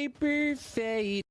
perfect.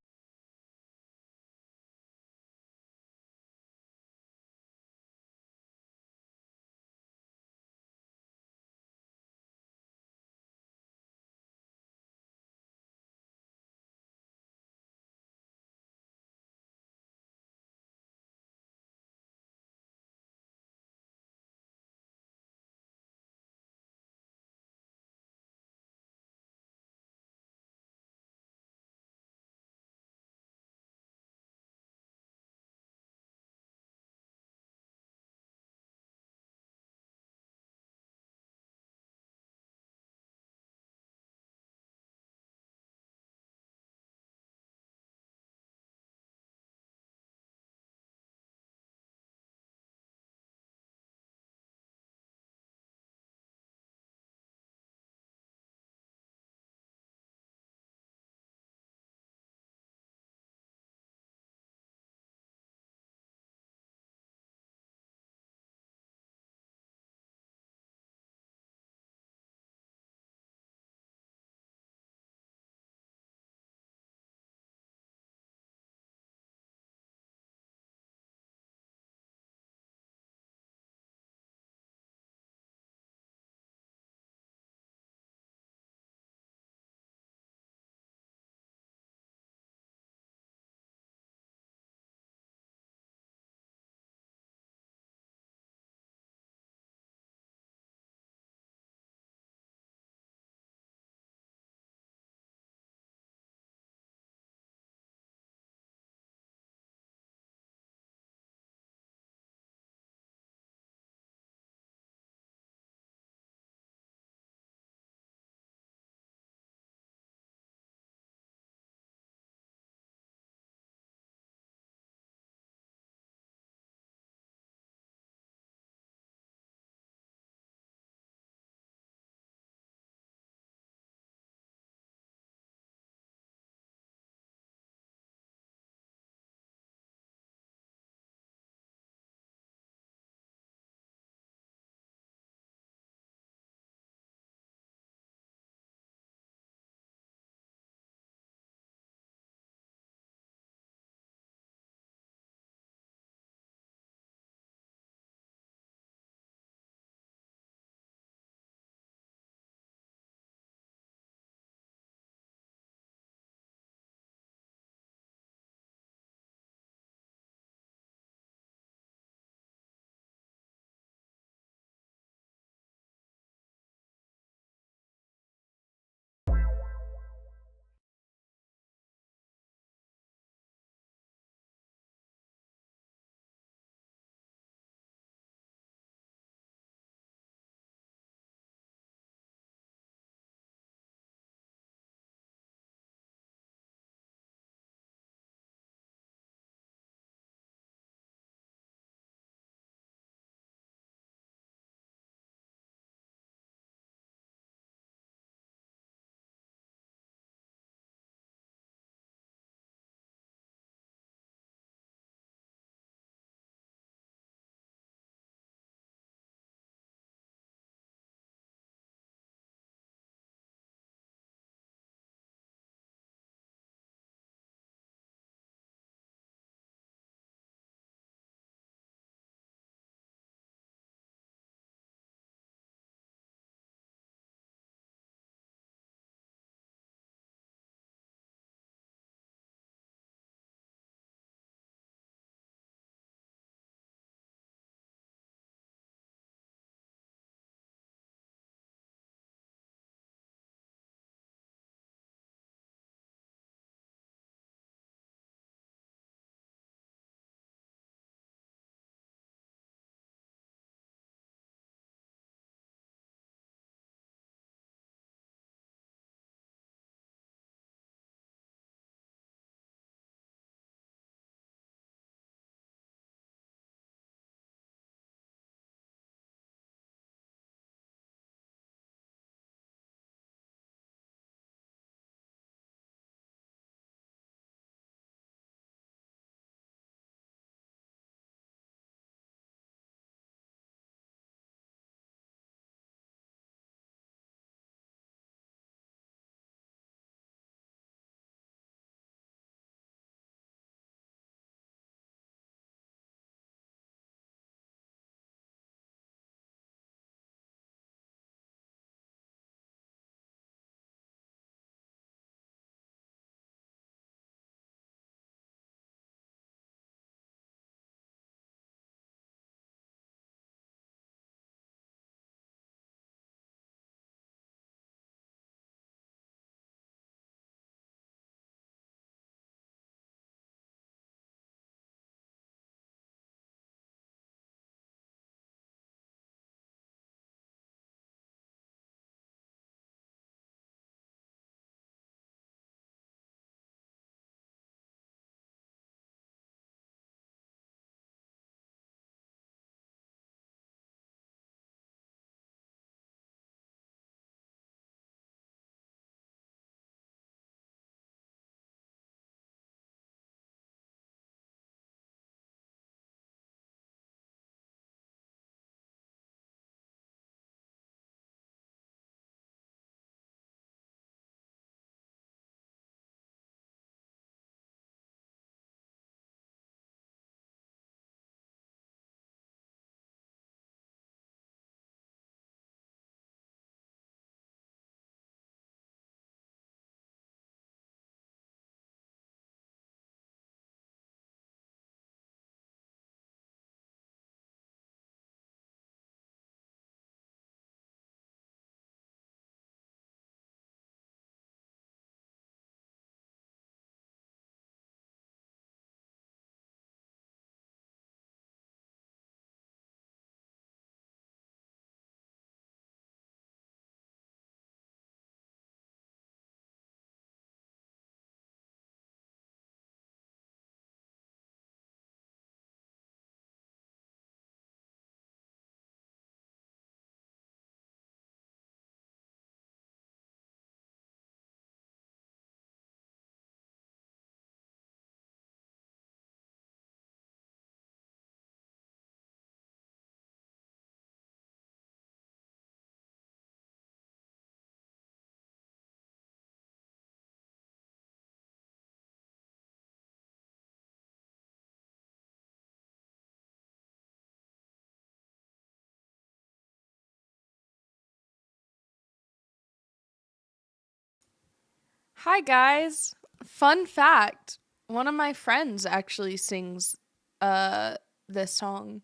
Hi guys. Fun fact, one of my friends actually sings uh this song,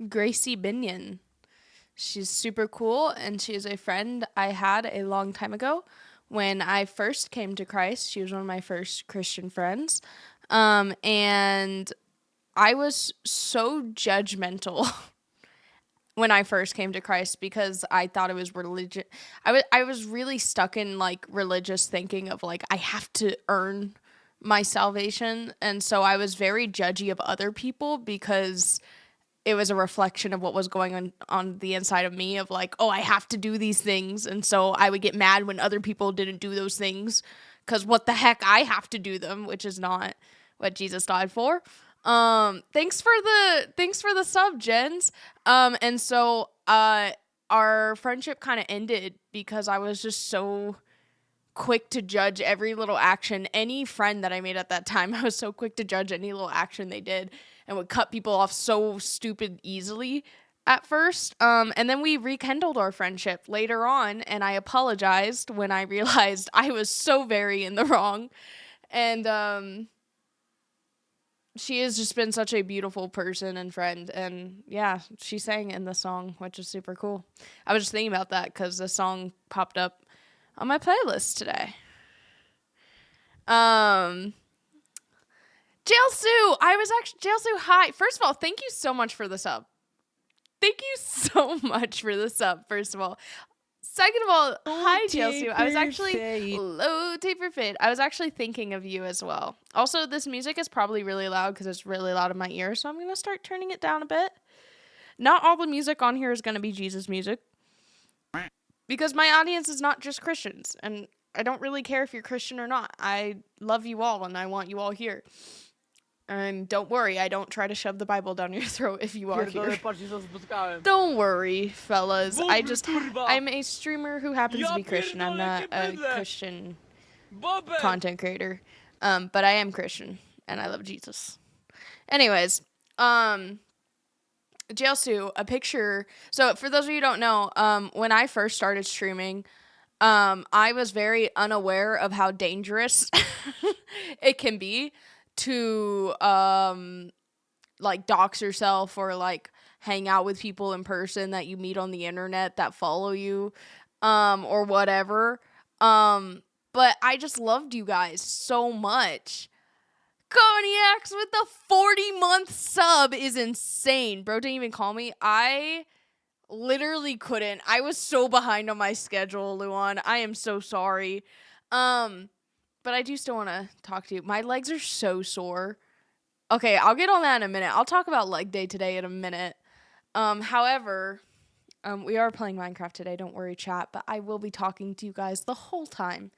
Gracie Binion. She's super cool and she is a friend I had a long time ago when I first came to Christ. She was one of my first Christian friends. And I was so judgmental when I first came to Christ because I thought it was religion. I was really stuck in like religious thinking of like I have to earn my salvation, and so I was very judgy of other people because it was a reflection of what was going on the inside of me of like, oh, I have to do these things, and so I would get mad when other people didn't do those things because what the heck, I have to do them, which is not what Jesus died for. Thanks for the sub, Jens. And so our friendship kind of ended because I was just so quick to judge every little action. Any friend that I made at that time, I was so quick to judge any little action they did and would cut people off so stupid easily at first. And then we rekindled our friendship later on, and I apologized when I realized I was so very in the wrong. And she has just been such a beautiful person and friend, and yeah, she sang in the song, which is super cool. I was just thinking about that because the song popped up on my playlist today. Jailsu, Jailsu, hi. First of all, thank you so much for the sub. Thank you so much for the sub, first of all. Second of all, hi, Jailsu. I was actually low taper fit. I was actually thinking of you as well. Also, this music is probably really loud because it's really loud in my ear, so I'm going to start turning it down a bit. Not all the music on here is going to be Jesus music because my audience is not just Christians, and I don't really care if you're Christian or not. I love you all, and I want you all here. And don't worry, I don't try to shove the Bible down your throat if you are here. Don't worry, fellas. I'm a streamer who happens to be Christian. I'm not a Christian content creator. But I am Christian, and I love Jesus. Anyways, Jailsu, a picture. So for those of you who don't know, when I first started streaming, I was very unaware of how dangerous it can be to like dox yourself or like hang out with people in person that you meet on the internet that follow you or whatever. But I just loved you guys so much. Cognacs with the 40-month sub is insane. Bro didn't even call me. I literally couldn't. I was so behind on my schedule, Luan. I am so sorry. But I do still want to talk to you. My legs are so sore. Okay, I'll get on that in a minute. I'll talk about leg day today in a minute. However, we are playing Minecraft today. Don't worry, chat. But I will be talking to you guys the whole time.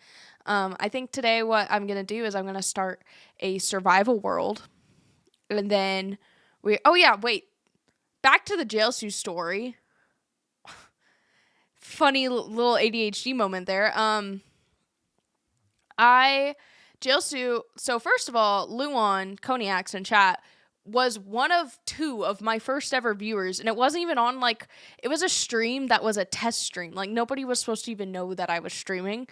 I think today what I'm going to do is I'm going to start a survival world. And then oh yeah, wait. Back to the Jailsu story. Funny little ADHD moment there. Jailsu, so first of all, Luan, Cognacs in chat, was one of two of my first ever viewers, and it wasn't even on, like, it was a stream that was a test stream. Like, nobody was supposed to even know that I was streaming,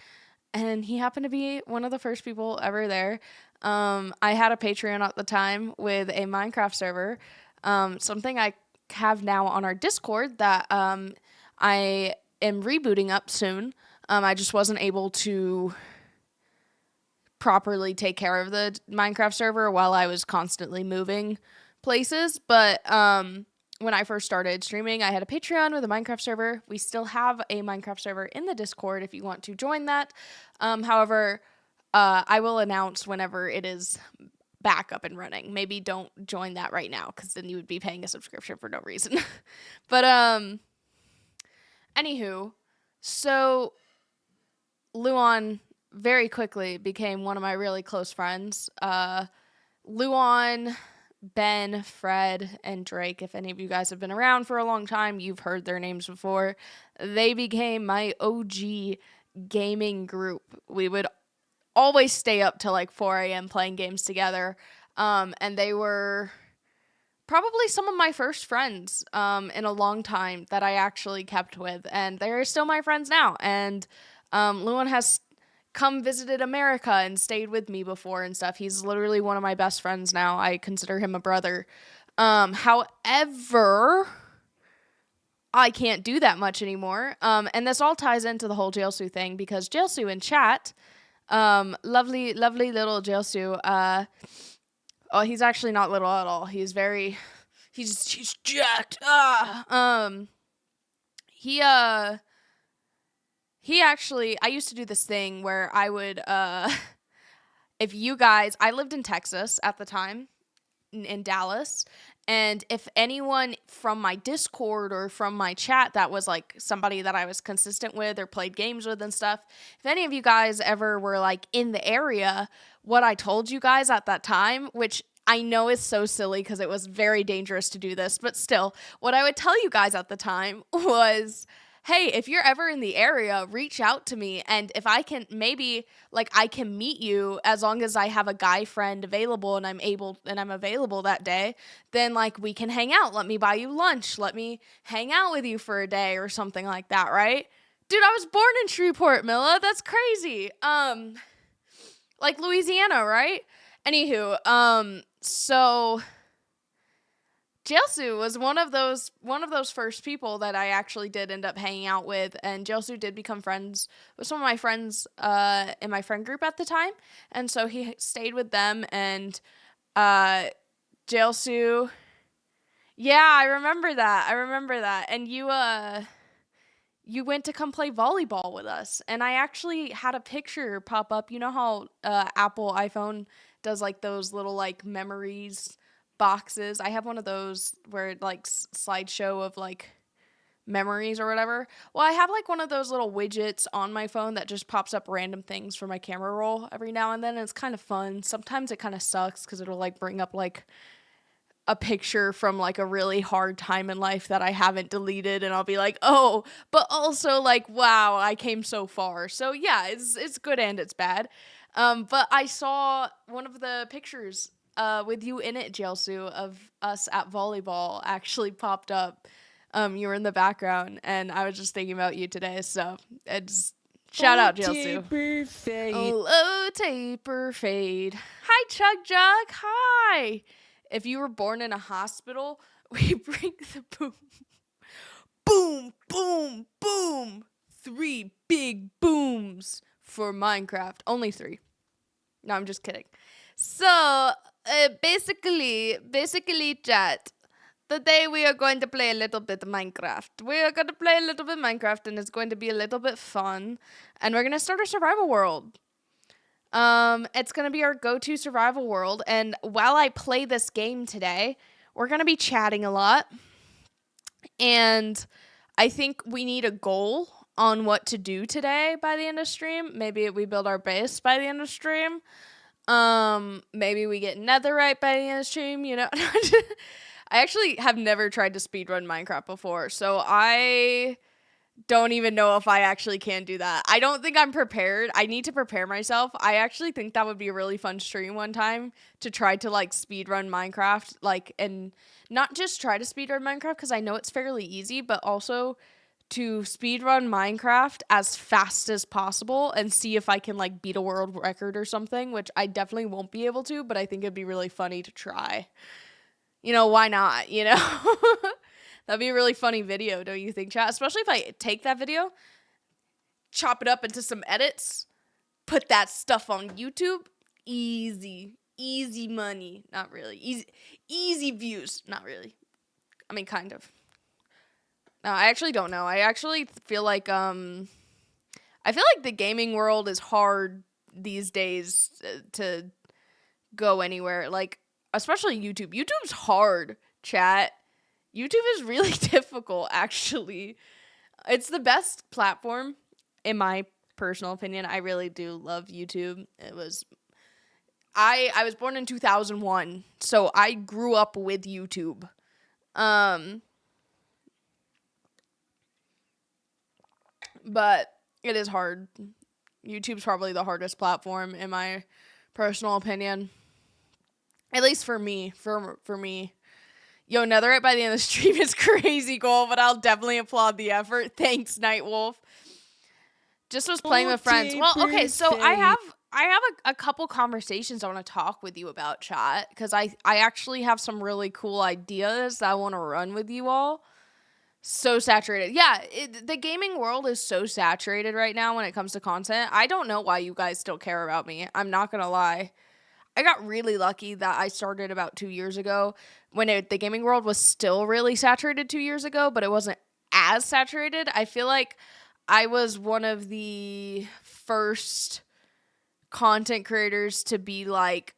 and he happened to be one of the first people ever there. I had a Patreon at the time with a Minecraft server, something I have now on our Discord that I am rebooting up soon. I just wasn't able to properly take care of the Minecraft server while I was constantly moving places. But when I first started streaming, I had a Patreon with a Minecraft server. We still have a Minecraft server in the Discord if you want to join that. However, I will announce whenever it is back up and running. Maybe don't join that right now because then you would be paying a subscription for no reason. But anywho, so Luan very quickly became one of my really close friends. Luan, Ben, Fred, and Drake, if any of you guys have been around for a long time, you've heard their names before. They became my OG gaming group. We would always stay up till like 4 a.m. playing games together. And they were probably some of my first friends in a long time that I actually kept with. And they're still my friends now. And Luan has come visited America and stayed with me before and stuff. He's literally one of my best friends now. I consider him a brother. However, I can't do that much anymore. And this all ties into the whole Jailsu thing, because Jailsu in chat, lovely little Jailsu, oh, he's actually not little at all. He's jacked. He actually, I used to do this thing where I would, if you guys, I lived in Texas at the time, in Dallas, and if anyone from my Discord or from my chat that was like somebody that I was consistent with or played games with and stuff, if any of you guys ever were like in the area, what I told you guys at that time, which I know is so silly because it was very dangerous to do this, but still, what I would tell you guys at the time was, hey, if you're ever in the area, reach out to me, and if I can, maybe, like, I can meet you as long as I have a guy friend available and I'm available that day, then, like, we can hang out. Let me buy you lunch. Let me hang out with you for a day or something like that, right? Dude, I was born in Shreveport, Milla. That's crazy. Like, Louisiana, right? Anywho, so Jailsu was one of those first people that I actually did end up hanging out with, and Jailsu did become friends with some of my friends in my friend group at the time, and so he stayed with them, and Jailsu, yeah, I remember that, and you went to come play volleyball with us, and I actually had a picture pop up. You know how Apple iPhone does like those little like memories boxes? I have one of those where it like slideshow of like memories or whatever. Well, I have like one of those little widgets on my phone that just pops up random things for my camera roll every now and then, and it's kind of fun. Sometimes it kind of sucks because it'll like bring up like a picture from like a really hard time in life that I haven't deleted, and I'll be like, oh, but also like, wow, I came so far. So yeah, it's good and it's bad. But I saw one of the pictures with you in it, Jailsu, of us at volleyball actually popped up. You were in the background, and I was just thinking about you today, so it's shout out, Jailsu. Taper fade. Oh, taper fade. Hi, Chug Jug. Hi. If you were born in a hospital, we bring the boom. Boom, boom, boom. 3 big booms for Minecraft. Only 3. No, I'm just kidding. So, basically, chat, today we are going to play a little bit of Minecraft. We are going to play a little bit of Minecraft, and it's going to be a little bit fun. And we're going to start a survival world. It's going to be our go-to survival world. And while I play this game today, we're going to be chatting a lot. And I think we need a goal on what to do today by the end of stream. Maybe we build our base by the end of stream. Maybe we get netherite by the end of stream, you know. I actually have never tried to speedrun Minecraft before, so I don't even know if I actually can do that. I don't think I'm prepared. I need to prepare myself. I actually think that would be a really fun stream one time to try to like speedrun Minecraft, like, and not just try to speedrun Minecraft because I know it's fairly easy, but also to speedrun Minecraft as fast as possible and see if I can like beat a world record or something, which I definitely won't be able to, but I think it'd be really funny to try. You know, why not, you know? That'd be a really funny video, don't you think, chat? Especially if I take that video, chop it up into some edits, put that stuff on YouTube. Easy money. Not really. Easy views. Not really. I mean, kind of. No, I actually don't know. I actually feel like the gaming world is hard these days to go anywhere. Like, especially YouTube. YouTube's hard, chat. YouTube is really difficult, actually. It's the best platform, in my personal opinion. I really do love YouTube. I was born in 2001, so I grew up with YouTube. But it is hard. YouTube's probably the hardest platform, in my personal opinion. At least for me. For me. Yo, netherite by the end of the stream is crazy goal, but I'll definitely applaud the effort. Thanks, Nightwolf. Just was playing with friends. Well, okay, so I have a couple conversations I want to talk with you about, chat, because I actually have some really cool ideas that I want to run with you all. So saturated. Yeah, the gaming world is so saturated right now when it comes to content. I don't know why you guys still care about me. I'm not going to lie. I got really lucky that I started about 2 years ago when the gaming world was still really saturated 2 years ago, but it wasn't as saturated. I feel like I was one of the first content creators to be like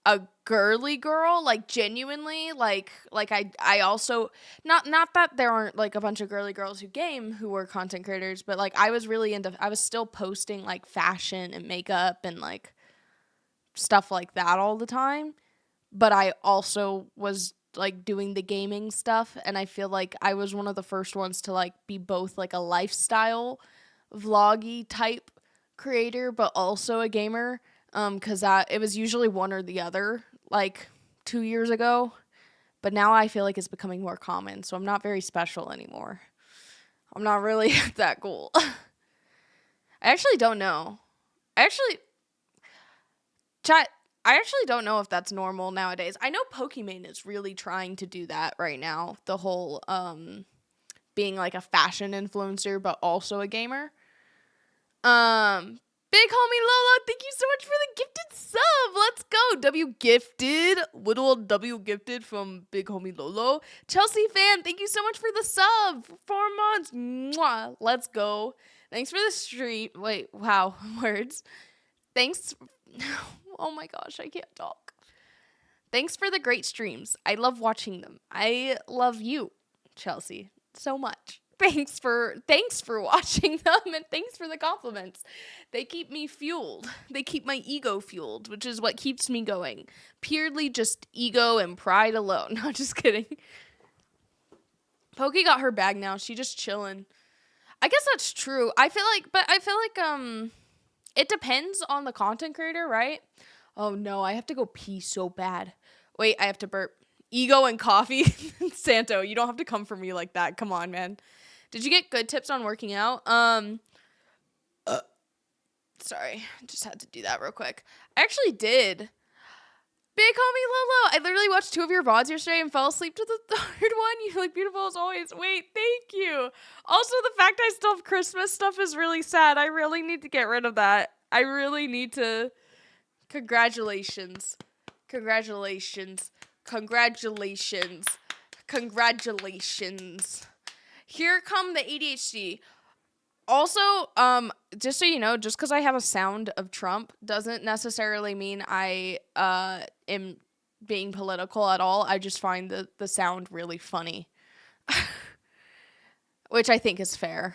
a girly girl, like genuinely, like I also not that there aren't like a bunch of girly girls who game who were content creators, but like I was still posting like fashion and makeup and like stuff like that all the time, but I also was like doing the gaming stuff, and I feel like I was one of the first ones to like be both like a lifestyle vloggy type creator but also a gamer, cuz it was usually one or the other like 2 years ago, but now I feel like it's becoming more common, so I'm not very special anymore. I'm not really that cool. I actually don't know. Chat, I actually don't know if that's normal nowadays. I know Pokimane is really trying to do that right now. The whole being like a fashion influencer but also a gamer. Big homie Lolo, thank you so much for the gifted sub. Let's go. W gifted. Little W gifted from Big homie Lolo. Chelsea fan, thank you so much for the sub. 4 months. Mwah. Let's go. Thanks for the stream. Wait, wow. Words. Thanks. Oh my gosh, I can't talk. Thanks for the great streams. I love watching them. I love you, Chelsea, so much. Thanks for watching them, and thanks for the compliments. They keep me fueled. They keep my ego fueled, which is what keeps me going. Purely just ego and pride alone. No, just kidding. Pokey got her bag now. She just chilling. I guess that's true. I feel like it depends on the content creator, right? Oh no, I have to go pee so bad. Wait, I have to burp. Ego and coffee. Santo, you don't have to come for me like that. Come on, man. Did you get good tips on working out? Sorry, just had to do that real quick. I actually did. Big homie Lolo, I literally watched 2 of your VODs yesterday and fell asleep to the 3rd one. You look beautiful as always. Wait, thank you. Also, the fact I still have Christmas stuff is really sad. I really need to get rid of that. I really need to. Congratulations. Congratulations. Congratulations. Congratulations. Here come the ADHD. Also, just so you know, just because I have a sound of Trump doesn't necessarily mean I am being political at all. I just find the sound really funny. Which I think is fair.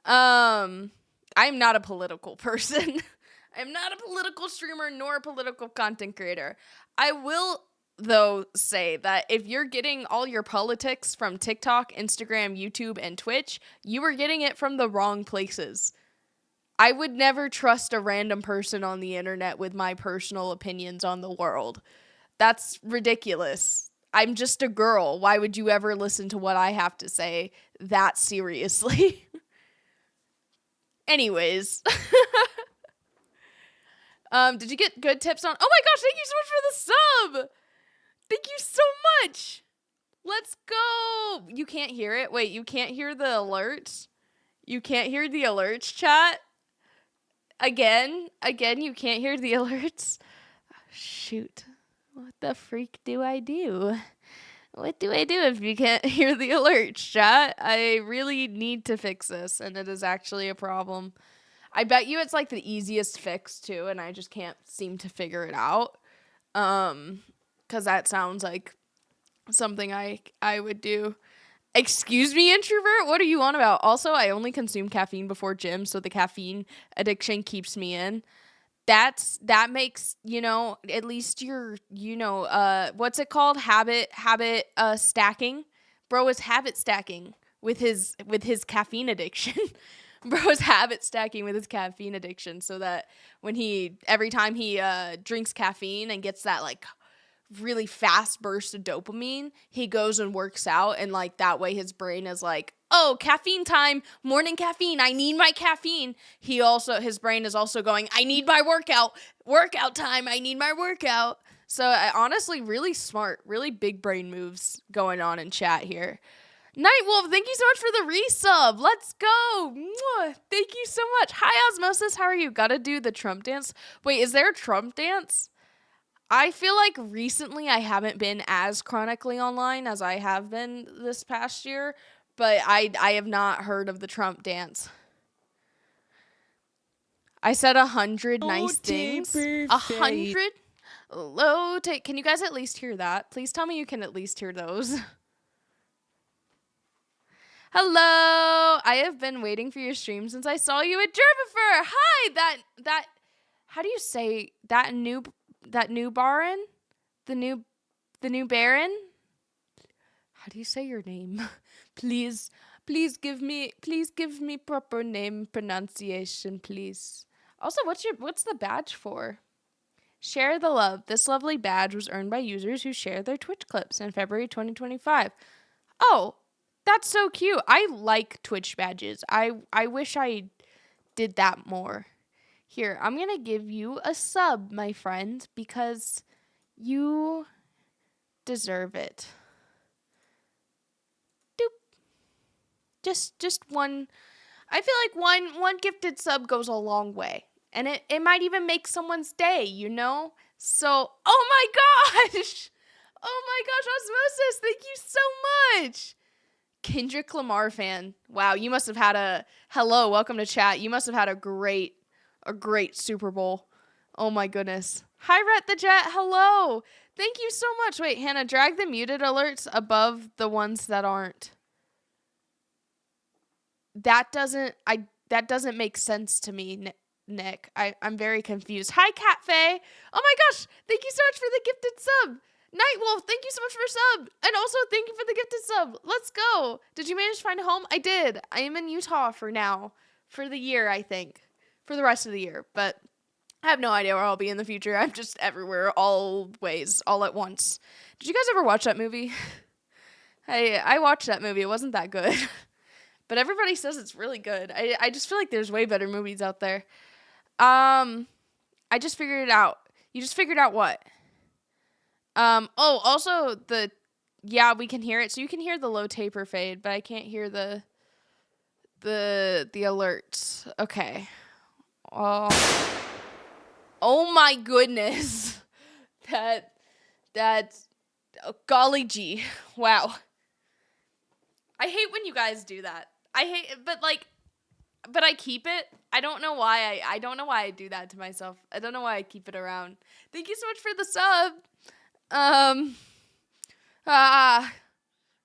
I'm not a political person. I'm not a political streamer nor a political content creator. I will, though, say that if you're getting all your politics from TikTok, Instagram, YouTube, and Twitch, you are getting it from the wrong places. I would never trust a random person on the internet with my personal opinions on the world. That's ridiculous. I'm just a girl. Why would you ever listen to what I have to say that seriously? Anyways. Did you get good tips on... Oh my gosh, thank you so much for the sub! Thank you so much! Let's go! You can't hear it? Wait, you can't hear the alerts? You can't hear the alerts, chat? Again, you can't hear the alerts? Shoot. What the freak do I do? What do I do if you can't hear the alerts, chat? I really need to fix this, and it is actually a problem. I bet you it's like the easiest fix too, and I just can't seem to figure it out. 'Cause that sounds like something I would do. Excuse me, introvert? What are you on about? Also, I only consume caffeine before gym, so the caffeine addiction keeps me in. That makes, at least you're, what's it called? Habit stacking. Bro is habit stacking with his caffeine addiction. Bro is habit stacking with his caffeine addiction, so that every time he drinks caffeine and gets that like really fast burst of dopamine, he goes and works out, and like that way his brain is like, oh, caffeine time, morning caffeine, I need my caffeine. His brain is also going, I need my workout time, I need my workout. So honestly, really smart, really big brain moves going on in chat here. Nightwolf, thank you so much for the resub. Let's go. Mwah. Thank you so much. Hi, Osmosis. How are you? Gotta do the Trump dance. Wait, is there a Trump dance? I feel like recently I haven't been as chronically online as I have been this past year, but I have not heard of the Trump dance. I said 100 nice things. 100? Low take. Can you guys at least hear that? Please tell me you can at least hear those. Hello. I have been waiting for your stream since I saw you at Gerbifer. Hi. That. How do you say that new Baron? The new Baron? How do you say your name? Please give me proper name pronunciation, please. Also, what's the badge for? Share the love. This lovely badge was earned by users who share their Twitch clips in February 2025. Oh, that's so cute. I like Twitch badges. I wish I did that more. Here, I'm going to give you a sub, my friend, because you deserve it. Doop. Just one. I feel like one gifted sub goes a long way. And it might even make someone's day, you know? So, oh my gosh! Oh my gosh, Osmosis, thank you so much! Kendrick Lamar fan. Wow, you must have had hello, welcome to chat. You must have had a great Super Bowl. Oh my goodness. Hi, Rhett the Jet, hello! Thank you so much. Wait, Hannah, drag the muted alerts above the ones that aren't. That doesn't make sense to me, Nick. I'm very confused. Hi, Cat Faye. Oh my gosh, thank you so much for the gifted sub. Nightwolf, thank you so much for sub. And also, thank you for the gifted sub. Let's go. Did you manage to find a home? I did. I am in Utah for now. For the year, I think. For the rest of the year. But I have no idea where I'll be in the future. I'm just everywhere, always, all at once. Did you guys ever watch that movie? I watched that movie. It wasn't that good. But everybody says it's really good. I just feel like there's way better movies out there. I just figured it out. You just figured out what? Also we can hear it. So you can hear the low taper fade, but I can't hear the alerts. Okay. Oh my goodness. That's golly gee. Wow. I hate when you guys do that. I hate it, but I keep it. I don't know why I do that to myself. I don't know why I keep it around. Thank you so much for the sub.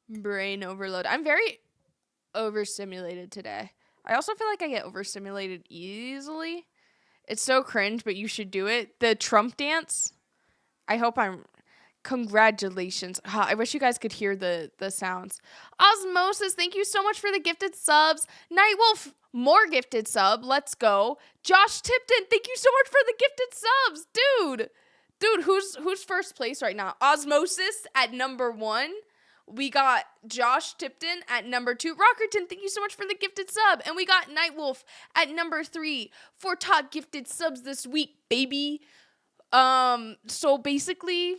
Brain overload. I'm very overstimulated today. I also feel like I get overstimulated easily. It's so cringe, but you should do it. The Trump dance. Congratulations. I wish you guys could hear the sounds. Osmosis, thank you so much for the gifted subs. Nightwolf, more gifted sub. Let's go. Josh Tipton, thank you so much for the gifted subs. Dude, who's first place right now? Osmosis at number 1. We got Josh Tipton at number 2. Rockerton, thank you so much for the gifted sub. And we got Nightwolf at number 3 for top gifted subs this week, baby. So basically,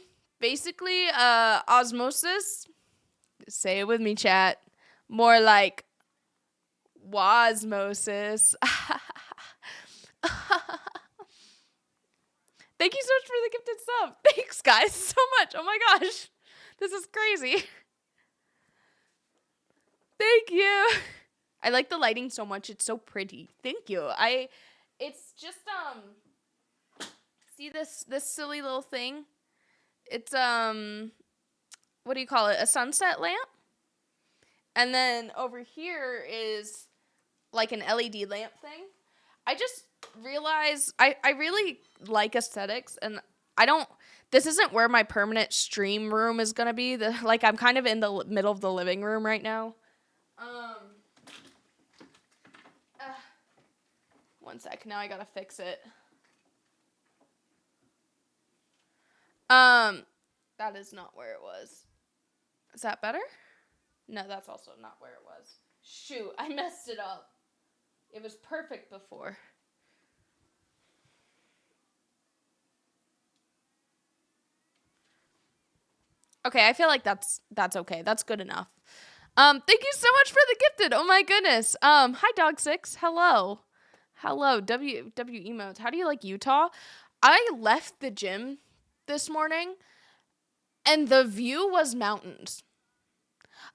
Osmosis, say it with me, chat. More like Wasmosis. Thank you so much for the gifted sub. Thanks, guys, so much. Oh my gosh. This is crazy. Thank you. I like the lighting so much. It's so pretty. Thank you. It's just, see this silly little thing? It's, what do you call it? A sunset lamp. And then over here is like an LED lamp thing. I just realized I really like aesthetics, and this isn't where my permanent stream room is gonna be. I'm kind of in the middle of the living room right now. One sec, now I gotta fix it. That is not where it was. Is that better? No, that's also not where it was. Shoot, I messed it up. It was perfect before. Okay, I feel like that's okay. That's good enough. Thank you so much for the gifted. Oh my goodness. Hi Dog6. Hello. Hello. W emotes. How do you like Utah? I left the gym this morning and the view was mountains.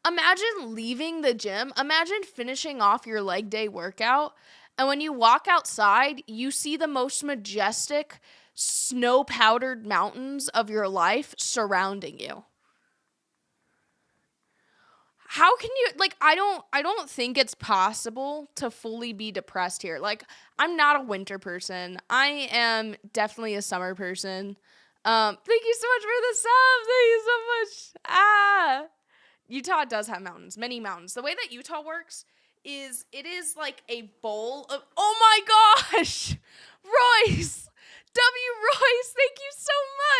Imagine leaving the gym. Imagine finishing off your leg day workout. And when you walk outside, you see the most majestic, snow powdered mountains of your life surrounding you. How can you, like, I don't think it's possible to fully be depressed here. Like, I'm not a winter person. I am definitely a summer person. Thank you so much for the sub. Thank you so much. Utah does have mountains, many mountains. The way that Utah works is it is like a bowl of, oh my gosh, Royce, Royce, thank you so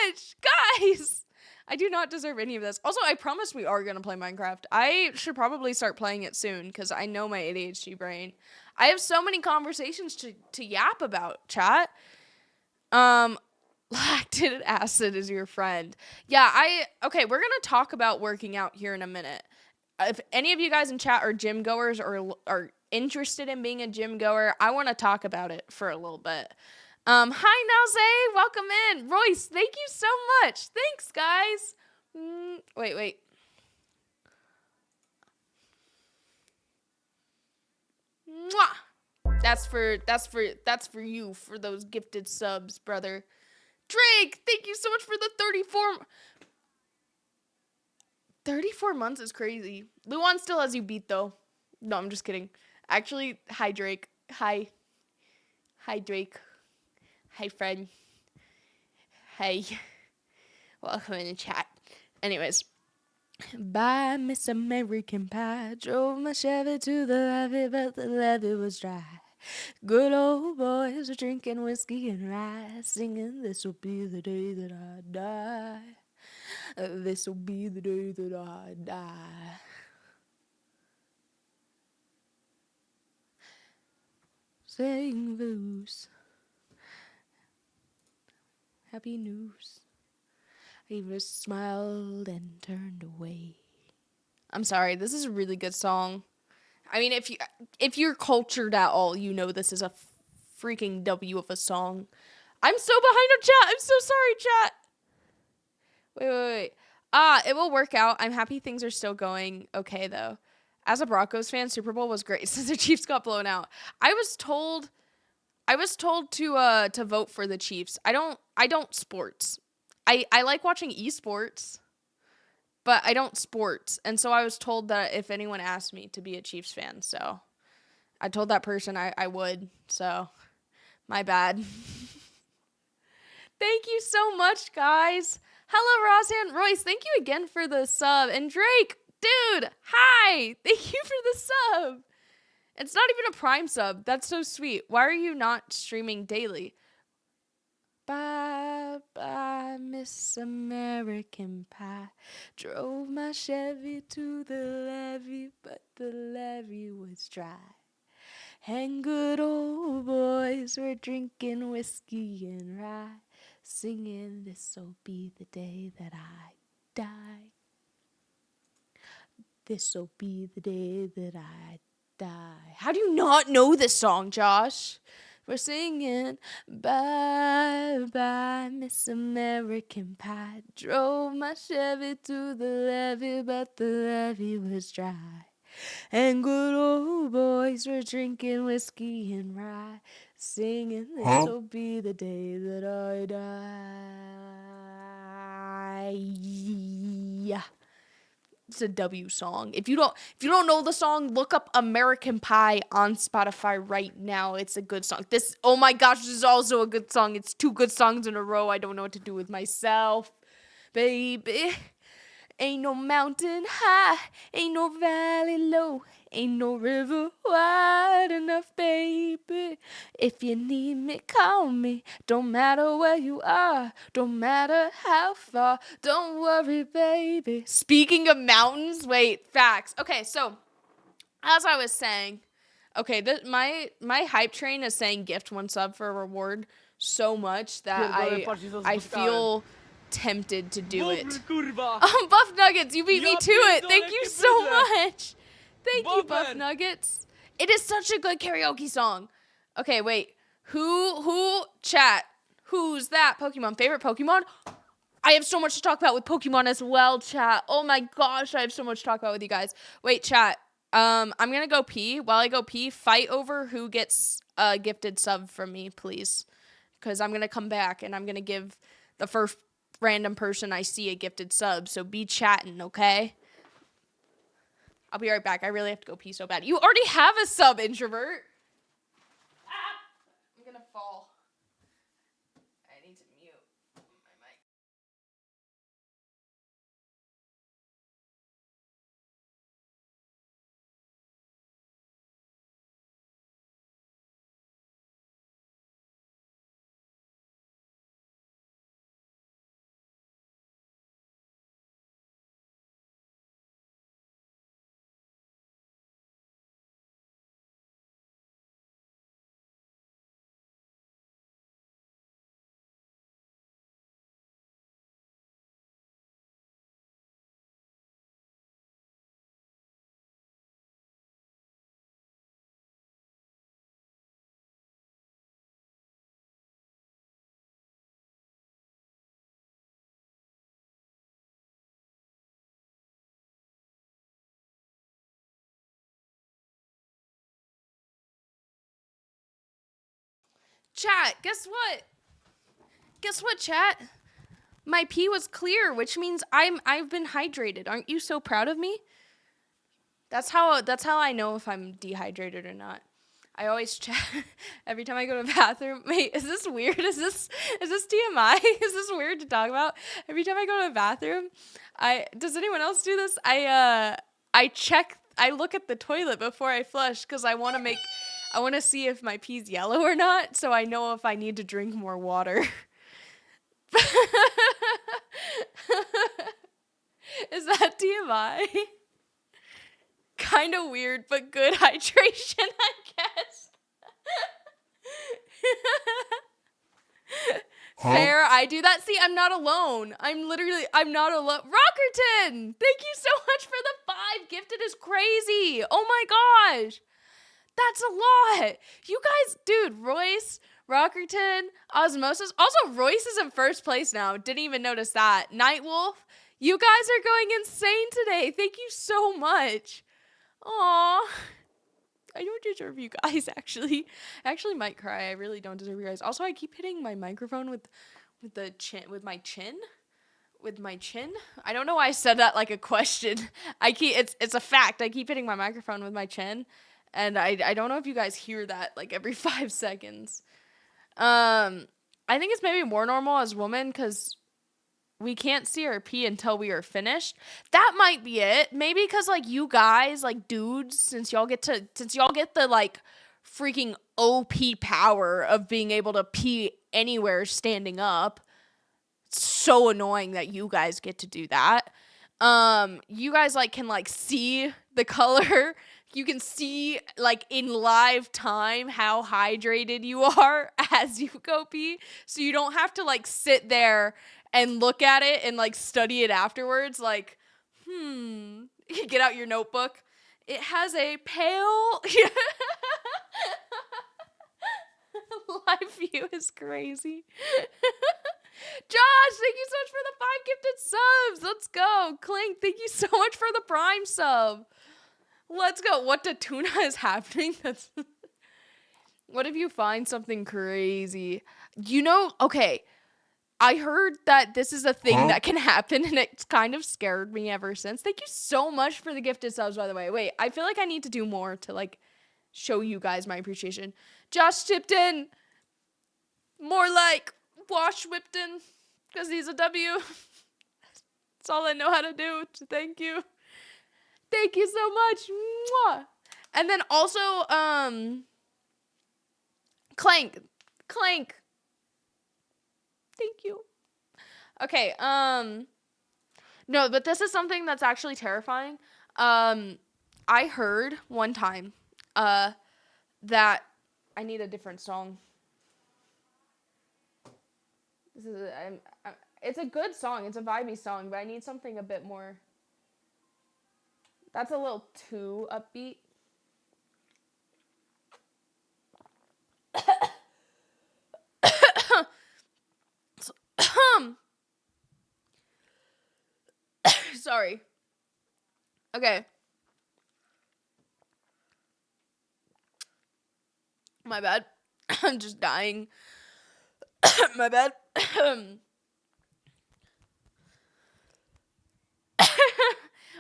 much, guys. I do not deserve any of this. Also, I promise we are going to play Minecraft. I should probably start playing it soon because I know my ADHD brain. I have so many conversations to yap about, chat. Lactic acid is your friend. Yeah, okay, we're going to talk about working out here in a minute. If any of you guys in chat are gym goers or are interested in being a gym goer, I want to talk about it for a little bit. Hi, Nalze. Welcome in. Royce, thank you so much. Thanks, guys. Wait. Mwah. That's for you, for those gifted subs, brother. Drake, thank you so much for the 34 months is crazy. Luan still has you beat, though. No, I'm just kidding. Actually, hi, Drake. Hi, Drake. Hi, friend. Hey. Welcome in the chat. Anyways. Bye, Miss American Pie. Drove my Chevy to the levee, but the levee was dry. Good old boys are drinking whiskey and rye, singing, this'll be the day that I die. This'll be the day that I die. Saying loose. Happy news. He just smiled and turned away. I'm sorry, this is a really good song. I mean, if you're cultured at all, you know this is a freaking W of a song. I'm so behind on chat. I'm so sorry, chat. Wait. It will work out. I'm happy things are still going okay, though. As a Broncos fan, Super Bowl was great since the Chiefs got blown out. I was told to vote for the Chiefs. I don't sports. I like watching esports, but I don't sports. And so I was told that if anyone asked me to be a Chiefs fan, so I told that person I would. So my bad. Thank you so much, guys. Hello, Roseanne. Royce, thank you again for the sub. And Drake, dude, hi. Thank you for the sub. It's not even a Prime sub. That's so sweet. Why are you not streaming daily? Bye, Miss American Pie. Drove my Chevy to the levee, but the levee was dry. And good old boys were drinking whiskey and rye, singing, this'll be the day that I die. This'll be the day that I die. How do you not know this song, Josh? We're singing, bye, Miss American Pie. Drove my Chevy to the levee, but the levee was dry. And good old boys were drinking whiskey and rye, singing, this'll be the day that I die. It's a W song. If you don't know the song, look up American Pie on Spotify right now. It's a good song. Oh my gosh, this is also a good song. It's two good songs in a row. I don't know what to do with myself, baby. Ain't no mountain high, ain't no valley low, ain't no river wide enough, baby. If you need me, call me. Don't matter where you are, don't matter how far. Don't worry, baby. Speaking of mountains, wait, facts. Okay, so as I was saying, okay, my hype train is saying gift one sub for a reward so much that I feel tempted to do it. Buff Nuggets, you beat me to it. Thank you so much. Thank you, Buff Nuggets. It is such a good karaoke song. Okay, wait. Who, chat? Who's that Pokemon? Favorite Pokemon? I have so much to talk about with Pokemon as well, chat. Oh my gosh, I have so much to talk about with you guys. Wait, chat. I'm gonna go pee. While I go pee, fight over who gets a gifted sub from me, please. Because I'm gonna come back and I'm gonna give the first random person I see a gifted sub. So be chatting, okay? I'll be right back. I really have to go pee so bad. You already have a sub, introvert. Ah, I'm gonna fall. I need to mute my mic. Chat, guess what? Guess what, chat? My pee was clear, which means I've been hydrated. Aren't you so proud of me? That's how I know if I'm dehydrated or not. I always check every time I go to the bathroom. Wait, is this weird? Is this TMI? Is this weird to talk about? Every time I go to the bathroom, does anyone else do this? I look at the toilet before I flush because I want to see if my pee's yellow or not, so I know if I need to drink more water. Is that TMI? Kind of weird, but good hydration, I guess. Fair, I do that. See, I'm not alone. I'm not alone. Rockerton! Thank you so much for the 5. Gifted is crazy. Oh my gosh. That's a lot. You guys, dude, Royce, Rockerton, Osmosis. Also, Royce is in first place now. Didn't even notice that. Nightwolf, you guys are going insane today. Thank you so much. Aw. I don't deserve you guys, actually. I actually might cry. I really don't deserve you guys. Also, I keep hitting my microphone with my chin. I don't know why I said that like a question. It's a fact. I keep hitting my microphone with my chin. And I don't know if you guys hear that like every 5 seconds. I think it's maybe more normal as women because we can't see our pee until we are finished. That might be it. Maybe because like you guys, like dudes, since y'all get the like freaking OP power of being able to pee anywhere standing up. It's so annoying that you guys get to do that. You guys like can like see the color. You can see like in live time how hydrated you are as you go pee. So you don't have to like sit there and look at it and like study it afterwards. Like, you get out your notebook. It has a pale live view is crazy. Josh, thank you so much for the 5 gifted subs. Let's go. Clink, thank you so much for the Prime sub. Let's go. What to tuna is happening? What if you find something crazy? Okay. I heard that this is a thing that can happen, and it's kind of scared me ever since. Thank you so much for the gifted subs, by the way. Wait, I feel like I need to do more to, like, show you guys my appreciation. Josh chipped in. More like Wash whipped in, because he's a W. It's all I know how to do. Thank you. Thank you so much. Mwah. And then also, Clank. Clank. Thank you. Okay, no, but this is something that's actually terrifying. I heard one time, that I need a different song. This is it's a good song. It's a vibey song, but I need something a bit more. That's a little too upbeat. Sorry. Okay. My bad. I'm just dying. My bad.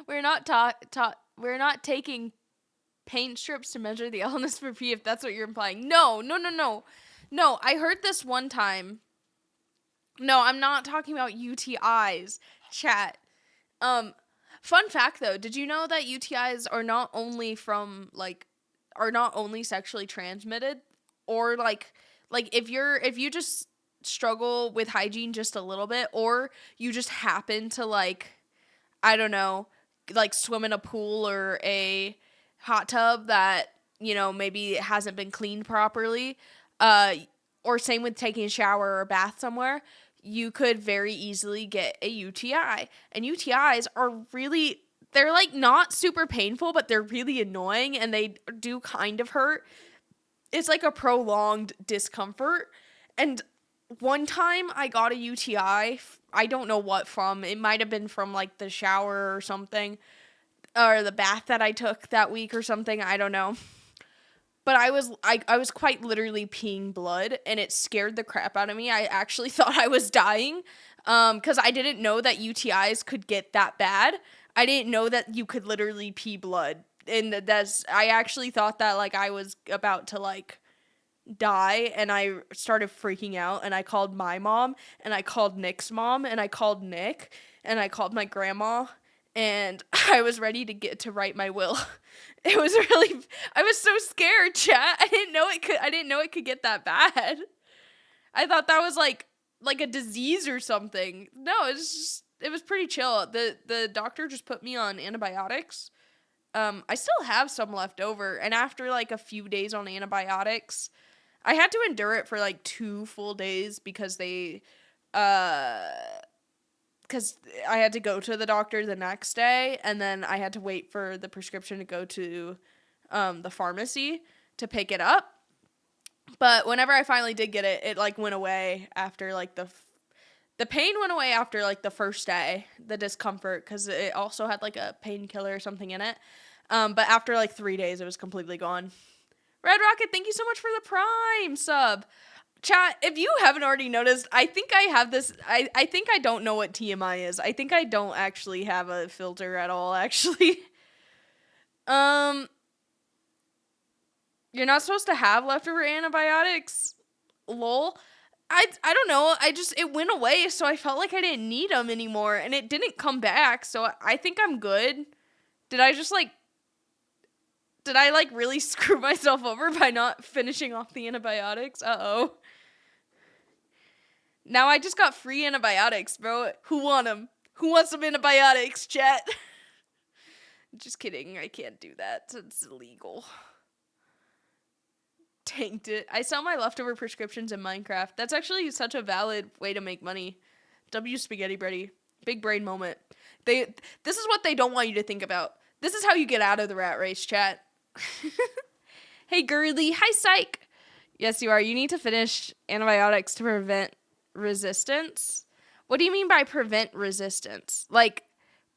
We're not taking paint strips to measure the illness for P, if that's what you're implying. No. No, I heard this one time. No, I'm not talking about UTIs, chat. Fun fact though, did you know that UTIs are not only sexually transmitted, or like if you just struggle with hygiene just a little bit, or you just happen to I don't know, swim in a pool or a hot tub that, maybe it hasn't been cleaned properly, or same with taking a shower or a bath somewhere, you could very easily get a UTI. And UTIs are really, they're not super painful, but they're really annoying, and they do kind of hurt. It's like a prolonged discomfort. And one time I got a UTI, I don't know what from. It might have been from the shower or something, or the bath that I took that week or something. I don't know. But I was quite literally peeing blood, and it scared the crap out of me. I actually thought I was dying, because I didn't know that UTIs could get that bad. I didn't know that you could literally pee blood, and I actually thought that I was about to die, and I started freaking out, and I called my mom, and I called Nick's mom, and I called Nick, and I called my grandma, and I was ready to write my will. It was really, I was so scared, chat. I didn't know it could get that bad. I thought that was like a disease or something. No, it was pretty chill. The doctor just put me on antibiotics. I still have some left over, and after a few days on antibiotics, I had to endure it for 2 full days because because I had to go to the doctor the next day, and then I had to wait for the prescription to go to the pharmacy to pick it up. But whenever I finally did get it, it went away after the pain went away after the first day, the discomfort, because it also had a painkiller or something in it. But after 3 days, it was completely gone. Red Rocket, thank you so much for the Prime sub. Chat, if you haven't already noticed, I think I have this, I think I don't know what TMI is. I think I don't actually have a filter at all, actually. You're not supposed to have leftover antibiotics? Lol. I don't know, it went away, so I felt like I didn't need them anymore, and it didn't come back, so I think I'm good. Did I just, really screw myself over by not finishing off the antibiotics? Uh-oh. Now I just got free antibiotics, bro. Who want them? Who wants some antibiotics, chat? Just kidding. I can't do that. It's illegal. Tanked it. I sell my leftover prescriptions in Minecraft. That's actually such a valid way to make money. W Spaghetti Bready. Big brain moment. This is what they don't want you to think about. This is how you get out of the rat race, chat. Hey, Girly. Hi, Psych. Yes, you are. You need to finish antibiotics to prevent resistance. What do you mean by prevent resistance?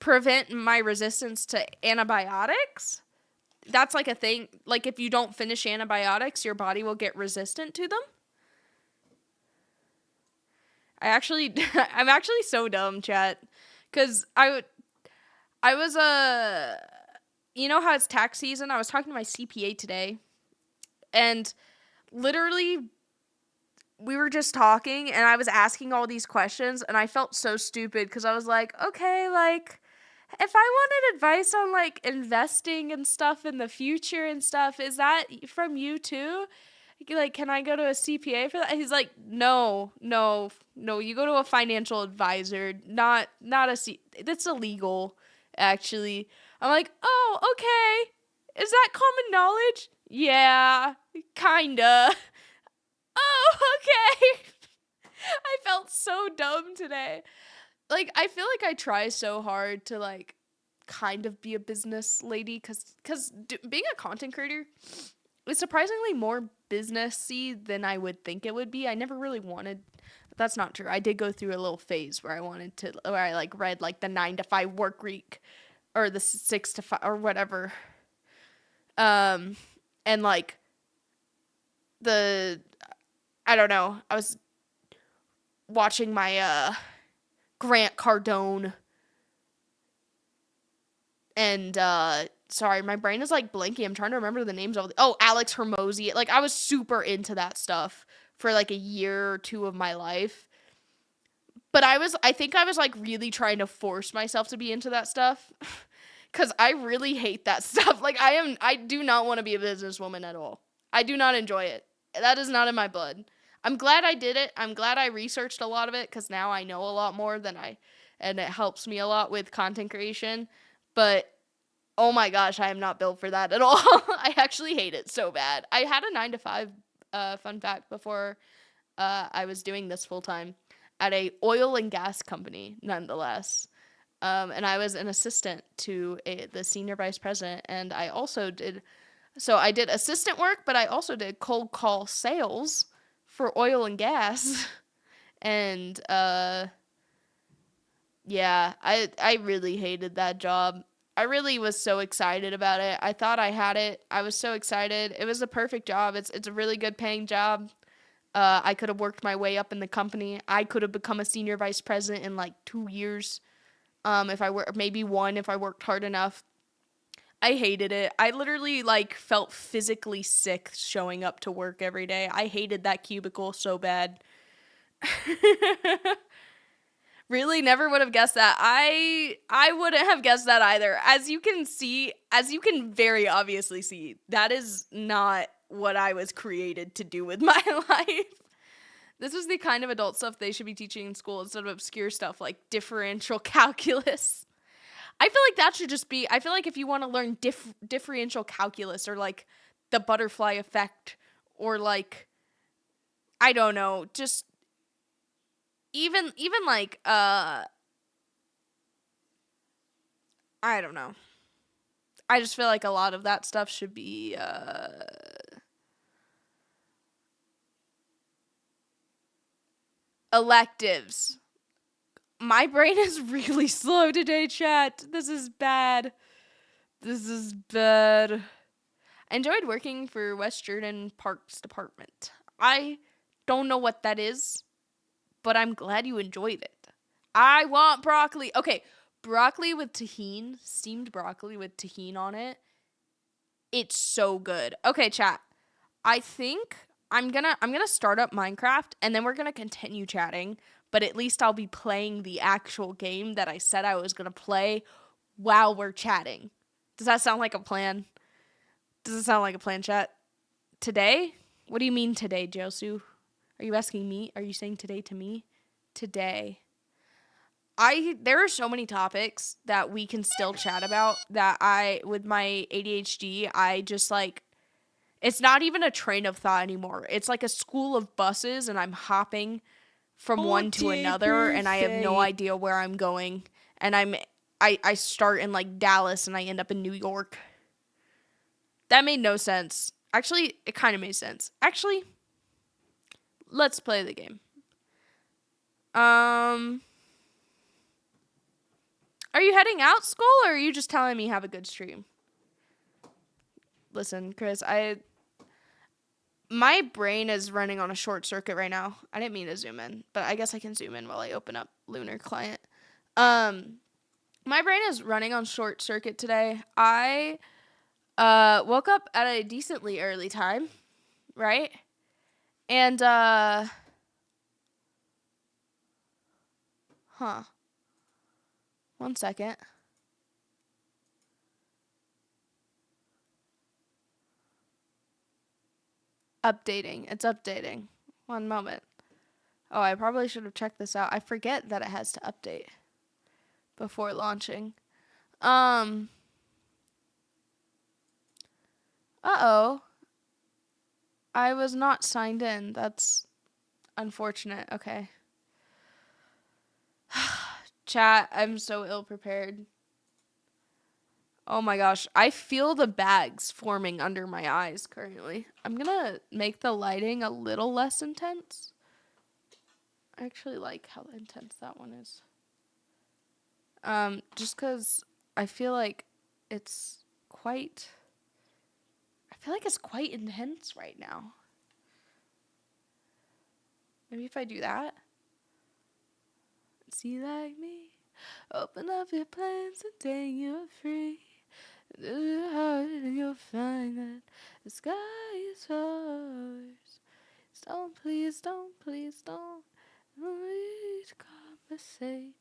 Prevent my resistance to antibiotics? That's a thing. If you don't finish antibiotics, your body will get resistant to them? I'm actually so dumb, chat. Because I was, you know how it's tax season? I was talking to my CPA today. And literally we were just talking and I was asking all these questions and I felt so stupid because I was like, okay, like if I wanted advice on like investing and stuff in the future and stuff, is that from you too? Like, can I go to a CPA for that? He's like, no, no, no. You go to a financial advisor, not a C. That's illegal, actually. I'm like, oh, okay. Is that common knowledge? Yeah, kinda. Oh, okay. I felt so dumb today. Like, I feel like I try so hard to like kind of be a business lady because being a content creator is surprisingly more businessy than I would think it would be. I never really wanted. That's not true. I did go through a little phase where I like read like the 9 to 5 work week or the 6 to 5 or whatever. And like the, I don't know. I was watching my Grant Cardone and sorry, my brain is like blanking. I'm trying to remember the names of Alex Hormozy. Like I was super into that stuff for like a year or two of my life. But I think I was like really trying to force myself to be into that stuff cuz I really hate that stuff. Like I do not want to be a businesswoman at all. I do not enjoy it. That is not in my blood. I'm glad I did it. I'm glad I researched a lot of it cuz now I know a lot more and it helps me a lot with content creation. But oh my gosh, I am not built for that at all. I actually hate it so bad. I had a 9 to 5 fun fact before I was doing this full time at a oil and gas company, nonetheless. And I was an assistant to the senior vice president, and I also did. So I did assistant work, but I also did cold call sales for oil and gas, and yeah, I really hated that job. I really was so excited about it. I thought I had it. I was so excited. It was the perfect job. It's a really good paying job. I could have worked my way up in the company. I could have become a senior vice president in like 2 years. If I were maybe one if I worked hard enough. I hated it. I literally like felt physically sick showing up to work every day. I hated that cubicle so bad. Really never would have guessed that. I wouldn't have guessed that either. As you can very obviously see, that is not what I was created to do with my life. This is the kind of adult stuff they should be teaching in school instead of obscure stuff like differential calculus. I feel like that should just be, I feel like if you want to learn differential calculus or like the butterfly effect or like, I don't know, just even like, I don't know. I just feel like a lot of that stuff should be, electives. My brain is really slow today, chat. This is bad. This is bad. I enjoyed working for West Jordan Parks Department. I don't know what that is, but I'm glad you enjoyed it. I want broccoli. Okay, broccoli with tahini, steamed broccoli with tahini on it. It's so good. Okay, chat. I think I'm gonna start up Minecraft and then we're gonna continue chatting, but at least I'll be playing the actual game that I said I was gonna play while we're chatting. Does that sound like a plan? Does it sound like a plan, chat? Today? What do you mean today, Josu? Are you asking me? Are you saying today to me? Today. There are so many topics that we can still chat about that with my ADHD, I just like, it's not even a train of thought anymore. It's like a school of buses and I'm hopping from one to another and I have no idea where I'm going. And I start in like Dallas and I end up in New York. That made no sense. Actually, it kind of made sense. Actually, let's play the game. Are you heading out, Skull, or are you just telling me have a good stream? Listen, Chris, my brain is running on a short circuit right now. I didn't mean to zoom in, but I guess I can zoom in while I open up Lunar Client. My brain is running on short circuit today. I woke up at a decently early time, right? And Huh. 1 second. Updating. It's updating. 1 moment. Oh, I probably should have checked this out. I forget that it has to update before launching. Uh-oh. I was not signed in. That's unfortunate. Okay. Chat, I'm so ill prepared. Oh my gosh. I feel the bags forming under my eyes currently. I'm gonna make the lighting a little less intense. I actually like how intense that one is. Just because I feel like it's quite... I feel like it's quite intense right now. Maybe if I do that. See like me. Open up your plans and take you free. Do your heart and you'll find that the sky is yours. Please don't please compensate.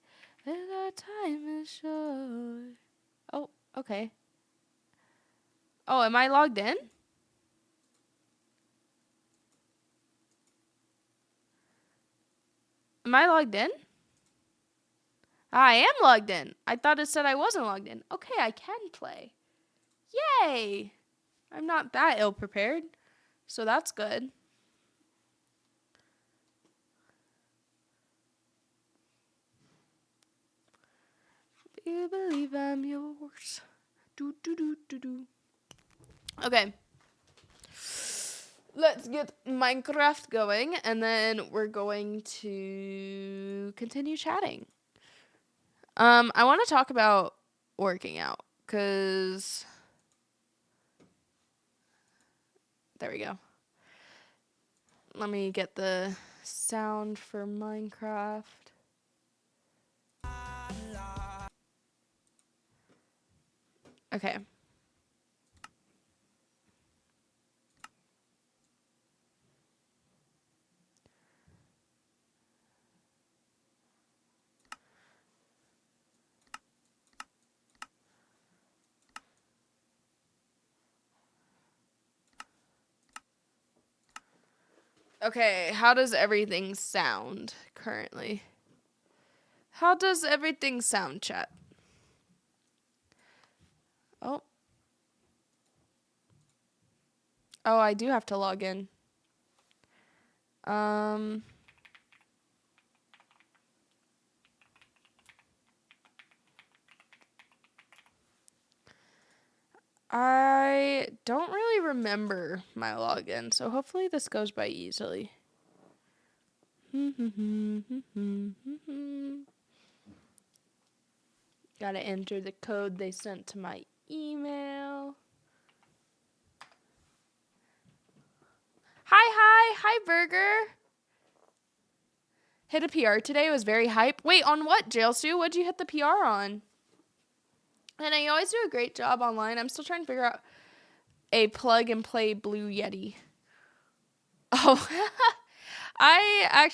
And our time is short. Oh, okay. Oh, am I logged in? Am I logged in? I am logged in. I thought it said I wasn't logged in. Okay, I can play. Yay! I'm not that ill prepared, so that's good. Do you believe I'm yours? Do do do do do. Okay. Let's get Minecraft going, and then we're going to continue chatting. I want to talk about working out, because... There we go. Let me get the sound for Minecraft. Okay. Okay, how does everything sound currently? How does everything sound, chat? Oh. Oh, I do have to log in. I don't really remember my login, so hopefully this goes by easily. Gotta enter the code they sent to my email. Hi, Burger. Hit a PR today. It was very hype. Wait, on what, Jail Sue? What'd you hit the PR on? And you always do a great job online. I'm still trying to figure out a plug and play Blue Yeti. Oh, I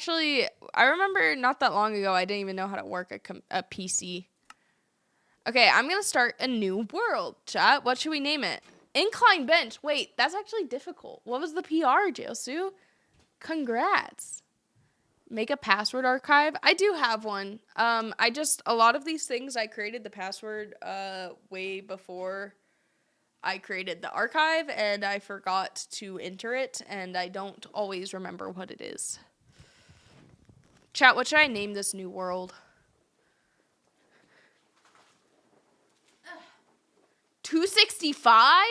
remember not that long ago, I didn't even know how to work a PC. Okay, I'm going to start a new world, chat. What should we name it? Incline bench. Wait, that's actually difficult. What was the PR, Jail Sue? Congrats. Make a password archive. I do have one. A lot of these things, I created the password way before I created the archive, and I forgot to enter it, and I don't always remember what it is. Chat, what should I name this new world? 265?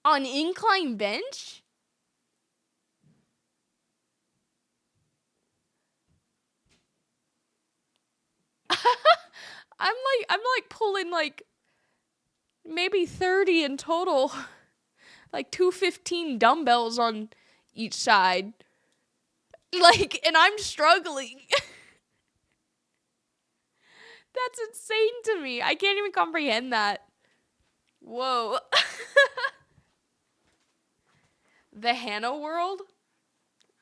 On incline bench? I'm like pulling like maybe 30 in total. Like 215 dumbbells on each side. Like, and I'm struggling. That's insane to me. I can't even comprehend that. Whoa. The Hannah world?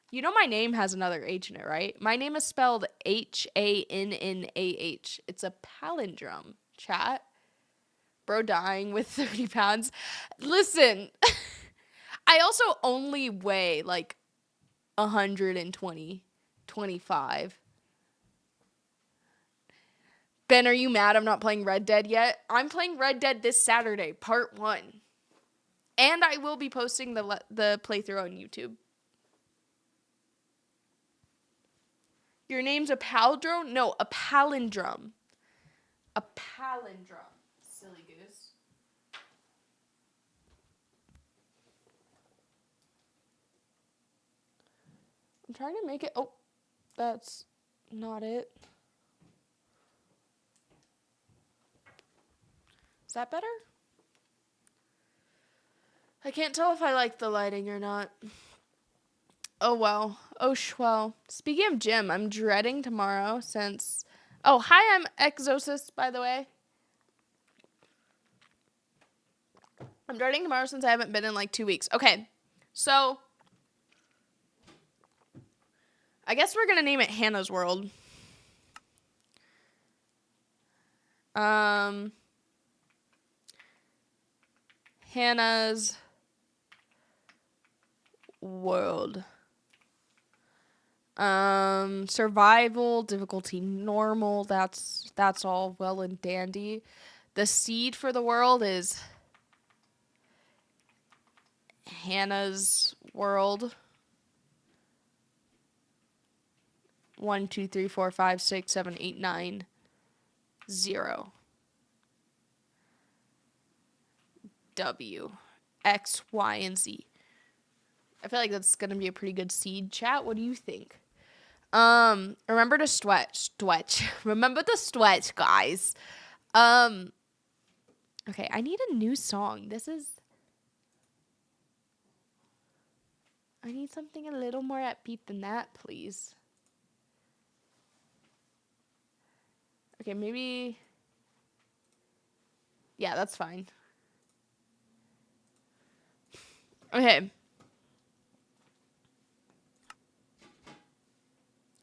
You know my name has another H in it, right? My name is spelled HANNAH. It's a palindrome, chat. Bro dying with 30 pounds. Listen, I also only weigh like 120, 25. Ben, are you mad I'm not playing Red Dead yet? I'm playing Red Dead this Saturday, part 1. And I will be posting the playthrough on YouTube. Your name's a palindrome? No, a palindrome. A palindrome. Silly goose. I'm trying to make it... Oh, that's not it. Is that better? I can't tell if I like the lighting or not. Oh, well. Oh, well. Speaking of gym, I'm dreading tomorrow since... Oh, hi, I'm Exosis, by the way. I'm dreading tomorrow since I haven't been in like 2 weeks. Okay, so... I guess we're going to name it Hannah's World. Hannah's World. Survival, difficulty normal, that's all well and dandy. The seed for the world is Hannah's World. 1, 2, 3, 4, 5, 6, 7, 8, 9, 0. W, X, Y, and Z. I feel like that's gonna be a pretty good seed, chat. What do you think? Remember to stretch. Remember to stretch, guys. Okay, I need a new song. I need something a little more upbeat than that, please. Okay, maybe... Yeah, that's fine. Okay.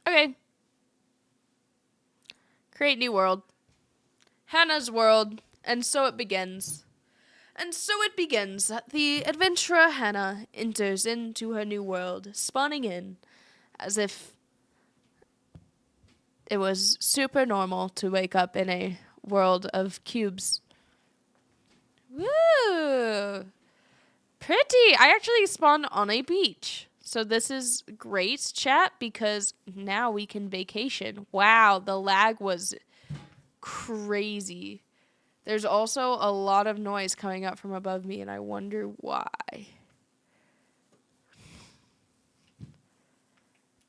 Okay. Create new world. Hannah's World. And so it begins. And so it begins. The adventurer Hannah enters into her new world, spawning in as if it was super normal to wake up in a world of cubes. Woo! Pretty! I actually spawned on a beach. So this is great, chat, because now we can vacation. Wow, the lag was crazy. There's also a lot of noise coming up from above me, and I wonder why.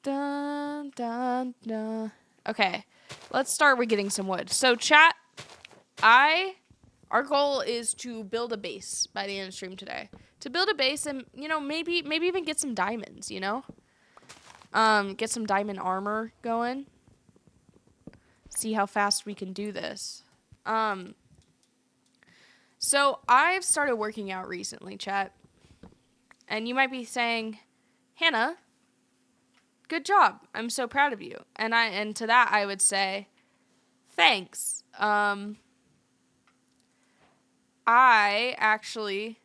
Dun, dun, dun. Okay, let's start with getting some wood. So, chat, our goal is to build a base by the end of the stream today. To build a base and, you know, maybe even get some diamonds, you know? Get some diamond armor going. See how fast we can do this. So I've started working out recently, chat. And you might be saying, Hannah, good job. I'm so proud of you. And to that I would say, thanks. I actually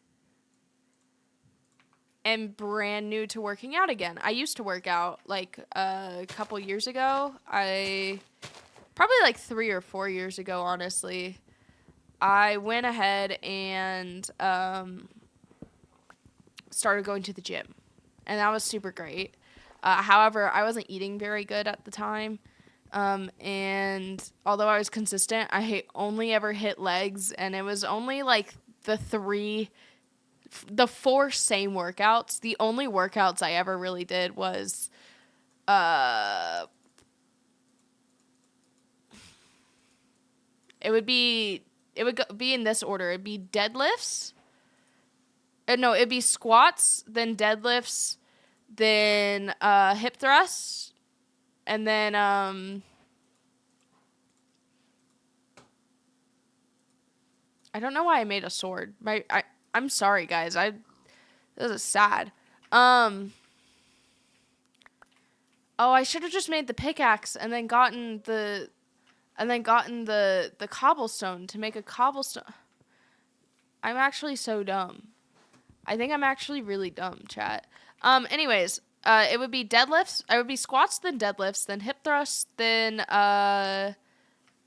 am brand new to working out again. I used to work out like a couple years ago. Probably like 3 or 4 years ago, honestly. I went ahead and started going to the gym, and that was super great. However, I wasn't eating very good at the time, and although I was consistent, I only ever hit legs, and it was only like the 4 same workouts. The only workouts I ever really did was it would be in this order. It'd be deadlifts. No, it'd be squats, then deadlifts, then hip thrusts, and then I don't know why I made a sword. I'm sorry, guys. This is sad. Oh, I should have just made the pickaxe and then gotten the cobblestone to make a cobblestone. I'm actually so dumb. I think I'm actually really dumb, chat. Anyways, it would be deadlifts. I would be squats, then deadlifts, then hip thrusts, then I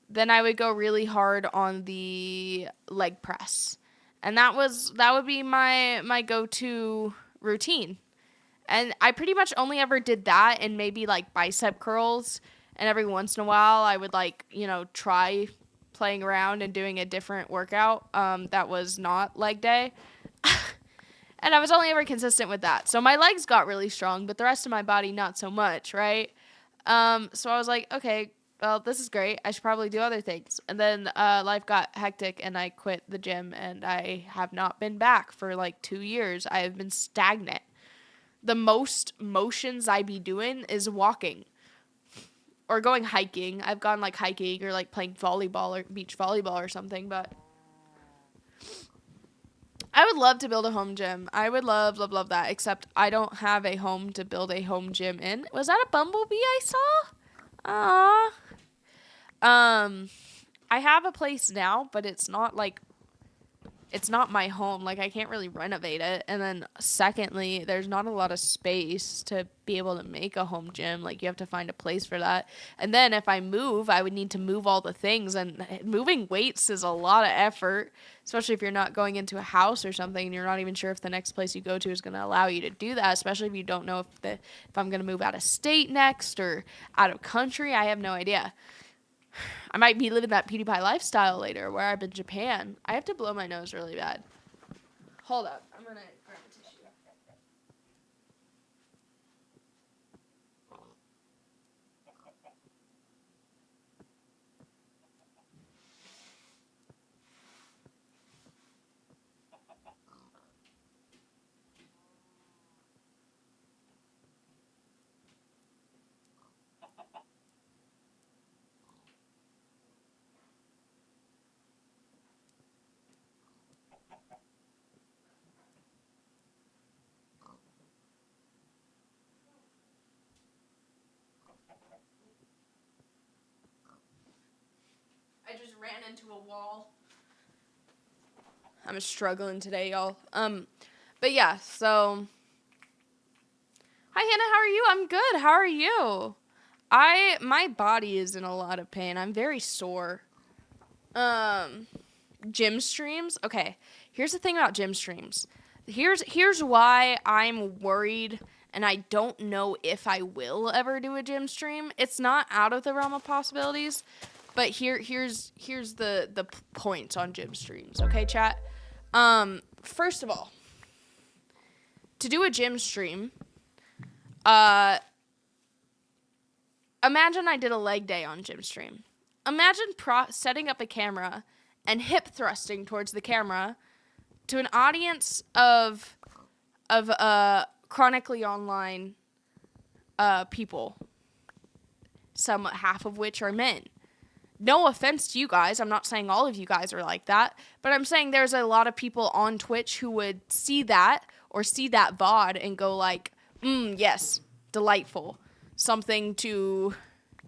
would go really hard on the leg press. And that would be my go-to routine. And I pretty much only ever did that and maybe like bicep curls. And every once in a while I would like, try playing around and doing a different workout that was not leg day. And I was only ever consistent with that. So my legs got really strong, but the rest of my body not so much, right? So I was like, okay, well, this is great. I should probably do other things. And then life got hectic and I quit the gym and I have not been back for like 2 years. I have been stagnant. The most motions I be doing is walking or going hiking. I've gone like hiking or like playing volleyball or beach volleyball or something, but I would love to build a home gym. I would love that, except I don't have a home to build a home gym in. Was that a bumblebee I saw? I have a place now, but it's not my home. Like, I can't really renovate it. And then secondly, there's not a lot of space to be able to make a home gym. Like, you have to find a place for that. And then if I move, I would need to move all the things. And moving weights is a lot of effort, especially if you're not going into a house or something and you're not even sure if the next place you go to is going to allow you to do that, especially if you don't know if I'm going to move out of state next or out of country. I have no idea. I might be living that PewDiePie lifestyle later where I'm in Japan. I have to blow my nose really bad. Hold up. I'm going to grab a tissue. I just ran into a wall. I'm struggling today, y'all. But yeah, so hi Hannah, how are you? I'm good. How are you? My body is in a lot of pain. I'm very sore. Gym streams. Okay, here's the thing about gym streams. Here's why I'm worried and I don't know if I will ever do a gym stream. It's not out of the realm of possibilities. But here's the points on gym streams, okay, chat? First of all, to do a gym stream, imagine I did a leg day on gym stream. Imagine setting up a camera and hip thrusting towards the camera to an audience of chronically online people, half of which are men. No offense to you guys. I'm not saying all of you guys are like that. But I'm saying there's a lot of people on Twitch who would see that or see that VOD and go like, yes, delightful. Something to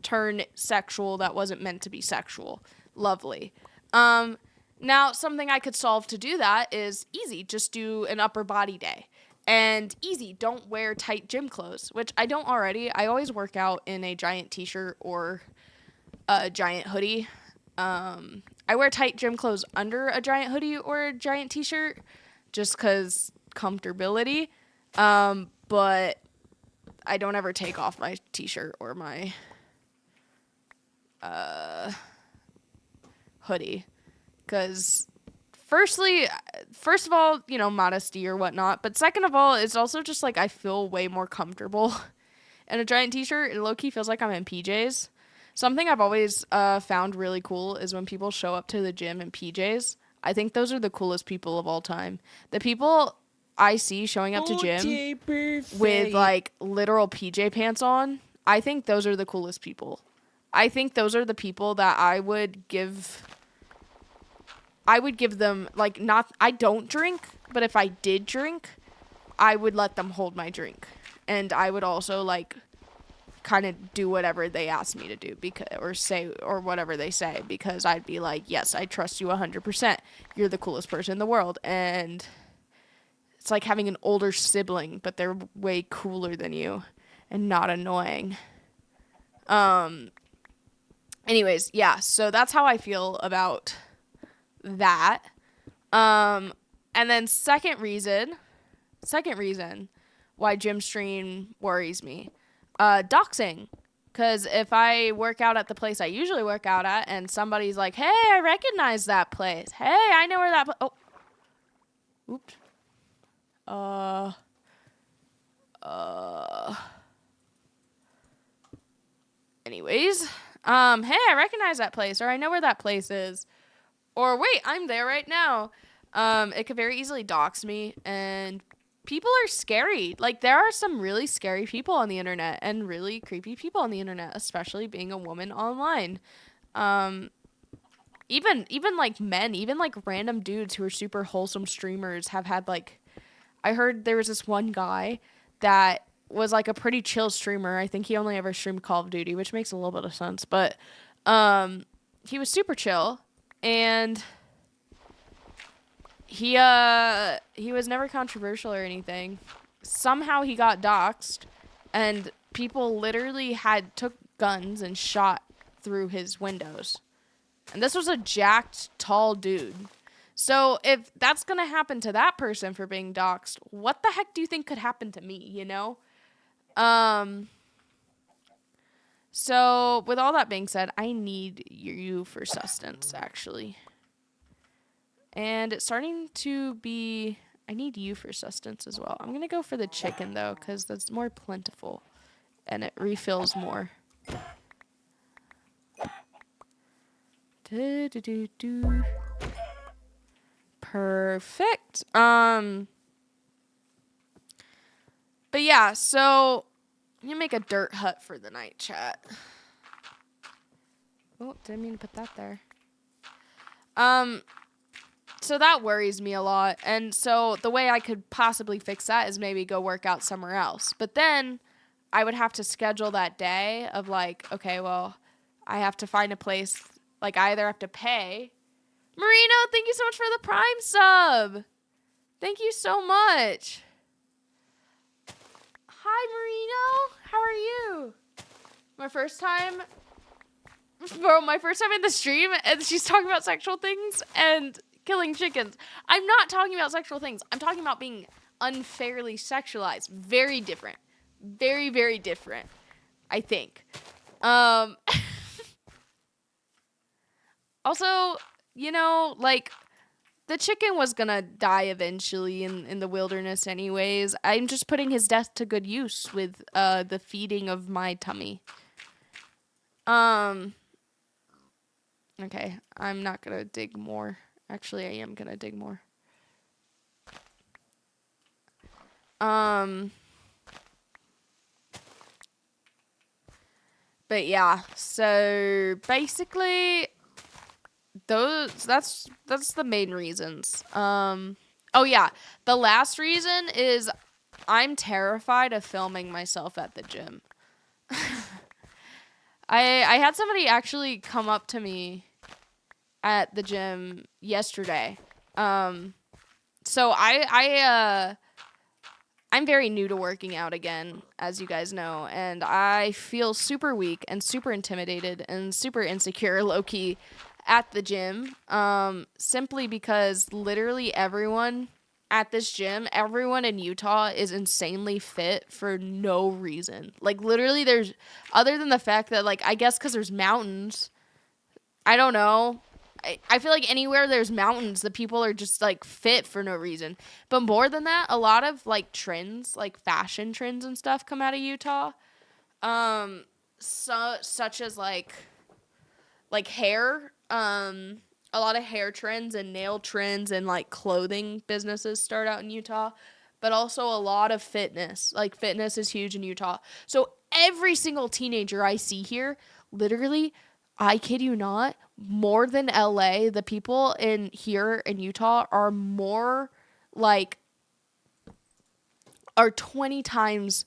turn sexual that wasn't meant to be sexual. Lovely. Now, something I could solve to do that is easy. Just do an upper body day. And easy, don't wear tight gym clothes, which I don't already. I always work out in a giant t-shirt or a giant hoodie. I wear tight gym clothes under a giant hoodie or a giant t-shirt just because comfortability. But I don't ever take off my t-shirt or my hoodie because first of all, modesty or whatnot. But second of all, it's also just like I feel way more comfortable in a giant t-shirt. It low-key feels like I'm in PJs. Something I've always found really cool is when people show up to the gym in PJs. I think those are the coolest people of all time. The people I see showing up to gym with like literal PJ pants on, I think those are the coolest people. I think those are the people that I would give them like I don't drink, but if I did drink, I would let them hold my drink. And I would also like kind of do whatever they ask me to do or whatever they say, because I'd be like, yes, I trust you 100%. You're the coolest person in the world. And it's like having an older sibling, but they're way cooler than you and not annoying. Anyways, yeah, so that's how I feel about that. And then second reason why gym stream worries me, doxing. Because if I work out at the place I usually work out at and somebody's like, hey, I recognize that place. Hey, I know where that oh. Oops. Anyways, hey, I recognize that place, or I know where that place is. Or wait, I'm there right now. It could very easily dox me, and people are scary. Like, there are some really scary people on the internet and really creepy people on the internet, especially being a woman online. Even like men, even like random dudes who are super wholesome streamers have had like, I heard there was this one guy that was like a pretty chill streamer. I think he only ever streamed Call of Duty, which makes a little bit of sense, but he was super chill, and he was never controversial or anything. Somehow he got doxxed, and people literally took guns and shot through his windows. And this was a jacked, tall dude. So if that's going to happen to that person for being doxxed, what the heck do you think could happen to me, you know? So with all that being said, I need you for sustenance, actually. And it's starting to be, I need you for sustenance as well. I'm going to go for the chicken, though, because that's more plentiful. And it refills more. Perfect. But yeah, so I'm gonna make a dirt hut for the night, chat. Oh, didn't mean to put that there. So that worries me a lot. And so the way I could possibly fix that is maybe go work out somewhere else. But then I would have to schedule that day of like, okay, well, I have to find a place. Like, I either have to pay. Marino, thank you so much for the Prime sub. Thank you so much. Hi, Marino. How are you? My first time in the stream, and she's talking about sexual things and killing chickens. I'm not talking about sexual things. I'm talking about being unfairly sexualized. Very different. Very, very different, I think. Also, you know, like, the chicken was gonna die eventually in the wilderness anyways. I'm just putting his death to good use with the feeding of my tummy. Okay, I'm not gonna dig more. Actually, I am gonna dig more. But yeah, so basically that's the main reasons. Oh yeah, the last reason is I'm terrified of filming myself at the gym. I had somebody actually come up to me at the gym yesterday. So I'm very new to working out again, as you guys know, and I feel super weak and super intimidated and super insecure, low-key, at the gym, simply because literally everyone at this gym, everyone in Utah is insanely fit for no reason. Like, literally there's, other than the fact that, like, I guess because there's mountains, I don't know. I feel like anywhere there's mountains, the people are just, like, fit for no reason. But more than that, a lot of, like, trends, like, fashion trends and stuff come out of Utah. Such as, like hair. A lot of hair trends and nail trends and, like, clothing businesses start out in Utah. But also a lot of fitness. Like, fitness is huge in Utah. So every single teenager I see here, literally, I kid you not, more than LA, the people in here in Utah are more, like, are 20 times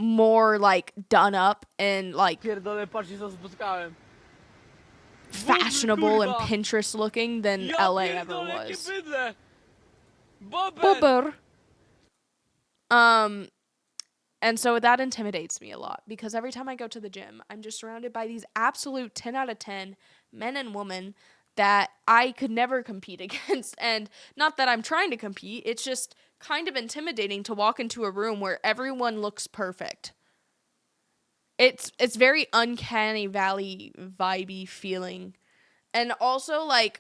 more like done up and like Pierdolę, patrzcie co spotkałem. fashionable and Kurwa. Pinterest looking than Ja LA ever pierdolę, jakie was. bydle. Bober. Bobber. And so that intimidates me a lot because every time I go to the gym, I'm just surrounded by these absolute 10 out of 10 men and women that I could never compete against. And not that I'm trying to compete, it's just kind of intimidating to walk into a room where everyone looks perfect. It's very uncanny valley vibey feeling. And also like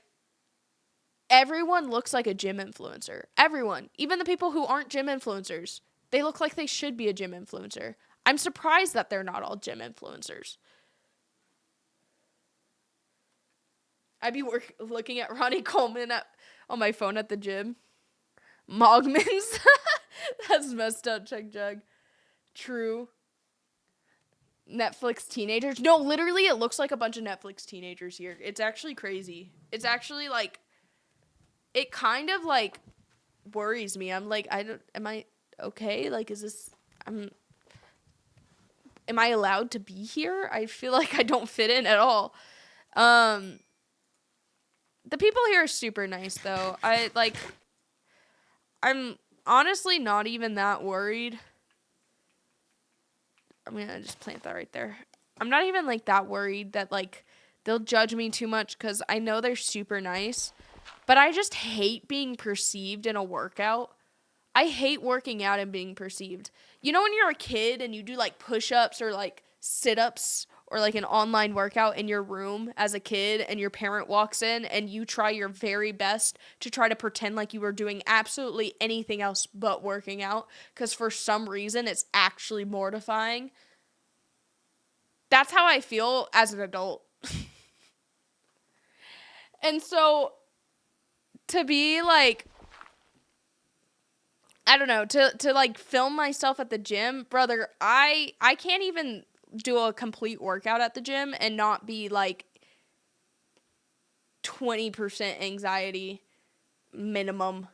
everyone looks like a gym influencer. Everyone, even the people who aren't gym influencers. They look like they should be a gym influencer. I'm surprised that they're not all gym influencers. I'd be looking at Ronnie Coleman on my phone at the gym. Mogmans. That's messed up, Chug Jug. True. Netflix teenagers. No, literally it looks like a bunch of Netflix teenagers here. It's actually crazy. It's actually like, it kind of like worries me. I'm like, am I okay? Like, am I allowed to be here? I feel like I don't fit in at all. The people here are super nice though. I'm honestly not even that worried. I'm gonna just plant that right there. I'm not even like that worried that like they'll judge me too much because I know they're super nice. But I just hate being perceived in a workout. I hate working out and being perceived. You know when you're a kid and you do like push-ups or like sit-ups or like an online workout in your room as a kid and your parent walks in and you try your very best to try to pretend like you were doing absolutely anything else but working out because for some reason it's actually mortifying. That's how I feel as an adult. And so to be like, I don't know, to like film myself at the gym, brother, I can't even do a complete workout at the gym and not be like 20% anxiety minimum.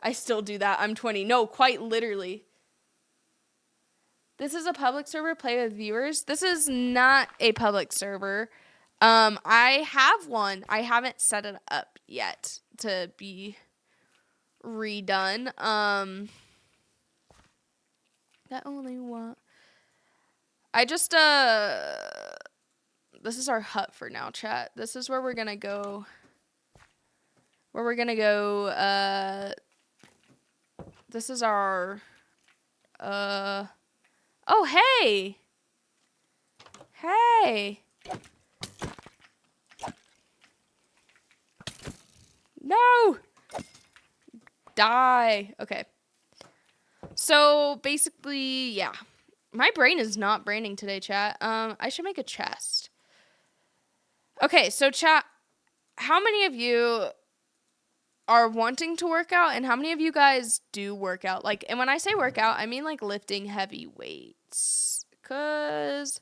I still do that. I'm 20. No, quite literally. This is a public server, play with viewers. This is not a public server. I have one. I haven't set it up yet to be redone. That only one. I just this is our hut for now, chat. This is where we're gonna go. This is our oh hey. Hey. No. Die. Okay. So basically, yeah. My brain is not braining today, chat. I should make a chest. Okay, so chat, how many of you are wanting to work out and how many of you guys do work out? Like, and when I say work out, I mean like lifting heavy weights. 'Cause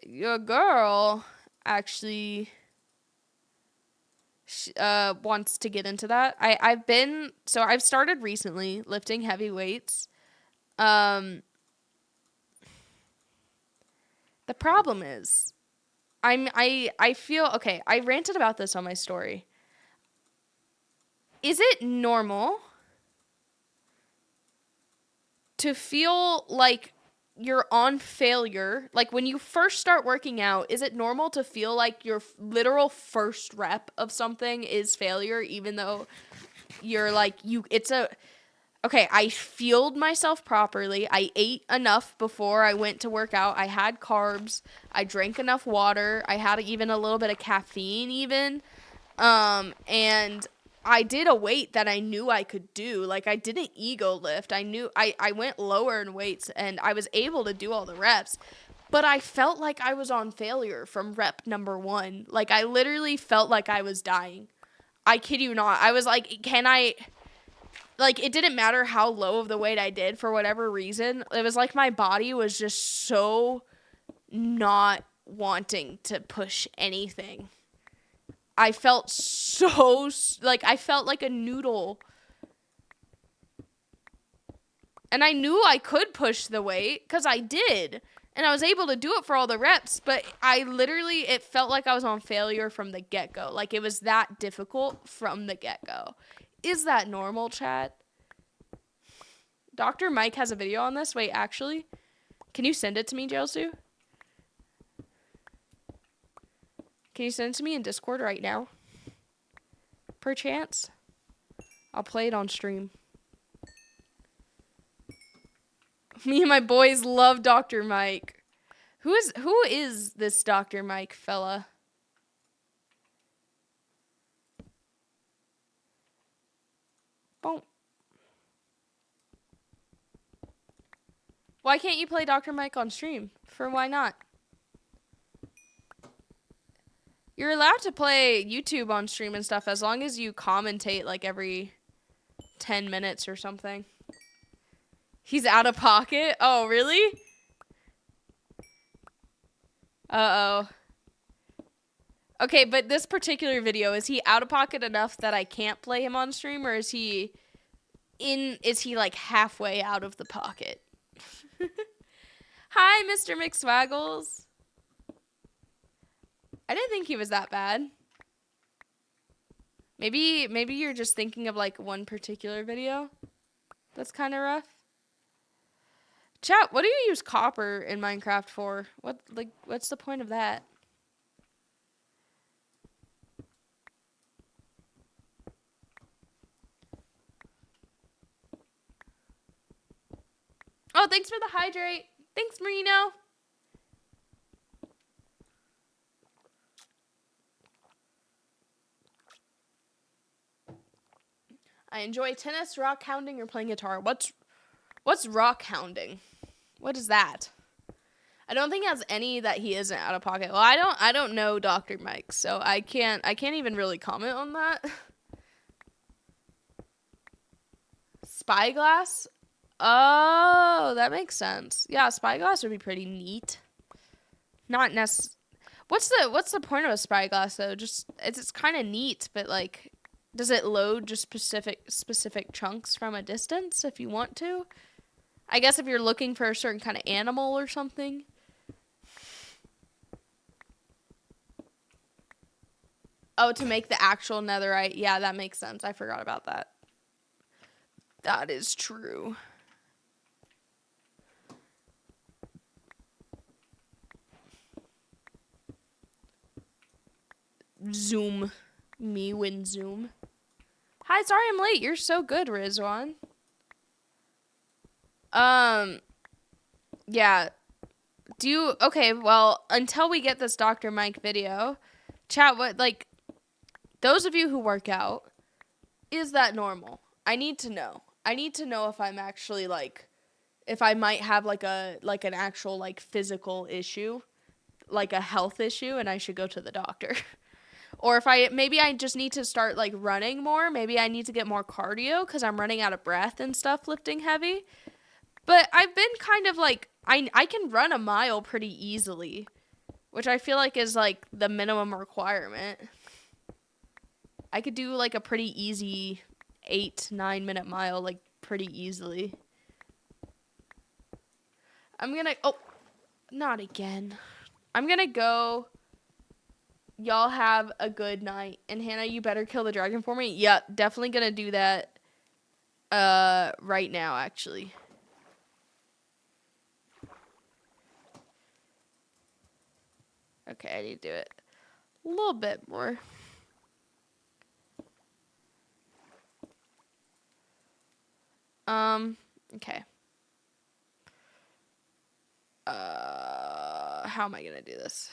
your girl actually wants to get into that. I've started recently lifting heavy weights. The problem is I feel okay, I ranted about this on my story. Is it normal to feel like you're on failure? Like when you first start working out, is it normal to feel like your literal first rep of something is failure even though you're like okay, I fueled myself properly. I ate enough before I went to work out. I had carbs. I drank enough water. I had even a little bit of caffeine even. And I did a weight that I knew I could do. Like I didn't ego lift. I went lower in weights and I was able to do all the reps. But I felt like I was on failure from rep number 1. Like I literally felt like I was dying. I kid you not. I was like, like, it didn't matter how low of the weight I did for whatever reason. It was like my body was just so not wanting to push anything. I felt so, like, I felt like a noodle. And I knew I could push the weight because I did. And I was able to do it for all the reps, but it felt like I was on failure from the get-go. Like, it was that difficult from the get-go. Is that normal, chat? Dr. Mike has a video on this. Wait, actually, can you send it to me, Jelsu? Can you send it to me in Discord right now? Perchance? I'll play it on stream. Me and my boys love Dr. Mike. Who is this Dr. Mike fella? Boom. Why can't you play Dr. Mike on stream? Why not? You're allowed to play YouTube on stream and stuff as long as you commentate like every 10 minutes or something. He's out of pocket? Oh, really? Uh-oh. Okay, but this particular video, is he out of pocket enough that I can't play him on stream, or is he like halfway out of the pocket? Hi, Mr. McSwaggles. I didn't think he was that bad. Maybe you're just thinking of like one particular video that's kind of rough. Chat, what do you use copper in Minecraft for? What's the point of that? Oh, thanks for the hydrate. Thanks, Marino. I enjoy tennis, rock hounding, or playing guitar. What's rock hounding? What is that? I don't think he has any that he isn't out of pocket. Well, I don't know Dr. Mike, so I can't even really comment on that. Spyglass? Oh, that makes sense. Yeah, spyglass would be pretty neat. Not necessarily. What's the point of a spyglass though? Just it's kind of neat, but like, does it load just specific chunks from a distance if you want to? I guess if you're looking for a certain kind of animal or something. Oh, to make the actual netherite. Yeah, that makes sense. I forgot about that. That is true. Zoom. Me win Zoom. Hi, sorry I'm late. You're so good, Rizwan. Yeah. Okay, well, until we get this Dr. Mike video, chat, those of you who work out, is that normal? I need to know. I need to know if I'm actually, if I might have, an actual, physical issue, like a health issue, and I should go to the doctor. Or if maybe I just need to start, running more. Maybe I need to get more cardio because I'm running out of breath and stuff lifting heavy. But I've been kind of, I can run a mile pretty easily, which I feel like is, the minimum requirement. I could do, a pretty easy 8-9 minute mile, pretty easily. I'm gonna, oh, not again. I'm gonna go. Y'all have a good night. And Hannah, you better kill the dragon for me. Yeah, definitely gonna do that, right now, actually. Okay, I need to do it a little bit more. Okay. How am I gonna do this?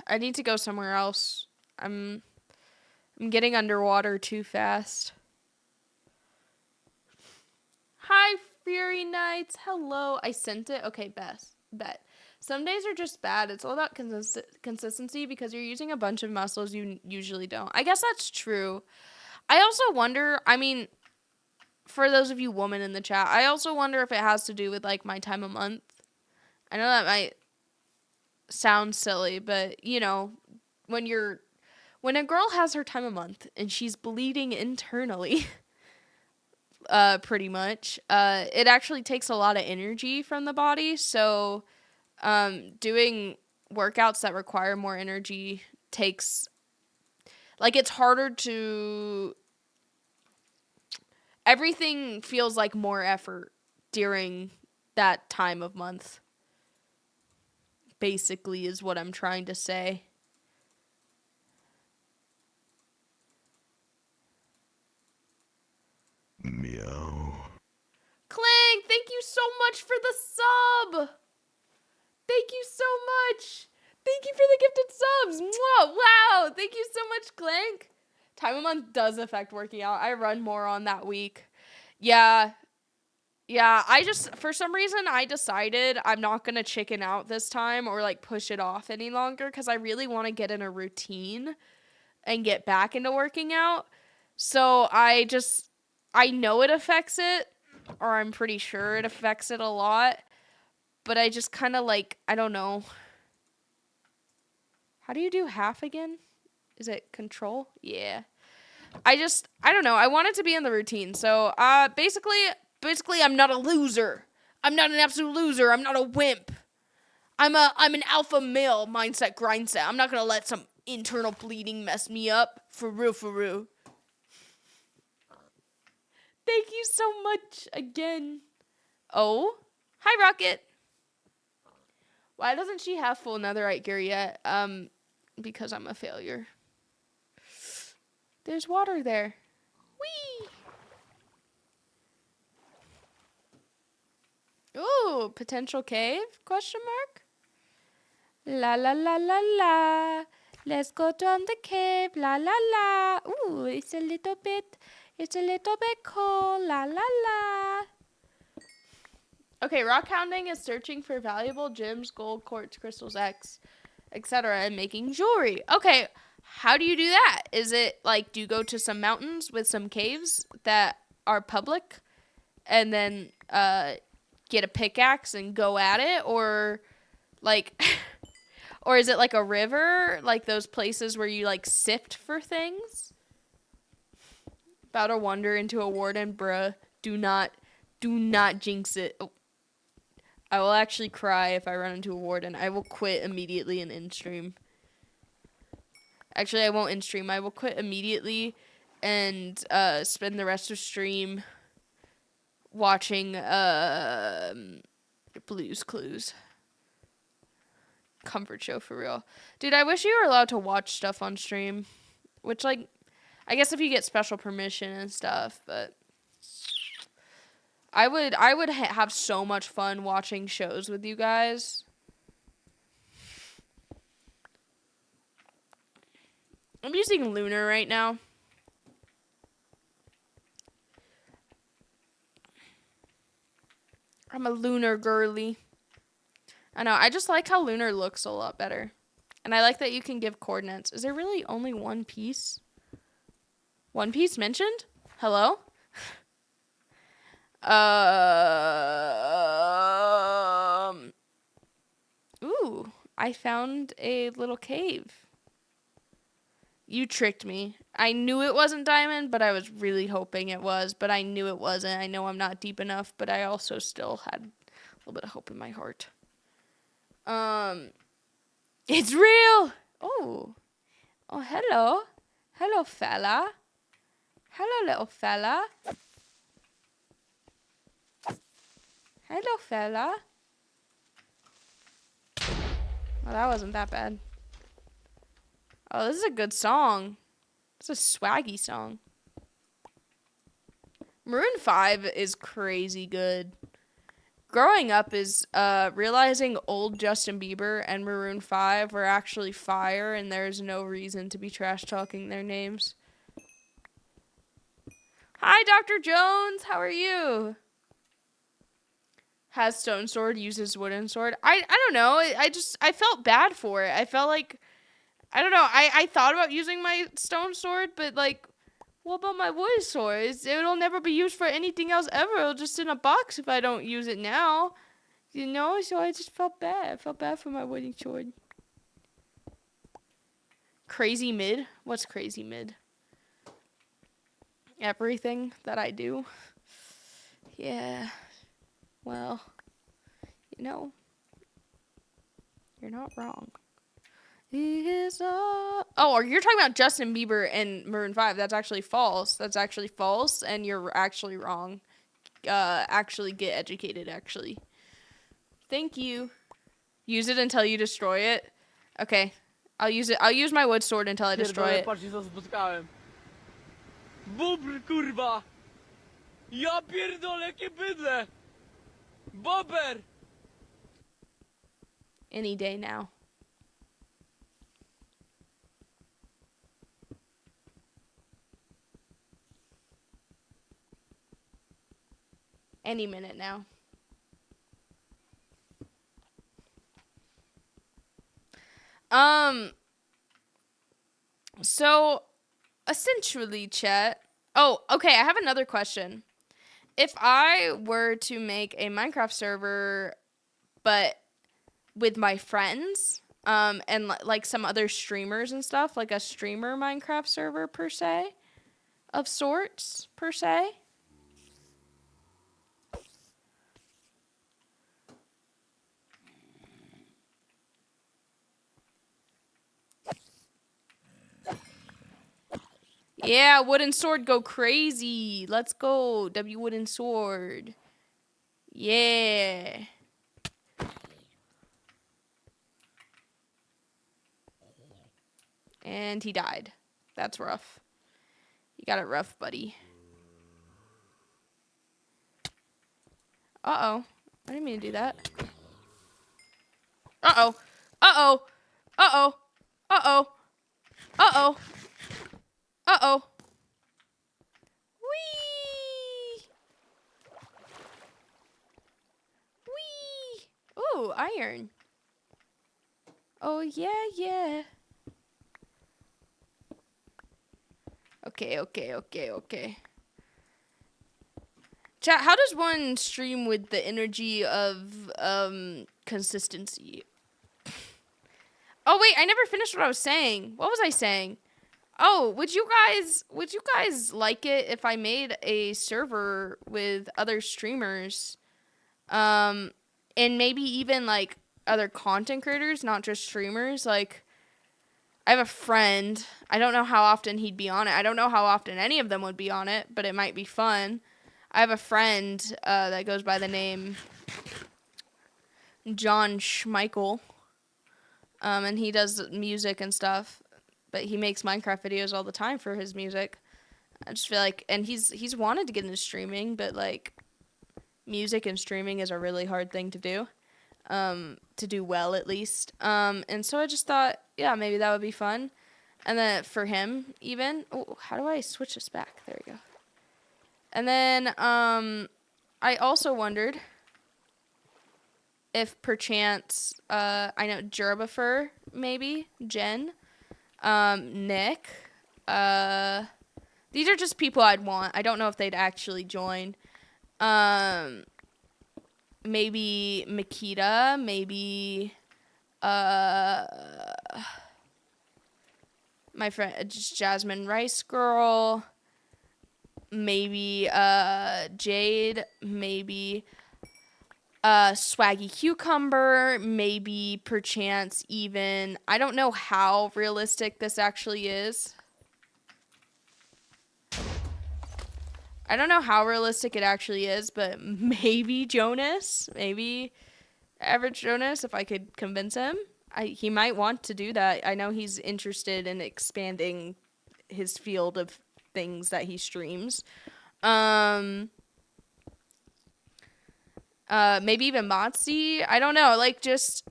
I need to go somewhere else. I'm getting underwater too fast. Hi, Fury Knights. Hello. I sent it. Okay, bet. Some days are just bad. It's all about consistency because you're using a bunch of muscles you usually don't. I guess that's true. I also wonder, I mean, for those of you women in the chat, I also wonder if it has to do with, my time of month. I know that might sound silly, but you know, when a girl has her time of month and she's bleeding internally, pretty much, it actually takes a lot of energy from the body. So, doing workouts that require more energy takes, like, it's harder to, everything feels like more effort during that time of month, basically, is what I'm trying to say. Meow. Clank, thank you so much for the sub. Thank you so much. Thank you for the gifted subs. Mwah, wow. Thank you so much, Clank. Time of month does affect working out. I run more on that week. Yeah. Yeah, I just, for some reason, I decided I'm not going to chicken out this time or like push it off any longer because I really want to get in a routine and get back into working out. So I know it affects it, or I'm pretty sure it affects it a lot, but I just kind of like, I don't know. How do you do half again? Is it control? Yeah. I don't know. I want it to be in the routine. So, basically, I'm not a loser. I'm not an absolute loser. I'm not a wimp. I'm an alpha male mindset grindset. I'm not gonna let some internal bleeding mess me up. For real, for real. Thank you so much again. Oh, hi Rocket. Why doesn't she have full netherite gear yet? Because I'm a failure. There's water there. Whee! Ooh, potential cave? Question mark? La la la la la. Let's go down the cave. La la la. Ooh, it's a little bit cold. La la la. Okay, rock hounding is searching for valuable gems, gold, quartz, crystals, etc., and making jewelry. Okay, how do you do that? Is it like, do you go to some mountains with some caves that are public and then get a pickaxe and go at it? Or like, or is it like a river, like those places where you like sift for things? About to wander into a warden, bruh. Do not jinx it. Oh. I will actually cry if I run into a warden. I will quit immediately and end stream. Actually, I won't end stream. I will quit immediately and spend the rest of stream watching Blue's Clues. Comfort show for real. Dude, I wish you were allowed to watch stuff on stream. Which, like, I guess if you get special permission and stuff, but I would have so much fun watching shows with you guys. I'm using Lunar right now. I'm a Lunar girly. I know, I just like how Lunar looks a lot better. And I like that you can give coordinates. Is there really only one piece? One piece mentioned? Hello? Ooh, I found a little cave. You tricked me. I knew it wasn't diamond, but I was really hoping it was, but I knew it wasn't. I know I'm not deep enough, but I also still had a little bit of hope in my heart. It's real! Oh, hello. Hello, fella. Hello, little fella. Hello, fella. Well, that wasn't that bad. Oh, this is a good song. It's a swaggy song. Maroon 5 is crazy good. Growing up is realizing old Justin Bieber and Maroon 5 were actually fire, and there's no reason to be trash-talking their names. Hi, Dr. Jones. How are you? Has stone sword, uses wooden sword. I don't know. I felt bad for it. I felt like, I don't know. I thought about using my stone sword, but like, what about my wood sword? It'll never be used for anything else ever. It'll just in a box if I don't use it now. You know, so I just felt bad. I felt bad for my wooden sword. Crazy mid? What's crazy mid? Everything that I do. Yeah. Well, you know, you're not wrong. Oh, you're talking about Justin Bieber and Maroon 5. That's actually false. That's actually false, and you're actually wrong. Actually get educated, actually. Thank you. Use it until you destroy it. Okay. I'll use it. I'll use my wood sword until I destroy Pierdolę, it. patrzcie co spotkałem. Bóbr, kurwa! Ja pierdolę, jakie bydle! Bober! Any day now. Any minute now. So essentially, chat. Oh, okay, I have another question. If I were to make a Minecraft server but with my friends, and like some other streamers and stuff, like a streamer Minecraft server per se, of sorts, per se. Yeah, wooden sword go crazy. Let's go, W wooden sword. Yeah. And he died. That's rough. You got it rough, buddy. Uh-oh. I didn't mean to do that. Uh-oh. Uh-oh. Uh-oh. Uh-oh. Uh-oh. Uh-oh. Whee! Whee! Ooh, iron. Oh, yeah, yeah. Okay, okay, okay, okay. Chat, how does one stream with the energy of consistency? Oh wait, I never finished what I was saying. What was I saying? Oh, would you guys like it if I made a server with other streamers? And maybe even like other content creators, not just streamers. Like I have a friend. I don't know how often he'd be on it. I don't know how often any of them would be on it, but it might be fun. I have a friend that goes by the name John Schmeichel, and he does music and stuff, but he makes Minecraft videos all the time for his music. I just feel like, and he's wanted to get into streaming, but like music and streaming is a really hard thing to do well at least. And so I just thought, yeah, maybe that would be fun. And then for him, even, oh, how do I switch this back? There we go. And then I also wondered if perchance, I know Gerbifer, maybe, Jen, Nick, these are just people I'd want. I don't know if they'd actually join. Maybe Makita, maybe, my friend, just Jasmine Rice Girl, maybe, Jade, maybe, Swaggy Cucumber, maybe perchance even, I don't know how realistic this actually is. I don't know how realistic it actually is, but maybe Jonas, maybe Average Jonas, if I could convince him. He might want to do that. I know he's interested in expanding his field of things that he streams. Maybe even Motzi. I don't know. Like, just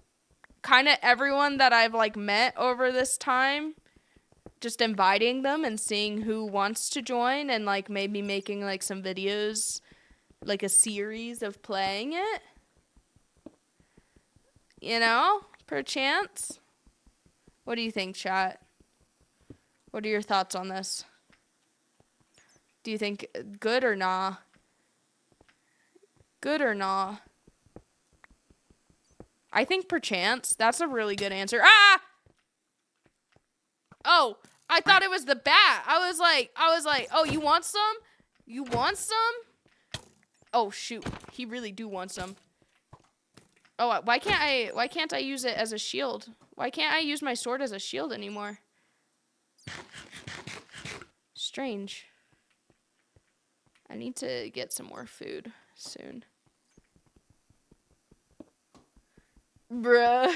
kind of everyone that I've, like, met over this time. Just inviting them and seeing who wants to join and, like, maybe making, like, some videos, like, a series of playing it. You know? Perchance. What do you think, chat? What are your thoughts on this? Do you think good or nah? Good or nah? I think perchance. That's a really good answer. Ah! Oh, I thought it was the bat. I was like, oh, you want some? You want some? Oh shoot, he really do want some. Oh, why can't I use it as a shield? Why can't I use my sword as a shield anymore? Strange. I need to get some more food soon. Bruh.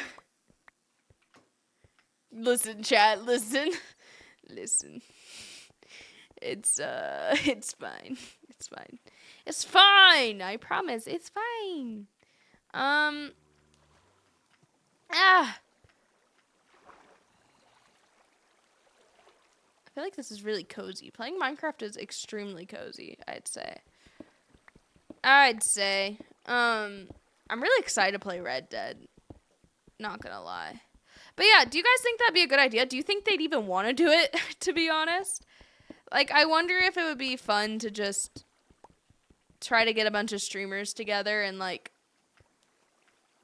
Listen, chat, listen. Listen. It's fine. It's fine. It's fine. I promise. It's fine. I feel like this is really cozy. Playing Minecraft is extremely cozy, I'd say. I'm really excited to play Red Dead. Not gonna lie. But yeah, do you guys think that'd be a good idea? Do you think they'd even want to do it, to be honest? Like, I wonder if it would be fun to just try to get a bunch of streamers together and, like,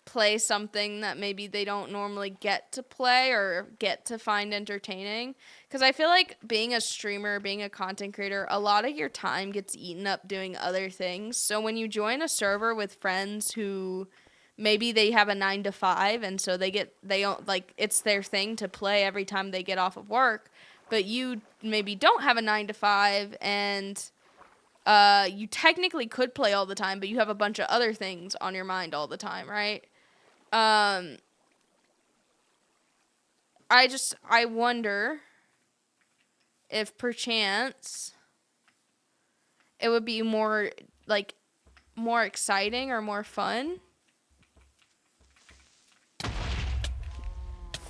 play something that maybe they don't normally get to play or get to find entertaining. Because I feel like being a streamer, being a content creator, a lot of your time gets eaten up doing other things. So when you join a server with friends who maybe they have a 9 to 5 and so they don't, like, it's their thing to play every time they get off of work, but you maybe don't have a 9 to 5 and you technically could play all the time, but you have a bunch of other things on your mind all the time, right? I wonder if perchance it would be more, like, more exciting or more fun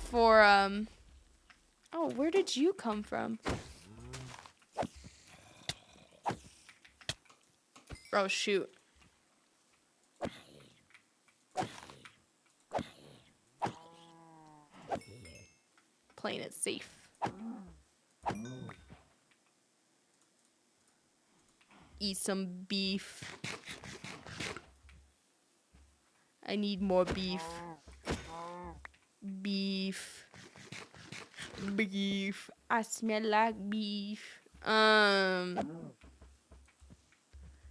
for, oh, where did you come from? Oh, shoot. Playing it safe. Eat some beef. I need more beef. Beef. Beef. I smell like beef.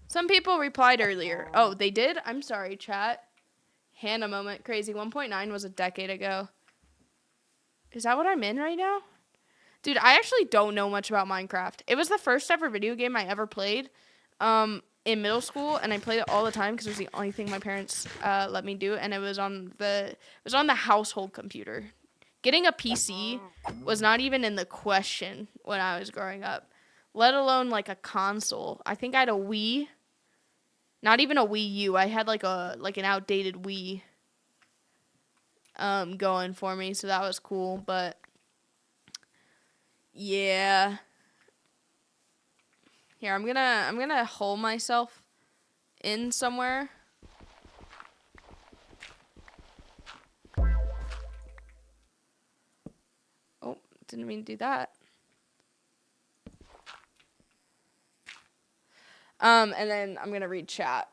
Some people replied earlier. Oh, they did? I'm sorry, chat. Hannah moment. Crazy. 1.9 was a decade ago. Is that what I'm in right now? Dude, I actually don't know much about Minecraft. It was the first ever video game I ever played in middle school, and I played it all the time because it was the only thing my parents let me do, and it was on the household computer. Getting a PC was not even in the question when I was growing up, let alone like a console. I think I had a Wii. Not even a Wii U. I had like an outdated Wii going for me, so that was cool, but yeah. Here, I'm gonna hole myself in somewhere. Oh, didn't mean to do that. And then I'm gonna read chat.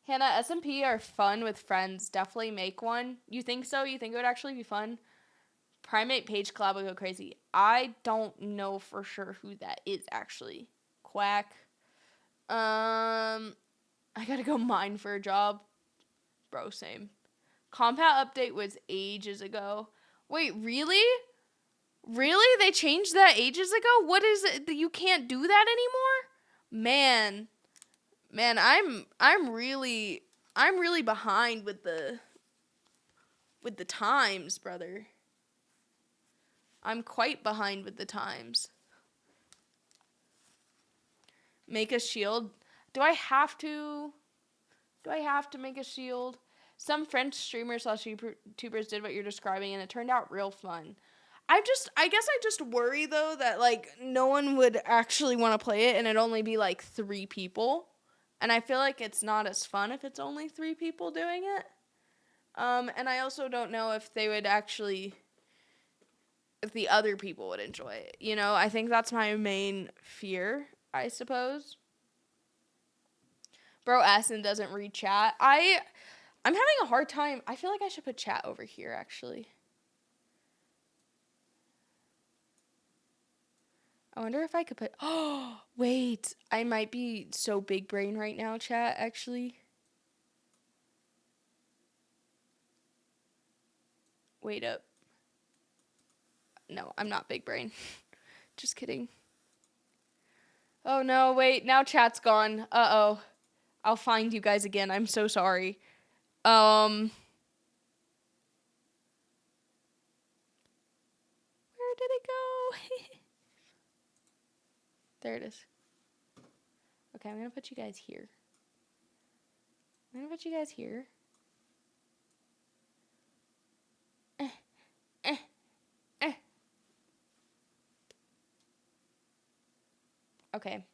Hannah, SMP are fun with friends. Definitely make one. You think so? You think it would actually be fun? Primate page collab would go crazy. I don't know for sure who that is, actually. Quack. I gotta go mine for a job. Bro, same. Compound update was ages ago. Wait, really? Really? They changed that ages ago? What is it? You can't do that anymore? Man, I'm really behind with the times, brother. I'm quite behind with the times. Make a shield. Do I have to make a shield? Some French streamers / YouTubers did what you're describing, and it turned out real fun. I guess I just worry, though, that, like, no one would actually want to play it, and it'd only be, like, 3 people. And I feel like it's not as fun if it's only 3 people doing it. And I also don't know if they would actually, if the other people would enjoy it. You know, I think that's my main fear. I suppose. Bro, Asin doesn't read chat. I'm having a hard time. I feel like I should put chat over here, actually. I wonder if I could put... Oh, wait. I might be so big brain right now, chat, actually. Wait up. No, I'm not big brain. Just kidding. Oh, no, wait. Now chat's gone. Uh-oh. I'll find you guys again. I'm so sorry. Where did it go? There it is. Okay, I'm going to put you guys here. Okay.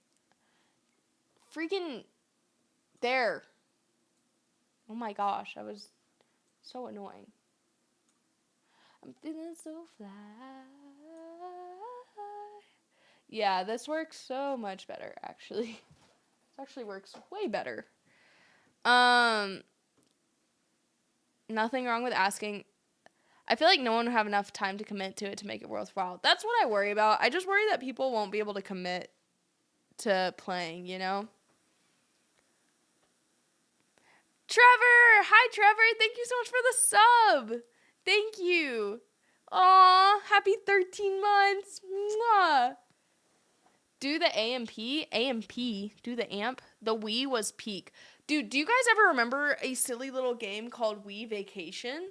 Freaking there. Oh my gosh, that was so annoying. I'm feeling so fly. Yeah, this works so much better, actually. This actually works way better. Nothing wrong with asking. I feel like no one would have enough time to commit to it to make it worthwhile. That's what I worry about. I just worry that people won't be able to commit to playing, you know? Trevor! Hi, Trevor! Thank you so much for the sub! Thank you! Aw, happy 13 months! Mwah! Do the do the amp. The Wii was peak. Dude, do you guys ever remember a silly little game called Wii Vacation?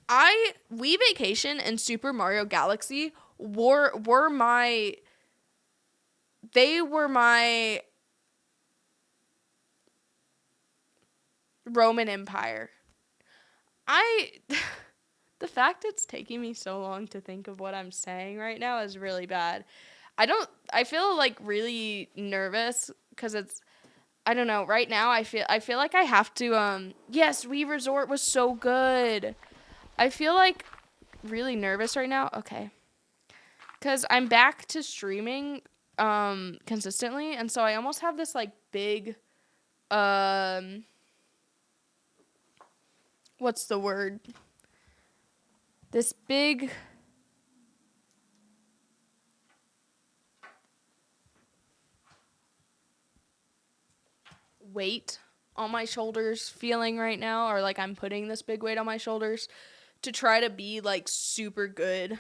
Wii Vacation and Super Mario Galaxy were my Roman Empire. The fact it's taking me so long to think of what I'm saying right now is really bad. I feel like really nervous because I don't know, right now I feel like I have to yes, Wii Resort was so good. I feel like really nervous right now. Okay. Cuz I'm back to streaming consistently, and so I almost have this like big what's the word? This big weight on my shoulders feeling right now, or like I'm putting this big weight on my shoulders to try to be like super good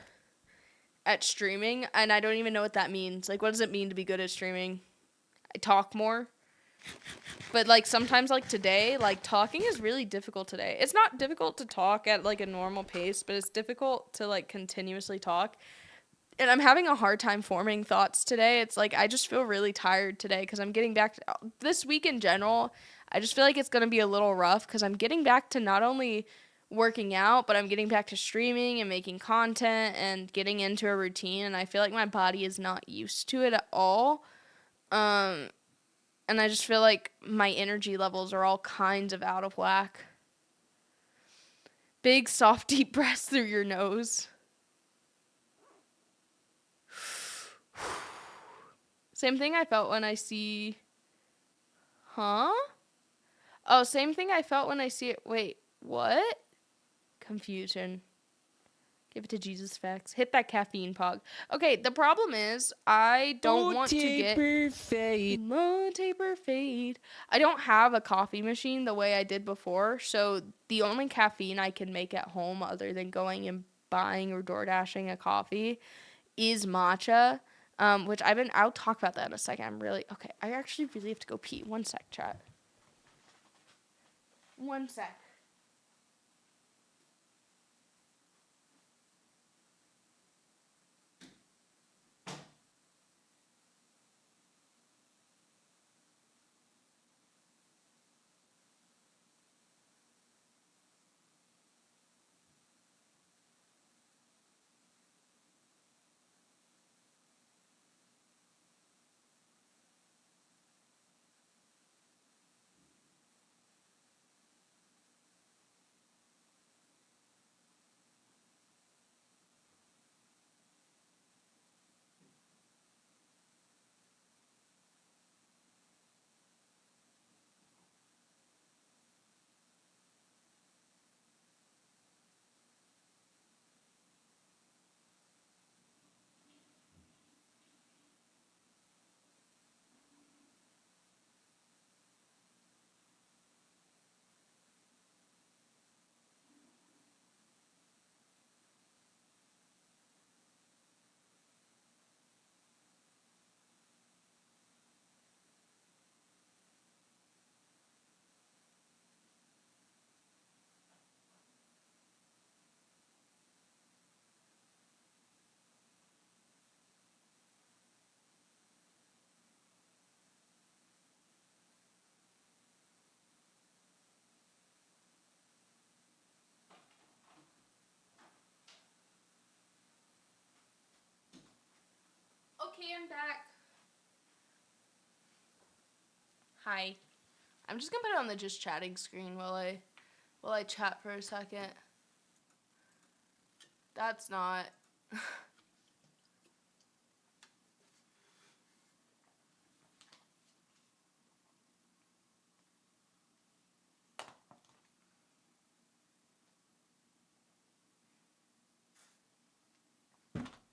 at streaming, and I don't even know what that means. Like, what does it mean to be good at streaming? I talk more. But like sometimes like today, like talking is really difficult today. It's not difficult to talk at like a normal pace, but it's difficult to like continuously talk. And I'm having a hard time forming thoughts today. It's like I just feel really tired today because I'm getting back to this week in general. I just feel like it's going to be a little rough because I'm getting back to not only working out, but I'm getting back to streaming and making content and getting into a routine. And I feel like my body is not used to it at all. And I just feel like my energy levels are all kinds of out of whack. Big, soft, deep breaths through your nose. Same thing I felt when I see... Huh? Oh, same thing I felt when I see it. Wait, what? Confusion. Give it to Jesus facts. Hit that caffeine pog. Okay, the problem is I don't want to get... Taper fade. I don't have a coffee machine the way I did before, so the only caffeine I can make at home other than going and buying or door dashing a coffee is matcha, which I'll talk about that in a second. Okay, I actually really have to go pee. One sec, chat. One sec. Okay, I'm back. Hi. I'm just gonna put it on the just chatting screen while I chat for a second. That's not.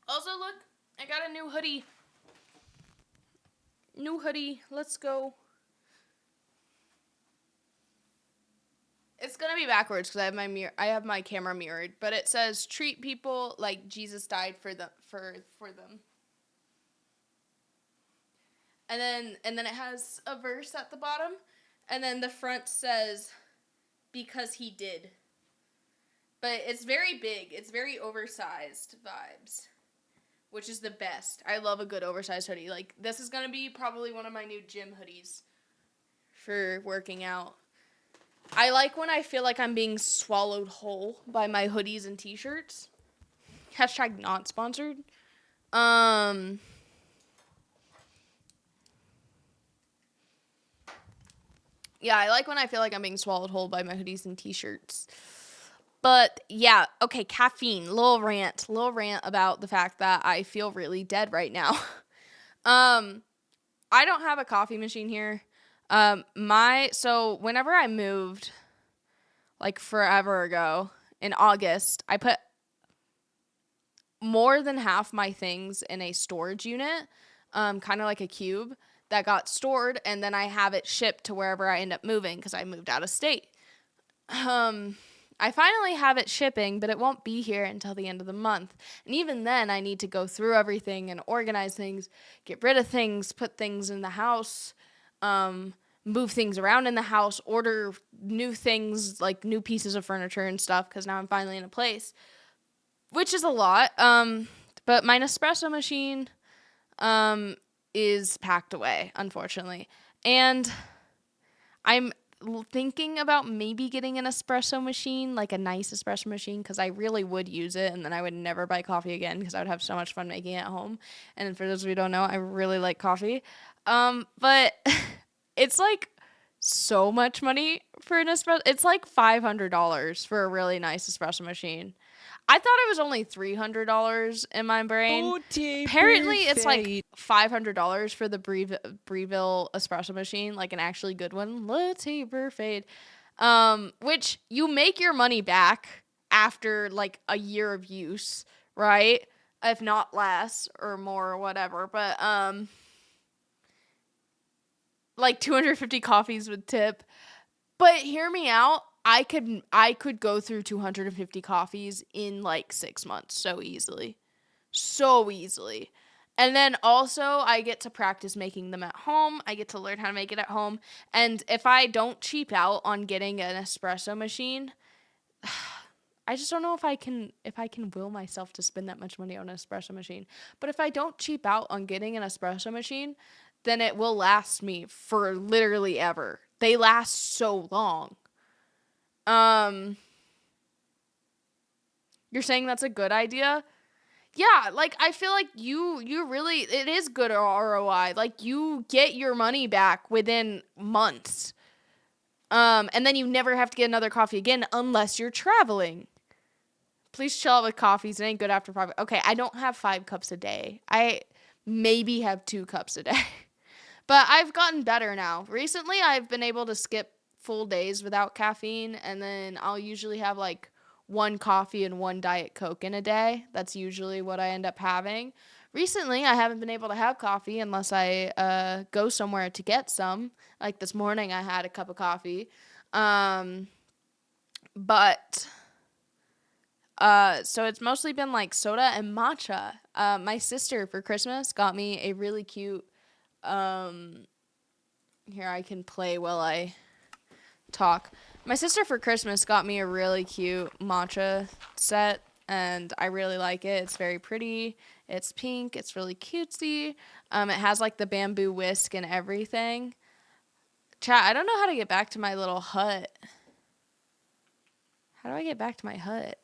Also, look, I got a new hoodie. New hoodie. Let's go. It's gonna be backwards because I have my camera mirrored, but it says treat people like Jesus died for them for them. And then it has a verse at the bottom, and then the front says because he did. But it's very big. It's very oversized vibes, which is the best. I love a good oversized hoodie. Like, this is going to be probably one of my new gym hoodies for working out. I like when I feel like I'm being swallowed whole by my hoodies and t-shirts. Hashtag not sponsored. Yeah, I like when I feel like I'm being swallowed whole by my hoodies and t-shirts. But yeah, okay, caffeine. Little rant about the fact that I feel really dead right now. I don't have a coffee machine here. So whenever I moved, like forever ago in August, I put more than half my things in a storage unit, kind of like a cube that got stored, and then I have it shipped to wherever I end up moving because I moved out of state. I finally have it shipping, but it won't be here until the end of the month. And even then, I need to go through everything and organize things, get rid of things, put things in the house, move things around in the house, order new things, like new pieces of furniture and stuff, because now I'm finally in a place, which is a lot. But my Nespresso machine is packed away, unfortunately. And I'm thinking about maybe getting an espresso machine, like a nice espresso machine, because I really would use it, and then I would never buy coffee again because I would have so much fun making it at home. And for those of you who don't know, I really like coffee. But it's like so much money for an espresso. It's like $500 for a really nice espresso machine. I thought it was only $300 in my brain. Apparently, it's like $500 for the Breville espresso machine, like an actually good one. Latte Burfade. Which you make your money back after like a year of use, right? If not less or more or whatever. But like 250 coffees with tip. But hear me out. I could go through 250 coffees in like 6 months so easily. So easily. And then also I get to practice making them at home. I get to learn how to make it at home. And if I don't cheap out on getting an espresso machine, I just don't know if I can will myself to spend that much money on an espresso machine. But if I don't cheap out on getting an espresso machine, then it will last me for literally ever. They last so long. You're saying that's a good idea? Yeah, like I feel like you really, it is good ROI. Like you get your money back within months. And then you never have to get another coffee again unless you're traveling. Please chill out with coffees. It ain't good after 5. Okay, I don't have 5 cups a day. I maybe have 2 cups a day. But I've gotten better now. Recently, I've been able to skip full days without caffeine, and then I'll usually have like 1 coffee and 1 Diet Coke in a day. That's usually what I end up having. Recently, I haven't been able to have coffee unless I go somewhere to get some. Like this morning, I had a cup of coffee. But so it's mostly been like soda and matcha. My sister for Christmas got me a really cute here I can play while I talk. My sister for Christmas got me a really cute matcha set, and I really like it. It's very pretty. It's pink. It's really cutesy. It has like the bamboo whisk and everything. Chat, I don't know how to get back to my little hut. How do I get back to my hut?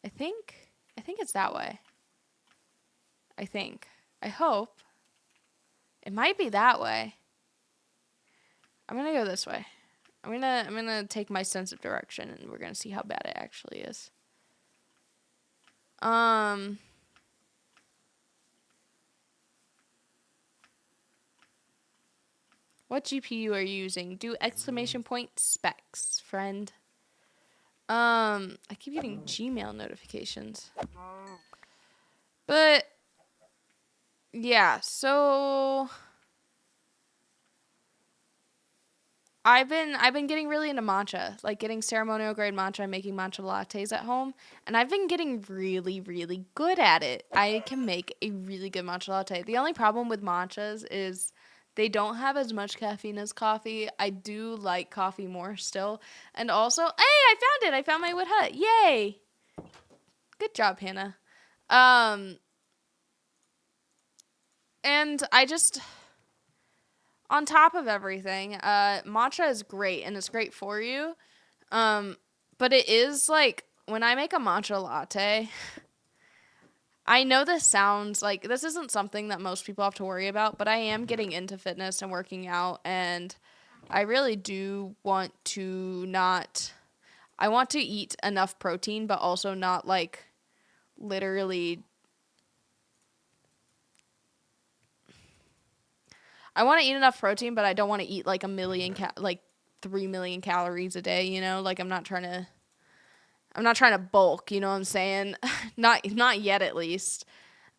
I think it's that way. I think. I hope. It might be that way. I'm gonna go this way. I'm gonna take my sense of direction and we're gonna see how bad it actually is. What GPU are you using? Do exclamation point specs, friend. I keep getting Gmail notifications. But yeah, so I've been getting really into matcha, like getting ceremonial grade matcha and making matcha lattes at home, and I've been getting really, really good at it. I can make a really good matcha latte. The only problem with matchas is they don't have as much caffeine as coffee. I do like coffee more still. And also, hey, I found it. I found my wood hut. Yay. Good job, Hannah. And I just, on top of everything, matcha is great and it's great for you. But it is like when I make a matcha latte, I know this sounds like this isn't something that most people have to worry about, but I am getting into fitness and working out, and I really do want to not. I want to eat enough protein, but also not like literally. I want to eat enough protein, but I don't want to eat like 3 million calories a day. You know, like I'm not trying to bulk. You know what I'm saying? Not yet, at least.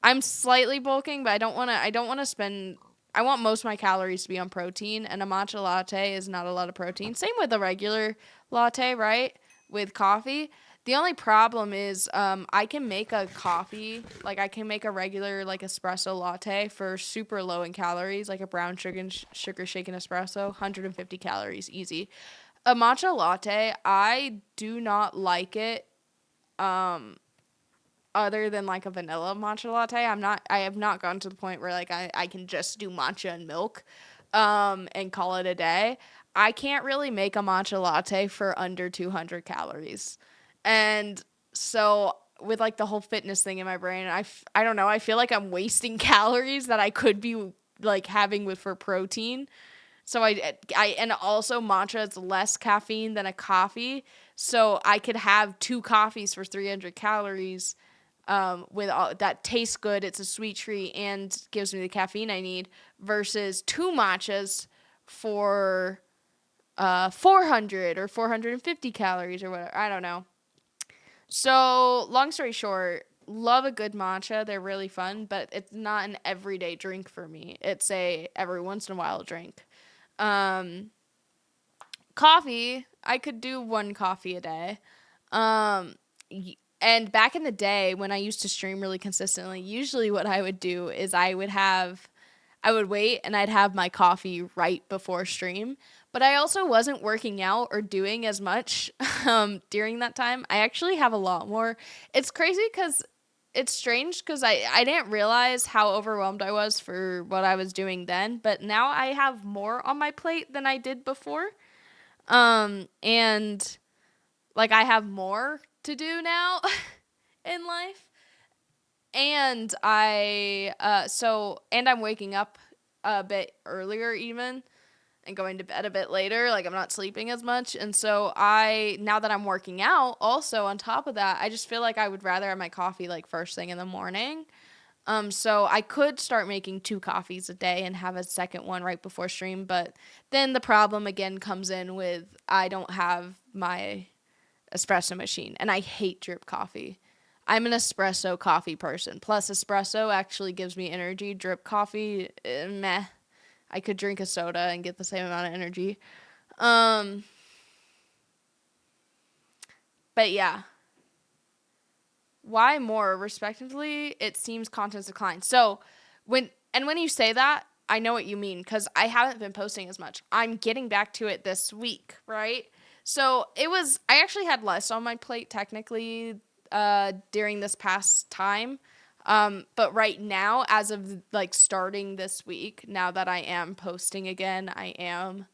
I'm slightly bulking, but I don't want to spend. I want most of my calories to be on protein, and a matcha latte is not a lot of protein. Same with a regular latte, right? With coffee. The only problem is I can make a coffee, like I can make a regular like espresso latte for super low in calories, like a brown sugar shaken espresso, 150 calories, easy. A matcha latte, I do not like it other than like a vanilla matcha latte. I have not gotten to the point where like I can just do matcha and milk and call it a day. I can't really make a matcha latte for under 200 calories. And so with like the whole fitness thing in my brain, I don't know, I feel like I'm wasting calories that I could be like having with for protein. So and also matcha is less caffeine than a coffee. So I could have 2 coffees for 300 calories with all that tastes good. It's a sweet treat and gives me the caffeine I need versus 2 matchas for 400 or 450 calories or whatever. I don't know. So, long story short, love a good matcha. They're really fun, but it's not an everyday drink for me. It's a every once in a while drink. Um, Coffee, I could do 1 coffee a day. Um, and back in the day when I used to stream really consistently, usually what I would do is I would wait and I'd have my coffee right before stream. But I also wasn't working out or doing as much during that time. I actually have a lot more. It's crazy because it's strange because I didn't realize how overwhelmed I was for what I was doing then. But now I have more on my plate than I did before. And like I have more to do now in life. And and I'm waking up a bit earlier even and going to bed a bit later. Like I'm not sleeping as much. And so now that I'm working out, also on top of that, I just feel like I would rather have my coffee like first thing in the morning. So I could start making 2 coffees a day and have a second one right before stream, but then the problem again comes in with I don't have my espresso machine and I hate drip coffee. I'm an espresso coffee person. Plus espresso actually gives me energy. Drip coffee, meh. I could drink a soda and get the same amount of energy. But yeah, why more respectively it seems content's decline. So when you say that, I know what you mean because I haven't been posting as much. I'm getting back to it this week, right? So I actually had less on my plate technically during this past time. But right now, as of like starting this week, now that I am posting again, I am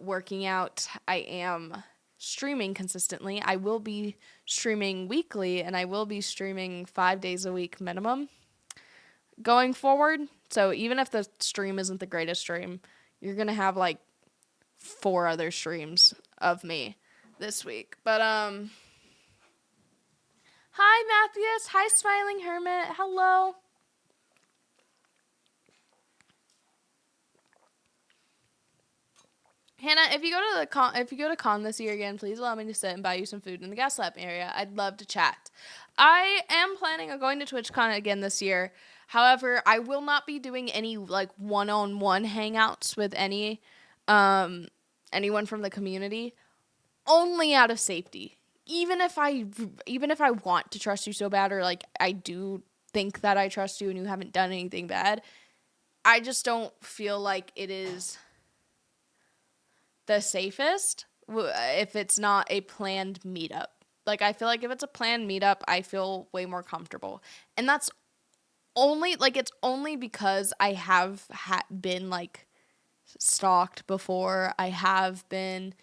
working out, I am streaming consistently. I will be streaming weekly and I will be streaming 5 days a week minimum. going forward. So even if the stream isn't the greatest stream, you're going to have like 4 other streams of me this week. But hi Matthias, hi Smiling Hermit. Hello. Hannah, if you go to con this year again, please allow me to sit and buy you some food in the gas lab area. I'd love to chat. I am planning on going to TwitchCon again this year. However, I will not be doing any like one-on-one hangouts with anyone from the community, only out of safety. Even if I want to trust you so bad, or like I do think that I trust you and you haven't done anything bad, I just don't feel like it is the safest if it's not a planned meetup. Like, I feel like if it's a planned meetup, I feel way more comfortable. And that's only, like, it's only because I have been, like, stalked before. I have been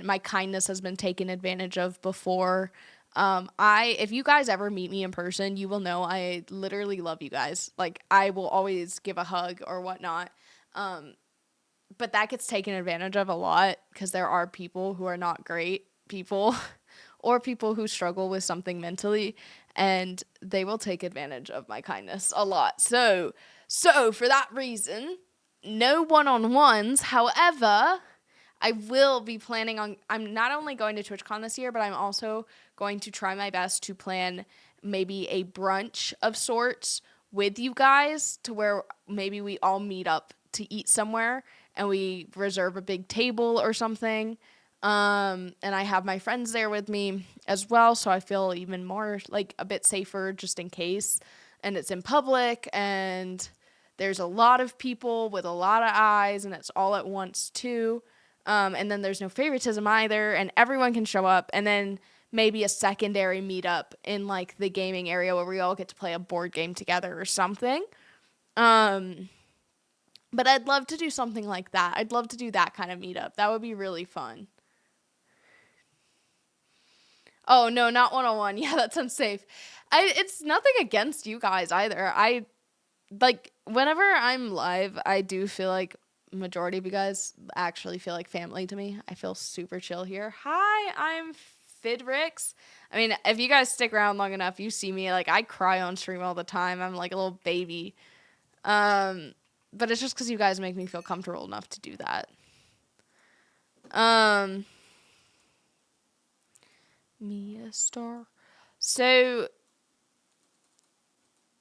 my kindness has been taken advantage of before. If you guys ever meet me in person, you will know I literally love you guys. Like, I will always give a hug or whatnot. But that gets taken advantage of a lot because there are people who are not great people or people who struggle with something mentally, and they will take advantage of my kindness a lot. So for that reason, no one-on-ones. However, I will be planning on, I'm not only going to TwitchCon this year, but I'm also going to try my best to plan maybe a brunch of sorts with you guys to where maybe we all meet up to eat somewhere and we reserve a big table or something. And I have my friends there with me as well, so I feel even more like a bit safer just in case. And it's in public, and there's a lot of people with a lot of eyes, and it's all at once too. And then there's no favoritism either, and everyone can show up. And then maybe a secondary meetup in like the gaming area where we all get to play a board game together or something. But I'd love to do something like that. I'd love to do that kind of meetup. That would be really fun. Oh, no, not one-on-one. Yeah, that's unsafe. It's nothing against you guys either. Like, whenever I'm live, I do feel like majority of you guys actually feel like family to me. I feel super chill here. Hi, I'm Fidrix. I mean, if you guys stick around long enough, you see me, like, I cry on stream all the time. I'm like a little baby. But it's just because you guys make me feel comfortable enough to do that. Mia Star. So,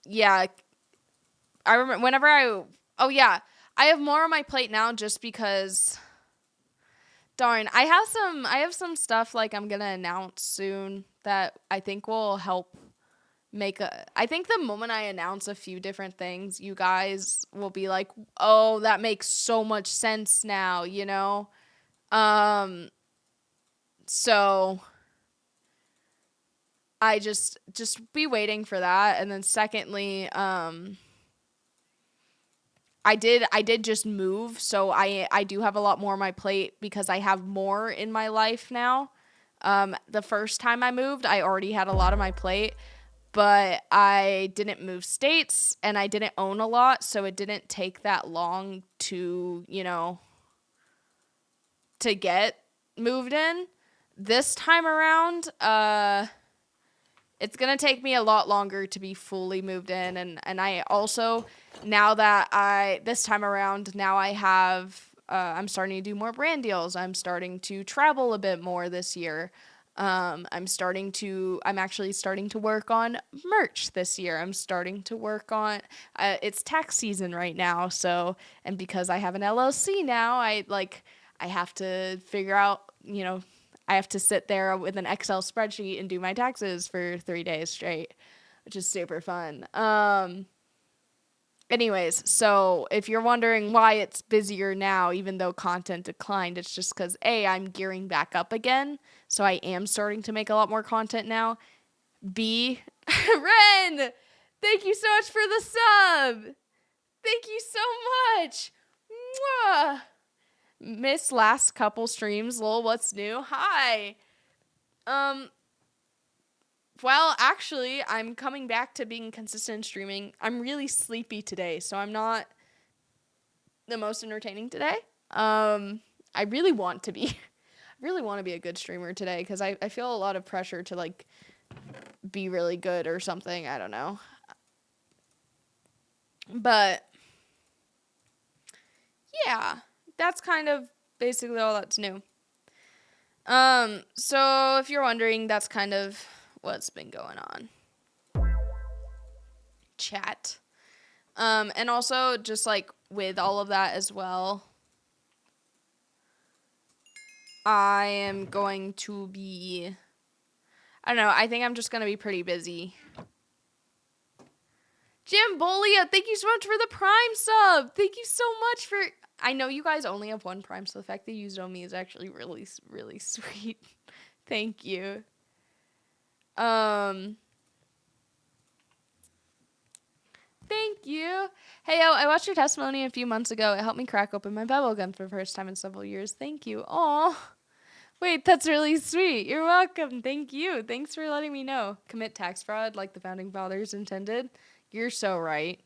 yeah. I remember whenever oh yeah, I have more on my plate now just because, darn, I have some stuff like I'm gonna announce soon that I think will help I think the moment I announce a few different things, you guys will be like, oh, that makes so much sense now, you know? So I just be waiting for that. And then secondly, I did just move, so I do have a lot more on my plate because I have more in my life now. The first time I moved, I already had a lot on my plate, but I didn't move states and I didn't own a lot, so it didn't take that long to, to get moved in. This time around, it's going to take me a lot longer to be fully moved in. And I also, this time around, now I have, I'm starting to do more brand deals. I'm starting to travel a bit more this year. I'm actually starting to work on merch this year. I'm starting to work on, it's tax season right now. So, and because I have an LLC now, I have to figure out, I have to sit there with an Excel spreadsheet and do my taxes for 3 days straight, which is super fun. Anyways, so if you're wondering why it's busier now, even though content declined, it's just because A, I'm gearing back up again, so I am starting to make a lot more content now. B, Ren, thank you so much for the sub. Thank you so much. Mwah. Miss last couple streams, lol, what's new? Hi. Well, actually, I'm coming back to being consistent in streaming. I'm really sleepy today, so I'm not the most entertaining today. I really want to be. I really want to be a good streamer today because I feel a lot of pressure to like be really good or something. I don't know. But yeah, that's kind of basically all that's new. So if you're wondering, that's kind of what's been going on. Chat. And also just like with all of that as well, I am going to be, I don't know, I think I'm just going to be pretty busy. Jambolia, thank you so much for the Prime sub. Thank you so much for, I know you guys only have one Prime, so the fact that you used it on me is actually really, really sweet. Thank you. Thank you. Hey, yo, I watched your testimony a few months ago. It helped me crack open my Bible gun for the first time in several years. Thank you. Aw. Wait, that's really sweet. You're welcome. Thank you. Thanks for letting me know. Commit tax fraud like the founding fathers intended. You're so right.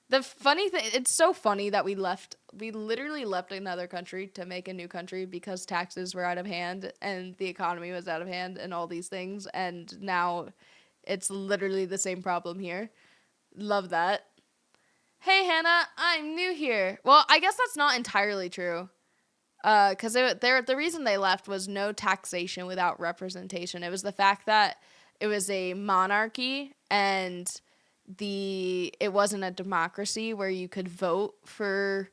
The funny thing, it's so funny that we literally left another country to make a new country because taxes were out of hand and the economy was out of hand and all these things. And now it's literally the same problem here. Love that. Hey, Hannah, I'm new here. Well, I guess that's not entirely true. Because the reason they left was no taxation without representation. It was the fact that it was a monarchy and it wasn't a democracy where you could vote for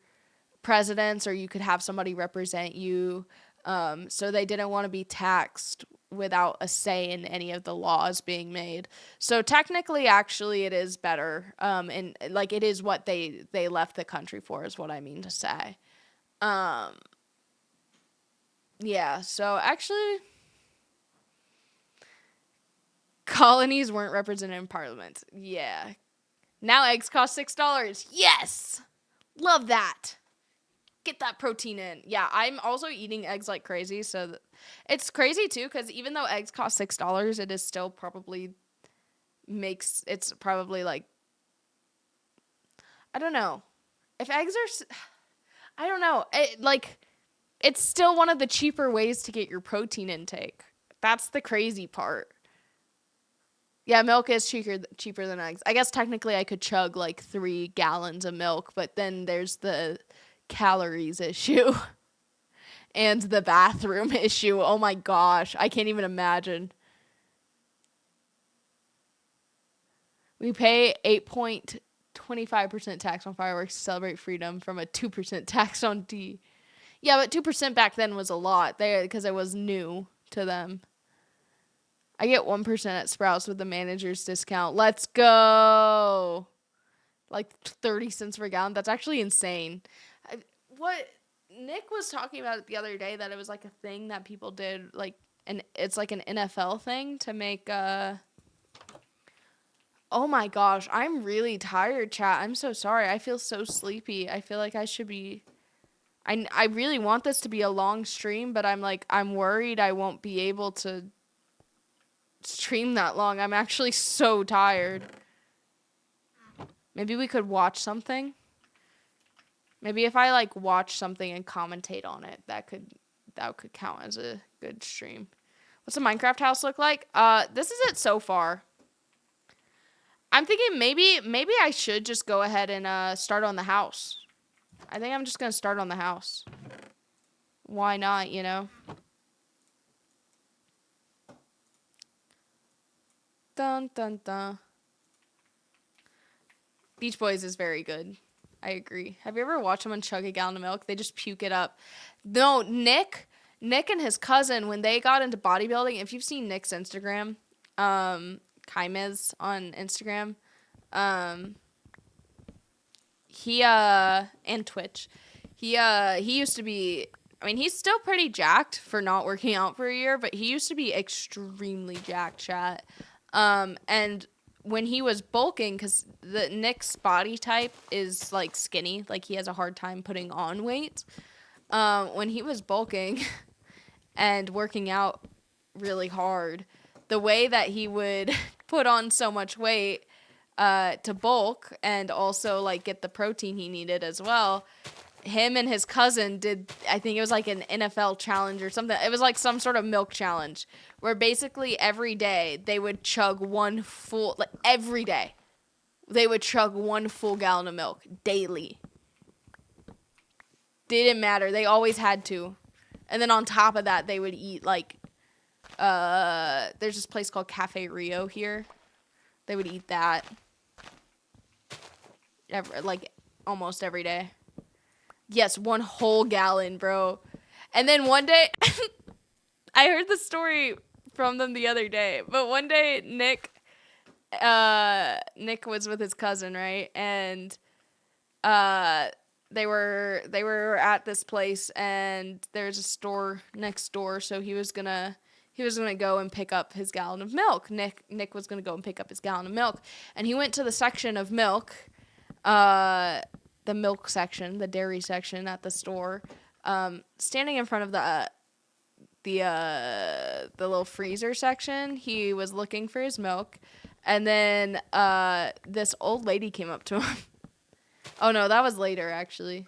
presidents or you could have somebody represent you. So they didn't want to be taxed without a say in any of the laws being made. So technically, actually, it is better. And like it is what they left the country for, is what I mean to say. Yeah, so actually, colonies weren't represented in parliament. Yeah. Now eggs cost $6. Yes! Love that. Get that protein in. Yeah, I'm also eating eggs like crazy, so it's crazy too, because even though eggs cost $6, it is still probably it's probably like, I don't know. If eggs are, I don't know. It's still one of the cheaper ways to get your protein intake. That's the crazy part. Yeah, milk is cheaper than eggs. I guess technically I could chug like 3 gallons of milk, but then there's the calories issue and the bathroom issue. Oh my gosh, I can't even imagine. We pay 8.25% tax on fireworks to celebrate freedom from a 2% tax on tea. Yeah, but 2% back then was a lot there because it was new to them. I get 1% at Sprouts with the manager's discount. Let's go. Like 30 cents per gallon. That's actually insane. What Nick was talking about the other day, that it was like a thing that people did, like, and it's like an NFL thing to make Oh my gosh, I'm really tired, chat. I'm so sorry. I feel so sleepy. I feel like I should be I really want this to be a long stream, but I'm worried I won't be able to stream that long. I'm actually so tired. Maybe we could watch something. Maybe if I like watch something and commentate on it, that could count as a good stream. What's a Minecraft house look like? This is it so far. I'm thinking maybe I should just go ahead and start on the house. I think I'm just gonna start on the house. Why not, you know? Dun dun dun. Beach Boys is very good. I agree. Have you ever watched someone chug a gallon of milk? They just puke it up. No, Nick and his cousin, when they got into bodybuilding, if you've seen Nick's Instagram, Kaimez on Instagram, he and Twitch, he used to be, I mean, he's still pretty jacked for not working out for a year, but he used to be extremely jacked, chat. And when he was bulking, because Nick's body type is like skinny, like he has a hard time putting on weight. When he was bulking and working out really hard, the way that he would put on so much weight to bulk and also like get the protein he needed as well, him and his cousin did, I think it was like an NFL challenge or something. It was like some sort of milk challenge where basically every day they would chug one full, like every day they would chug one full gallon of milk daily. Didn't matter. They always had to. And then on top of that, they would eat like, there's this place called Cafe Rio here. They would eat that like almost every day. Yes, one whole gallon, bro. And then one day, I heard the story from them the other day, but one day Nick was with his cousin, right? And they were at this place, and there's a store next door, so he was gonna go and pick up his gallon of milk. Nick was gonna go and pick up his gallon of milk, and he went to the section of milk, the milk section, the dairy section at the store, standing in front of the little freezer section. He was looking for his milk, and then this old lady came up to him. Oh no, that was later actually.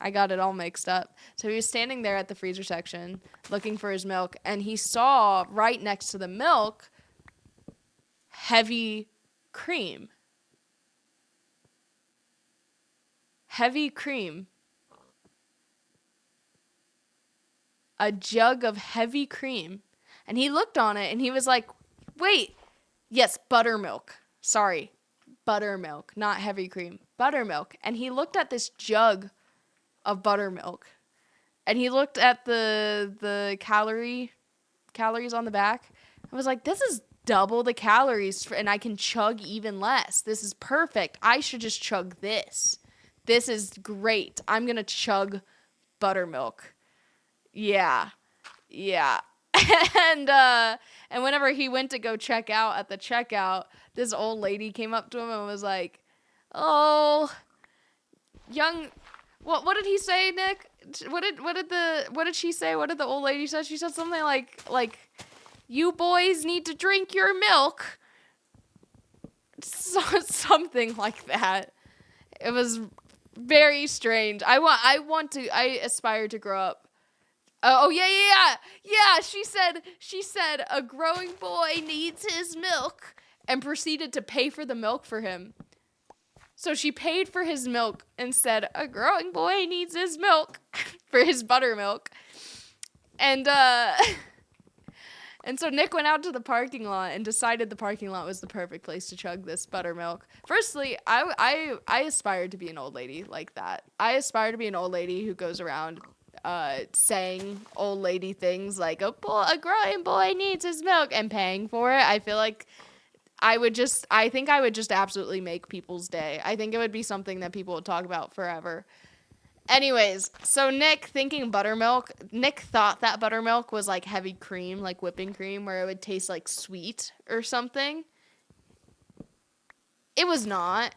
I got it all mixed up. So he was standing there at the freezer section looking for his milk, and he saw right next to the milk heavy cream. Heavy cream. A jug of heavy cream. And he looked on it and he was like, wait, yes, buttermilk. Sorry, buttermilk, not heavy cream. Buttermilk. And he looked at this jug of buttermilk. And he looked at the calories on the back. I was like, this is double the calories and I can chug even less. This is perfect. I should just chug this. This is great. I'm going to chug buttermilk. Yeah. And whenever he went to go check out at the checkout, this old lady came up to him and was like, "Oh, young, what did he say, Nick? What did she say? What did the old lady say? She said something like you boys need to drink your milk." Something like that. It was very strange. I aspire to grow up. Yeah. She said a growing boy needs his milk, and proceeded to pay for the milk for him. So she paid for his milk and said a growing boy needs his milk for his buttermilk. And and so Nick went out to the parking lot and decided the parking lot was the perfect place to chug this buttermilk. Firstly, I aspire to be an old lady like that. I aspire to be an old lady who goes around saying old lady things like a growing boy needs his milk and paying for it. I feel like I think I would just absolutely make people's day. I think it would be something that people would talk about forever. Anyways, so Nick thought that buttermilk was like heavy cream, like whipping cream, where it would taste like sweet or something. It was not.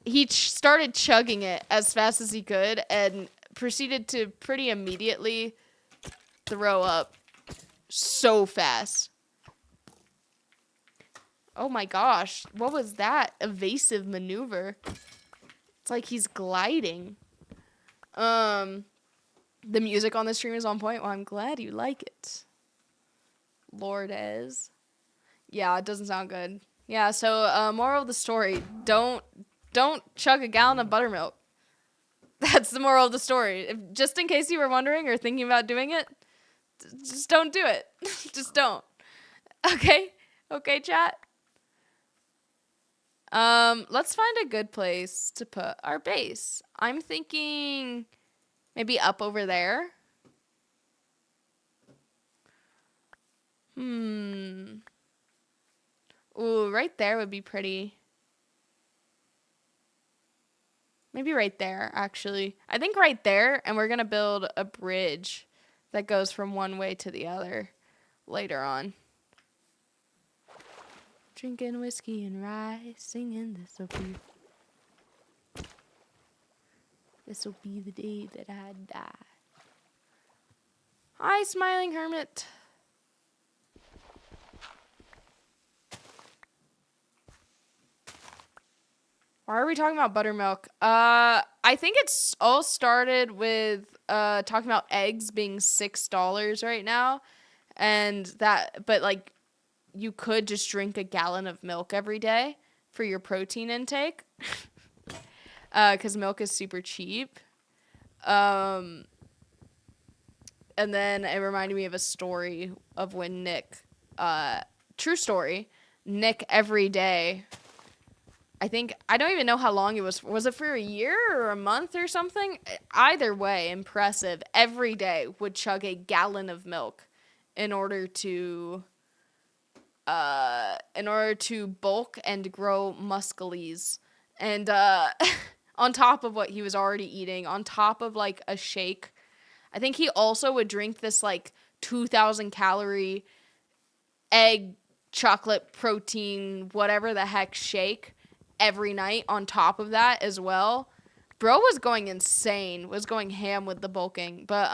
He started chugging it as fast as he could and proceeded to pretty immediately throw up so fast. Oh my gosh, what was that evasive maneuver? It's like he's gliding. The music on the stream is on point. Well, I'm glad you like it, Lourdes. Yeah, it doesn't sound good. Yeah, so moral of the story, don't chug a gallon of buttermilk. That's the moral of the story. Just in case you were wondering or thinking about doing it, just don't do it. Just don't. Okay, chat. Let's find a good place to put our base. I'm thinking maybe up over there. Ooh, right there would be pretty. Maybe right there, actually. I think right there, and we're going to build a bridge that goes from one way to the other later on. Drinking whiskey and rye, singing this'll be the day that I die. Hi, Smiling Hermit. Why are we talking about buttermilk? I think it's all started with talking about eggs being $6 right now, and that, but like you could just drink a gallon of milk every day for your protein intake, because milk is super cheap. Um, and then it reminded me of a story of when Nick, true story, Nick every day. I think I don't even know how long it was. Was it for a year or a month or something? Either way, impressive. Every day would chug a gallon of milk in order to bulk and grow muscles. And on top of what he was already eating, on top of like a shake. I think he also would drink this like 2,000 calorie egg chocolate protein whatever the heck shake every night on top of that as well. Bro was going insane, was going ham with the bulking. But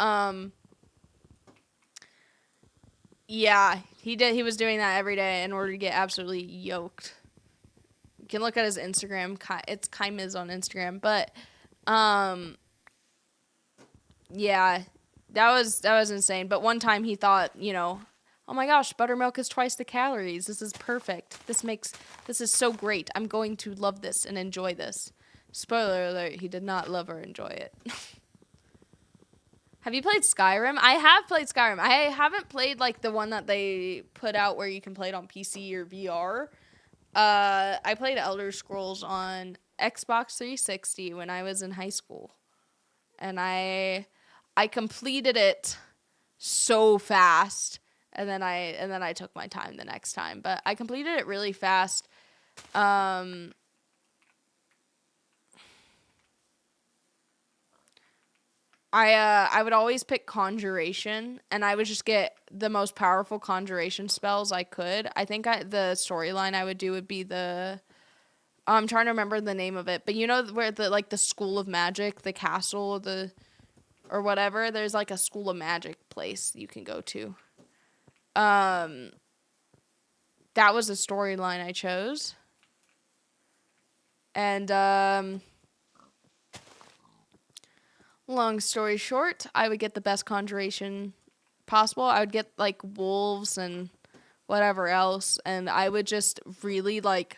yeah, he was doing that every day in order to get absolutely yoked. You can look at his Instagram. It's Kaimiz on Instagram. But yeah, that was insane. But one time he thought, oh my gosh, buttermilk is twice the calories. This is perfect. This is so great. I'm going to love this and enjoy this. Spoiler alert, he did not love or enjoy it. Have you played Skyrim? I have played Skyrim. I haven't played like the one that they put out where you can play it on PC or VR. I played Elder Scrolls on Xbox 360 when I was in high school. And I completed it so fast, and then I took my time the next time, but I completed it really fast. I would always pick conjuration, and I would just get the most powerful conjuration spells I could. I think the storyline I would do would be the I'm trying to remember the name of it, but you know where the school of magic, the castle, or whatever, there's like a school of magic place you can go to. That was the storyline I chose. And long story short, I would get the best conjuration possible. I would get like wolves and whatever else, and I would just really like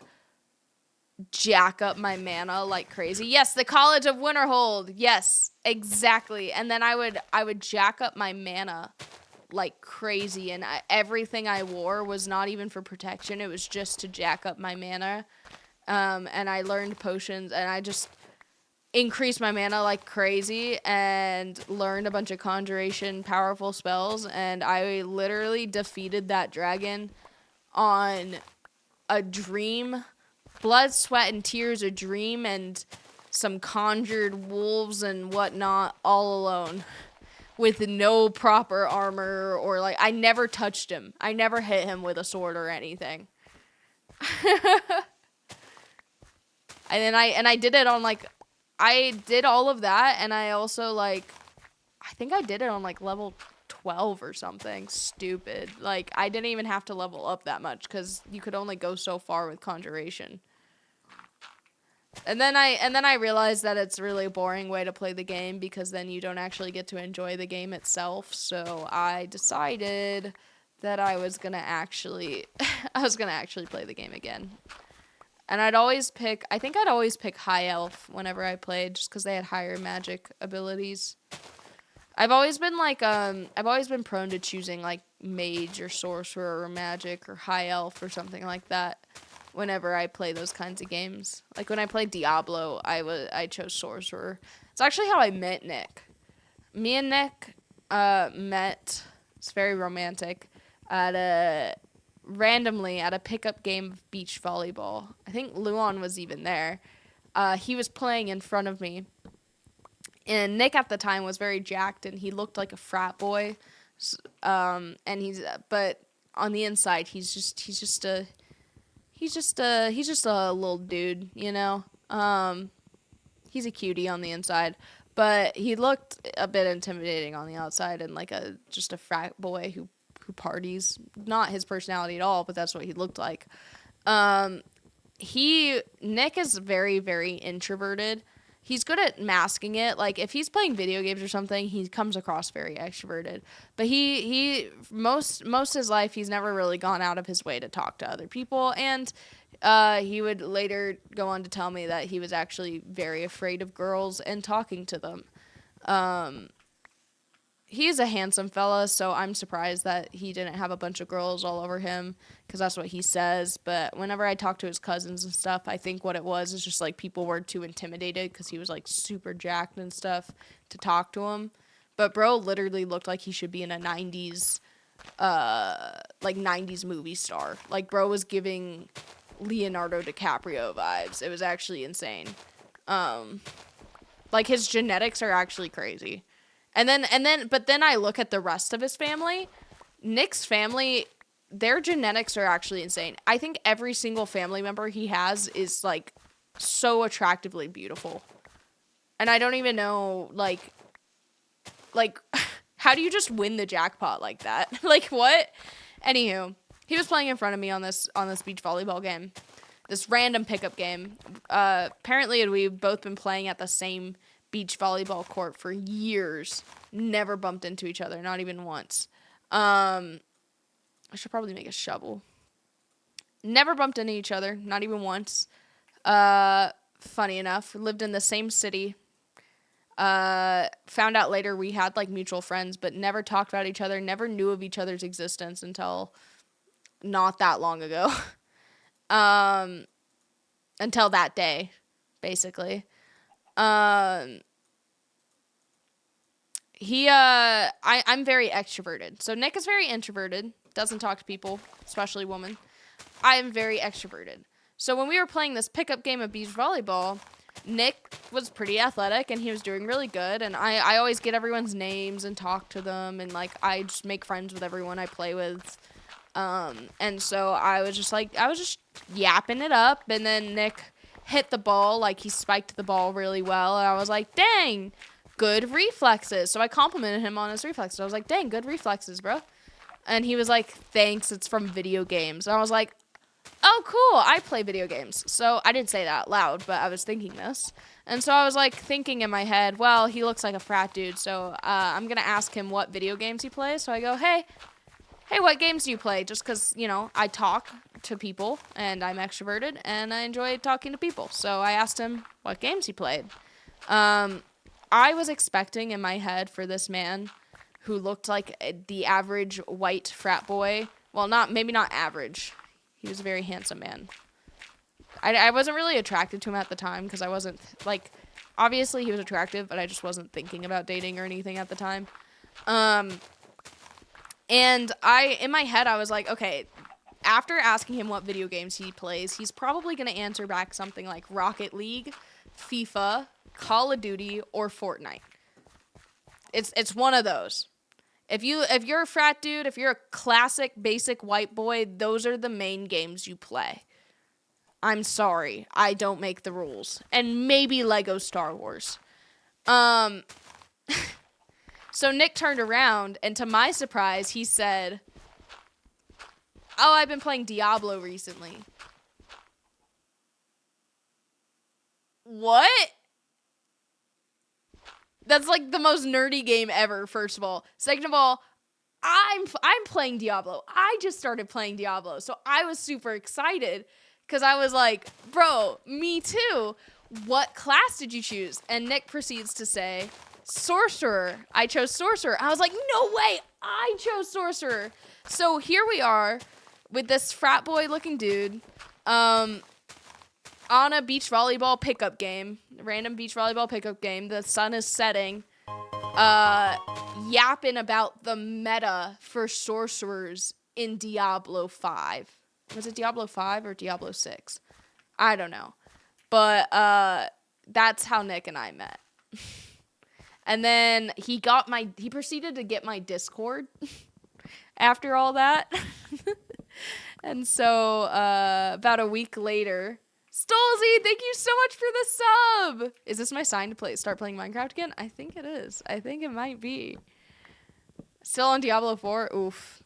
jack up my mana like crazy. Yes, the College of Winterhold. Yes, exactly. And then I would jack up my mana like crazy, and everything I wore was not even for protection. It was just to jack up my mana. And I learned potions, and I just increased my mana like crazy and learned a bunch of conjuration powerful spells, and I literally defeated that dragon on a dream. Blood, sweat, and tears, a dream, and some conjured wolves and whatnot all alone with no proper armor, or like I never touched him. I never hit him with a sword or anything. And I did it on like I did all of that, and I also like I think I did it on like level 12 or something stupid. Like I didn't even have to level up that much cuz you could only go so far with conjuration. And then I realized that it's a really boring way to play the game because then you don't actually get to enjoy the game itself. So I decided that I was gonna actually play the game again. And I think I'd always pick high elf whenever I played, just because they had higher magic abilities. I've always been prone to choosing like mage or sorcerer or magic or high elf or something like that whenever I play those kinds of games. Like when I played Diablo, I chose sorcerer. It's actually how I met Nick. Me and Nick met. It's very romantic randomly at a pickup game of beach volleyball. I think Luan was even there. He was playing in front of me. And Nick at the time was very jacked, and he looked like a frat boy. And but on the inside, he's just a little dude, you know. He's a cutie on the inside, but he looked a bit intimidating on the outside, and like just a frat boy who parties. Not his personality at all, but that's what he looked like. Nick is very, very introverted. He's good at masking it. Like if he's playing video games or something, he comes across very extroverted. But he most of his life he's never really gone out of his way to talk to other people, and he would later go on to tell me that he was actually very afraid of girls and talking to them. He's a handsome fella, so I'm surprised that he didn't have a bunch of girls all over him, because that's what he says. But whenever I talk to his cousins and stuff, I think what it was is just like people were too intimidated because he was like super jacked and stuff to talk to him. But bro literally looked like he should be in a 90s like 90s movie star. Like bro was giving Leonardo DiCaprio vibes. It was actually insane. Like his genetics are actually crazy. But then I look at the rest of his family. Nick's family, their genetics are actually insane. I think every single family member he has is like so attractively beautiful. And I don't even know like how do you just win the jackpot like that? Like what? Anywho, he was playing in front of me on this beach volleyball game. This random pickup game. Apparently we've both been playing at the same beach volleyball court for years. Never bumped into each other, not even once. I should probably make a shovel. Never bumped into each other, not even once. Funny enough, lived in the same city. Found out later we had like mutual friends, but never talked about each other, never knew of each other's existence until not that long ago. Until that day, basically. I'm very extroverted. So Nick is very introverted, doesn't talk to people, especially women. I am very extroverted. So when we were playing this pickup game of beach volleyball, Nick was pretty athletic and he was doing really good, and I always get everyone's names and talk to them, and like I just make friends with everyone I play with. And so I was just yapping it up, and then Nick hit the ball, like he spiked the ball really well, and I was like, dang, good reflexes. So I complimented him on his reflexes. I was like, dang, good reflexes, bro. And he was like, thanks, it's from video games. And I was like, oh, cool, I play video games. So I didn't say that out loud, but I was thinking this. And so I was like thinking in my head, well, he looks like a frat dude, so I'm going to ask him what video games he plays. So I go, hey, what games do you play? Just because, you know, I talk to people and I'm extroverted and I enjoy talking to people. So I asked him what games he played. I was expecting in my head for this man who looked like the average white frat boy. Well, maybe not average. He was a very handsome man. I wasn't really attracted to him at the time because I wasn't, like, obviously he was attractive, but I just wasn't thinking about dating or anything at the time. And in my head, I was like, okay, after asking him what video games he plays, he's probably going to answer back something like Rocket League, FIFA, Call of Duty, or Fortnite. It's one of those. If you're a frat dude, if you're a classic basic white boy, those are the main games you play. I'm sorry, I don't make the rules. And maybe Lego Star Wars. So Nick turned around, and to my surprise, he said, oh, I've been playing Diablo recently. What? That's like the most nerdy game ever, first of all. Second of all, I'm playing Diablo. I just started playing Diablo, so I was super excited because I was like, bro, me too. What class did you choose? And Nick proceeds to say, Sorcerer. I chose Sorcerer. I was like, no way, I chose Sorcerer. So here we are with this frat boy looking dude on a beach volleyball pickup game, random beach volleyball pickup game. The sun is setting, yapping about the meta for sorcerers in Diablo 5. Was it Diablo 5 or Diablo 6? I don't know. But that's how Nick and I met. And then he proceeded to get my Discord after all that. And so about a week later, Stolzy, thank you so much for the sub. Is this my sign to start playing Minecraft again? I think it is. I think it might be. Still on Diablo 4? Oof.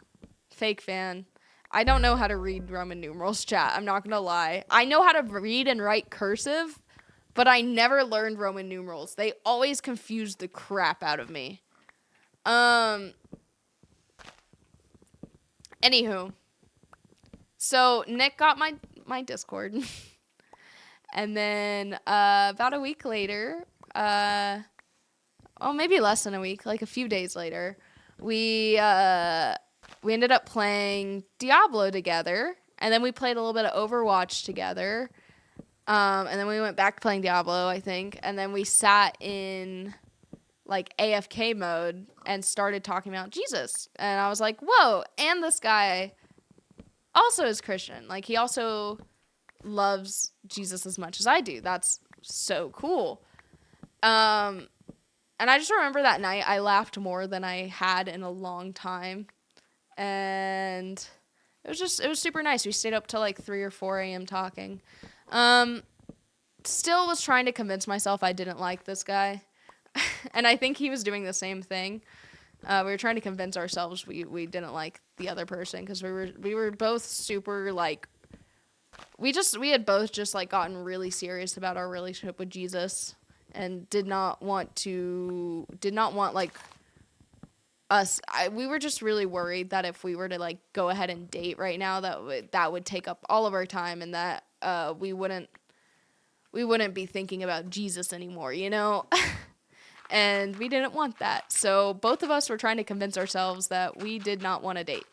Fake fan. I don't know how to read Roman numerals, chat. I'm not gonna lie. I know how to read and write cursive, but I never learned Roman numerals. They always confused the crap out of me. Anywho. So Nick got my Discord. And then about a week later, maybe less than a week, like a few days later, we ended up playing Diablo together, and then we played a little bit of Overwatch together, and then we went back to playing Diablo, I think, and then we sat in like AFK mode and started talking about Jesus, and I was like, whoa, and this guy also is Christian. Like, he also loves Jesus as much as I do. That's so cool. And I just remember that night I laughed more than I had in a long time. And it was super nice. We stayed up till like 3 or 4 a.m. talking. Still was trying to convince myself I didn't like this guy. And I think he was doing the same thing. We were trying to convince ourselves we didn't like the other person because we were both super like we had both just like gotten really serious about our relationship with Jesus and did not want like us. We were just really worried that if we were to like go ahead and date right now, that would take up all of our time and that we wouldn't be thinking about Jesus anymore, you know? And we didn't want that. So both of us were trying to convince ourselves that we did not want to date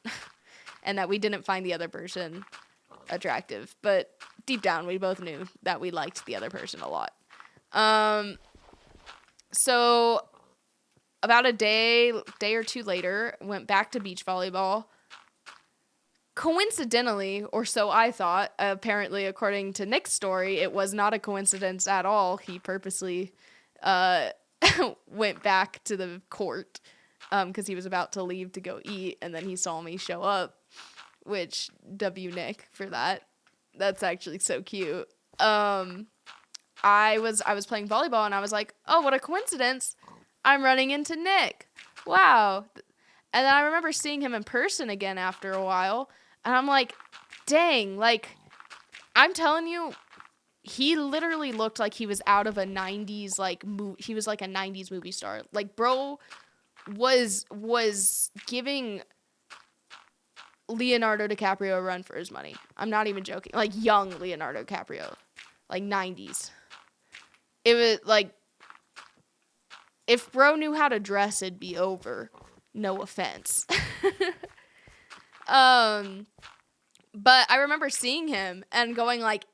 and that we didn't find the other person attractive. But deep down, we both knew that we liked the other person a lot. So about a day or two later, went back to beach volleyball. Coincidentally, or so I thought, apparently according to Nick's story, it was not a coincidence at all. He purposely went back to the court because he was about to leave to go eat, and then he saw me show up, which W Nick for that. That's actually so cute. I was playing volleyball and I was like, oh, what a coincidence. I'm running into Nick. Wow. And then I remember seeing him in person again after a while, and I'm like, dang, like, I'm telling you, he literally looked like he was out of a 90s, like, he was like a 90s movie star. Like, bro was giving Leonardo DiCaprio a run for his money. I'm not even joking. Like, young Leonardo DiCaprio. Like, 90s. It was, like, if bro knew how to dress, it'd be over. No offense. But I remember seeing him and going like,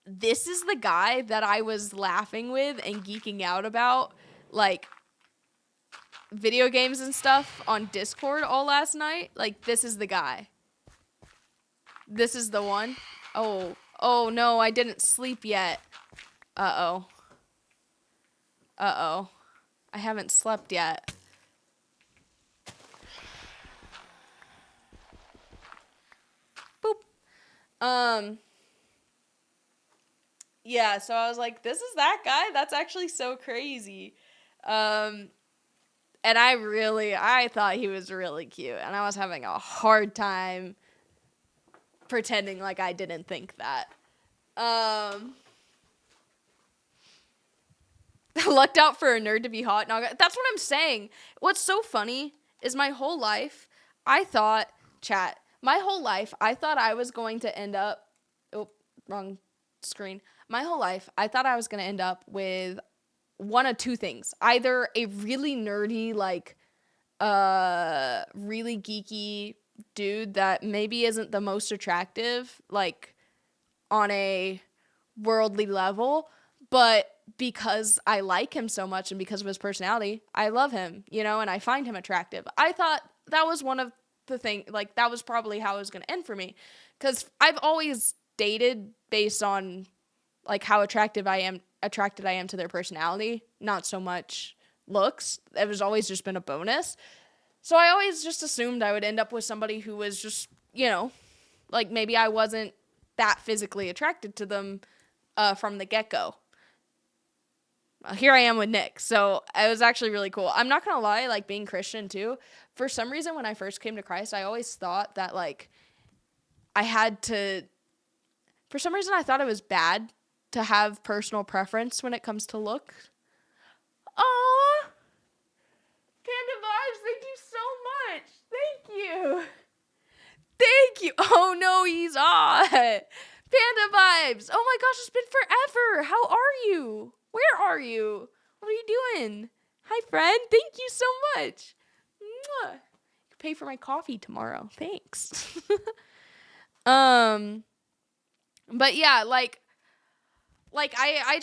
this is the guy that I was laughing with and geeking out about, like, video games and stuff on Discord all last night. Like, this is the guy. This is the one. Oh no, I didn't sleep yet. Uh-oh. I haven't slept yet. Boop. Yeah, so I was like, this is that guy? That's actually so crazy. And I thought he was really cute, and I was having a hard time pretending like I didn't think that. Lucked out for a nerd to be hot. No, that's what I'm saying. What's so funny is my whole life, I thought I was going to end up, wrong screen. My whole life, I thought I was going to end up with one of two things. Either a really nerdy, like, really geeky dude that maybe isn't the most attractive, like, on a worldly level, but because I like him so much and because of his personality, I love him, you know, and I find him attractive. I thought that was one of the things, like, that was probably how it was going to end for me, because I've always dated based on, like, how attracted I am to their personality, not so much looks. It was always just been a bonus. So I always just assumed I would end up with somebody who was just, you know, like, maybe I wasn't that physically attracted to them from the get-go. Here I am with Nick, so it was actually really cool. I'm not gonna lie, like, being Christian too, for some reason when I first came to Christ, I always thought that, like, I had to, for some reason, I thought it was bad to have personal preference when it comes to look. Aww! Panda Vibes, thank you so much. Thank you. Thank you. Oh no, he's on. Panda Vibes. Oh my gosh, it's been forever. How are you? Where are you? What are you doing? Hi, friend. Thank you so much. Mwah. You can pay for my coffee tomorrow. Thanks. But yeah, like I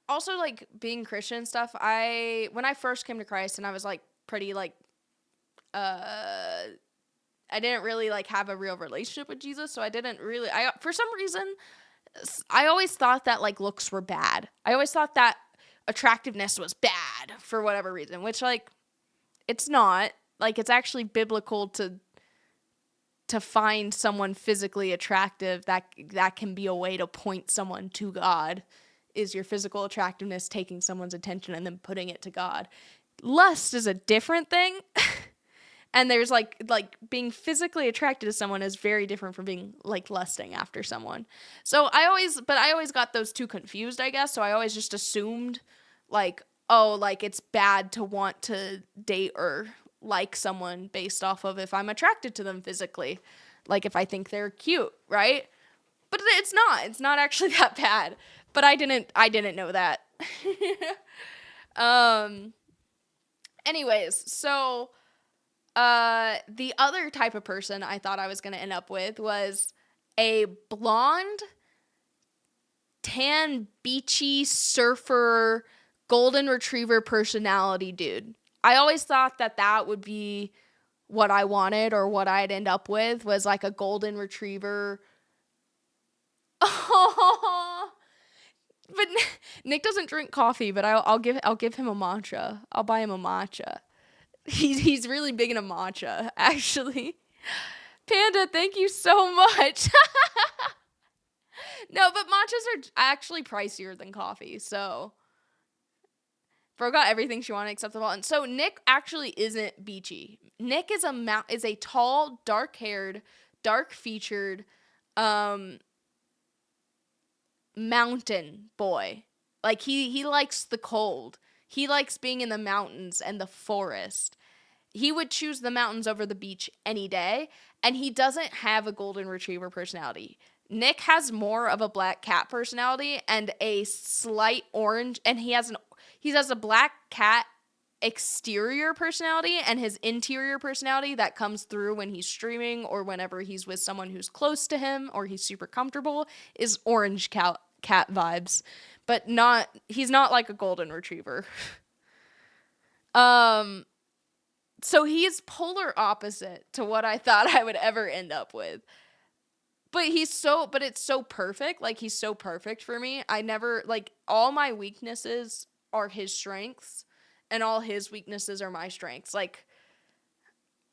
also like being Christian and stuff. When I first came to Christ and I was like pretty like I didn't really like have a real relationship with Jesus, so I didn't really for some reason I always thought that like looks were bad. I always thought that attractiveness was bad for whatever reason, which like it's not. Like it's actually biblical to find someone physically attractive. That can be a way to point someone to God. Is your physical attractiveness taking someone's attention and then putting it to God? Lust is a different thing. And there's like being physically attracted to someone is very different from being like lusting after someone. So I always got those two confused, I guess. So I always just assumed like, oh, like it's bad to want to date or like someone based off of if I'm attracted to them physically. Like if I think they're cute, right? But it's not. It's not actually that bad. But I didn't know that. Anyways, so the other type of person I thought I was going to end up with was a blonde, tan, beachy, surfer, golden retriever personality dude. I always thought that would be what I wanted or what I'd end up with was like a golden retriever. Oh, but Nick doesn't drink coffee, but I'll give him a matcha. I'll buy him a matcha. He's really big into matcha, actually. Panda, thank you so much. No, but matchas are actually pricier than coffee, so Bro got everything she wanted except the ball. And so Nick actually isn't beachy. Nick is a tall, dark-haired, dark-featured mountain boy. Like he likes the cold. He likes being in the mountains and the forest. He would choose the mountains over the beach any day, and he doesn't have a golden retriever personality. Nick has more of a black cat personality and a slight orange, and he has a black cat exterior personality, and his interior personality that comes through when he's streaming or whenever he's with someone who's close to him or he's super comfortable is orange cat vibes, but he's not like a golden retriever. So he's polar opposite to what I thought I would ever end up with. But it's so perfect. Like he's so perfect for me. I never like all my weaknesses are his strengths and all his weaknesses are my strengths. Like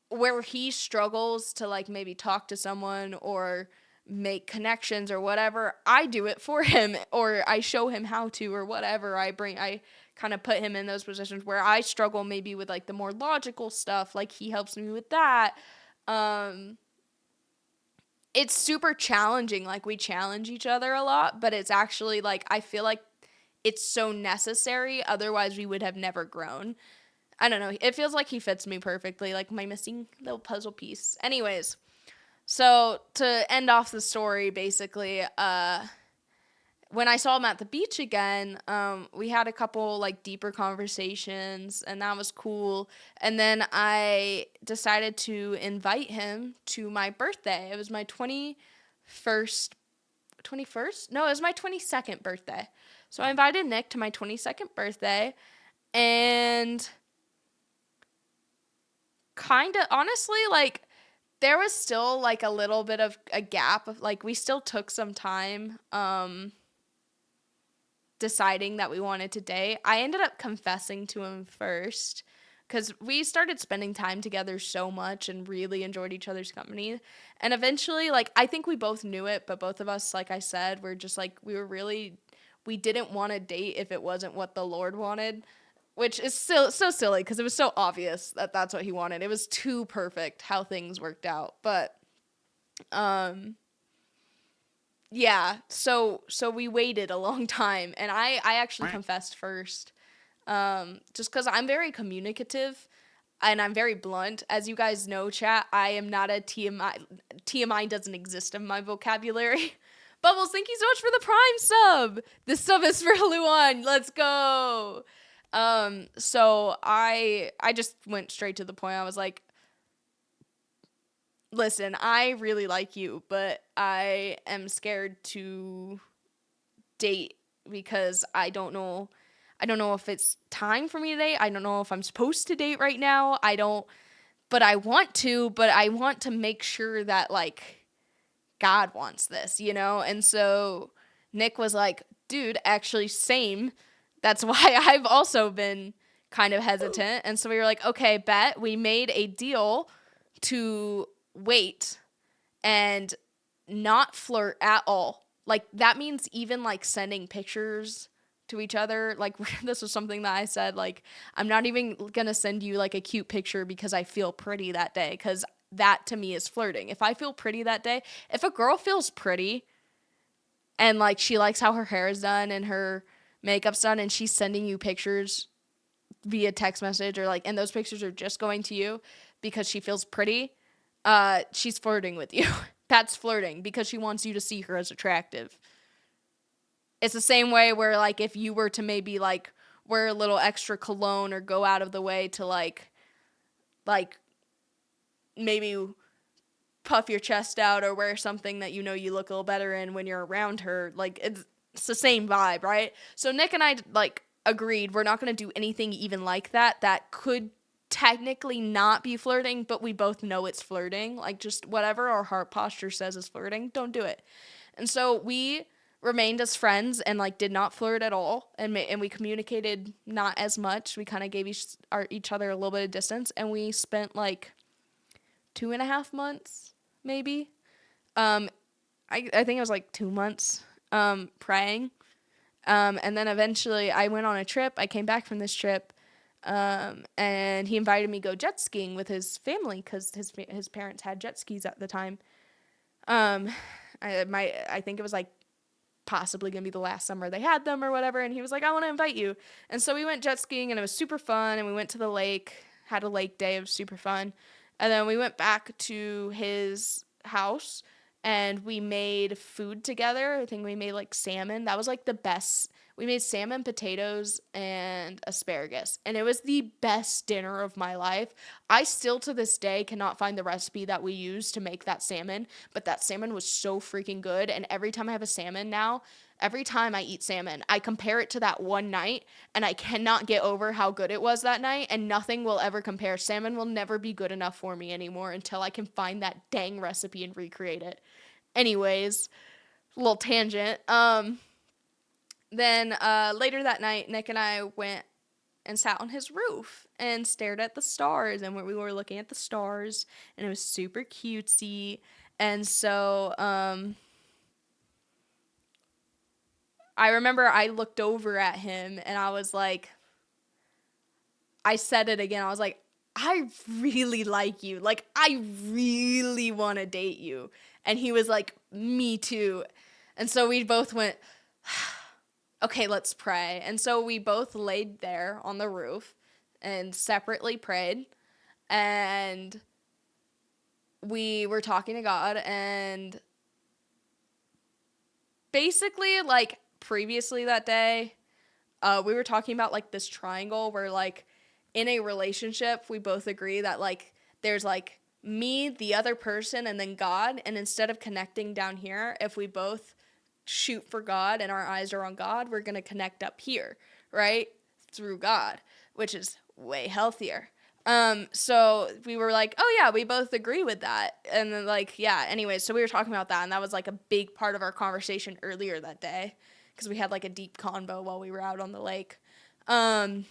where he struggles to like maybe talk to someone or make connections or whatever, I do it for him or I show him how to or whatever. I kind of put him in those positions where I struggle maybe with like the more logical stuff. Like he helps me with that. It's super challenging. Like we challenge each other a lot, but it's actually like, I feel like it's so necessary. Otherwise we would have never grown. I don't know. It feels like he fits me perfectly. Like my missing little puzzle piece. Anyways, so to end off the story, basically, when I saw him at the beach again, we had a couple like deeper conversations and that was cool. And then I decided to invite him to my birthday. It was my 21st? No, it was my 22nd birthday. So I invited Nick to my 22nd birthday and kind of honestly like there was still like a little bit of a gap of like we still took some time deciding that we wanted to date. I ended up confessing to him first because we started spending time together so much and really enjoyed each other's company. And eventually, like, I think we both knew it, but both of us, like I said, were just like, we didn't want to date if it wasn't what the Lord wanted, which is still so silly because it was so obvious that that's what he wanted. It was too perfect how things worked out. But, yeah, so we waited a long time, and I actually confessed first, just because I'm very communicative, and I'm very blunt. As you guys know, chat, I am not a TMI. TMI doesn't exist in my vocabulary. Bubbles, thank you so much for the Prime sub. This sub is for Luan. Let's go. So I just went straight to the point. I was like, listen, I really like you, but I am scared to date because I don't know if it's time for me to date. I don't know if I'm supposed to date right now. I don't but I want to, but I want to make sure that like God wants this, you know? And so Nick was like, dude, actually same. That's why I've also been kind of hesitant. And so we were like, okay, bet. We made a deal to wait and not flirt at all. Like that means even like sending pictures to each other. Like this was something that I said like I'm not even going to send you like a cute picture because I feel pretty that day cuz that to me is flirting. If I feel pretty that day, if a girl feels pretty and like she likes how her hair is done and her makeup's done and she's sending you pictures via text message or like and those pictures are just going to you because she feels pretty, she's flirting with you. That's flirting because she wants you to see her as attractive. It's the same way where like if you were to maybe like wear a little extra cologne or go out of the way to like maybe puff your chest out or wear something that you know you look a little better in when you're around her, like it's the same vibe, right? So Nick and I like agreed we're not going to do anything even like that could technically not be flirting, but we both know it's flirting. Like just whatever our heart posture says is flirting, don't do it. And so we remained as friends and like did not flirt at all, and we communicated not as much. We kind of gave each other a little bit of distance, and we spent like 2.5 months maybe. I think it was like 2 months praying. And then eventually I went on a trip. I came back from this trip, and he invited me to go jet skiing with his family because his parents had jet skis at the time. I think it was like possibly gonna be the last summer they had them or whatever. And he was like, I want to invite you. And so we went jet skiing and it was super fun. And we went to the lake, had a lake day. It was super fun. And then we went back to his house and we made food together. I think we made like salmon. That was like the best. We made salmon, potatoes, and asparagus. And it was the best dinner of my life. I still to this day cannot find the recipe that we used to make that salmon, but that salmon was so freaking good. And every time I have a salmon now, every time I eat salmon, I compare it to that one night, and I cannot get over how good it was that night, and nothing will ever compare. Salmon will never be good enough for me anymore until I can find that dang recipe and recreate it. Anyways, little tangent. Then later that night, Nick and I went and sat on his roof and stared at the stars, and we were looking at the stars, and it was super cutesy. And so I remember I looked over at him and I was like, I said it again. I was like, I really like you. Like, I really want to date you. And he was like, me too. And so we both went, okay, let's pray. And so we both laid there on the roof and separately prayed. And we were talking to God. And basically, like, previously that day, we were talking about, like, this triangle where, like, in a relationship, we both agree that, like, there's, like, me, the other person, and then God. And instead of connecting down here, if we both shoot for God and our eyes are on God, we're going to connect up here, right? Through God, which is way healthier. So we were like, oh yeah, we both agree with that. And then like, yeah, anyway, so we were talking about that, and that was like a big part of our conversation earlier that day because we had like a deep convo while we were out on the lake. And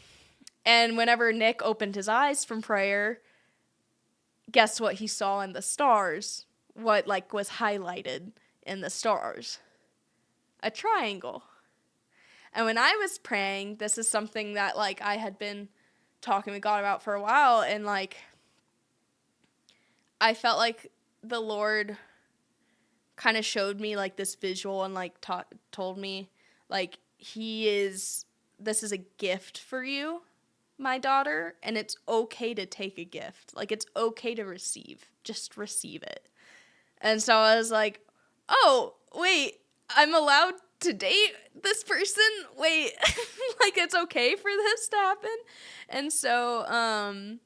whenever Nick opened his eyes from prayer, guess what he saw in the stars? What like was highlighted in the stars? A triangle. And when I was praying, this is something that like I had been talking with God about for a while, and like I felt like the Lord kind of showed me like this visual and like told me like this is a gift for you, my daughter, and it's okay to take a gift. Like it's okay to receive. Just receive it. And so I was like, "Oh, wait, I'm allowed to date this person? Wait, like it's okay for this to happen?" And so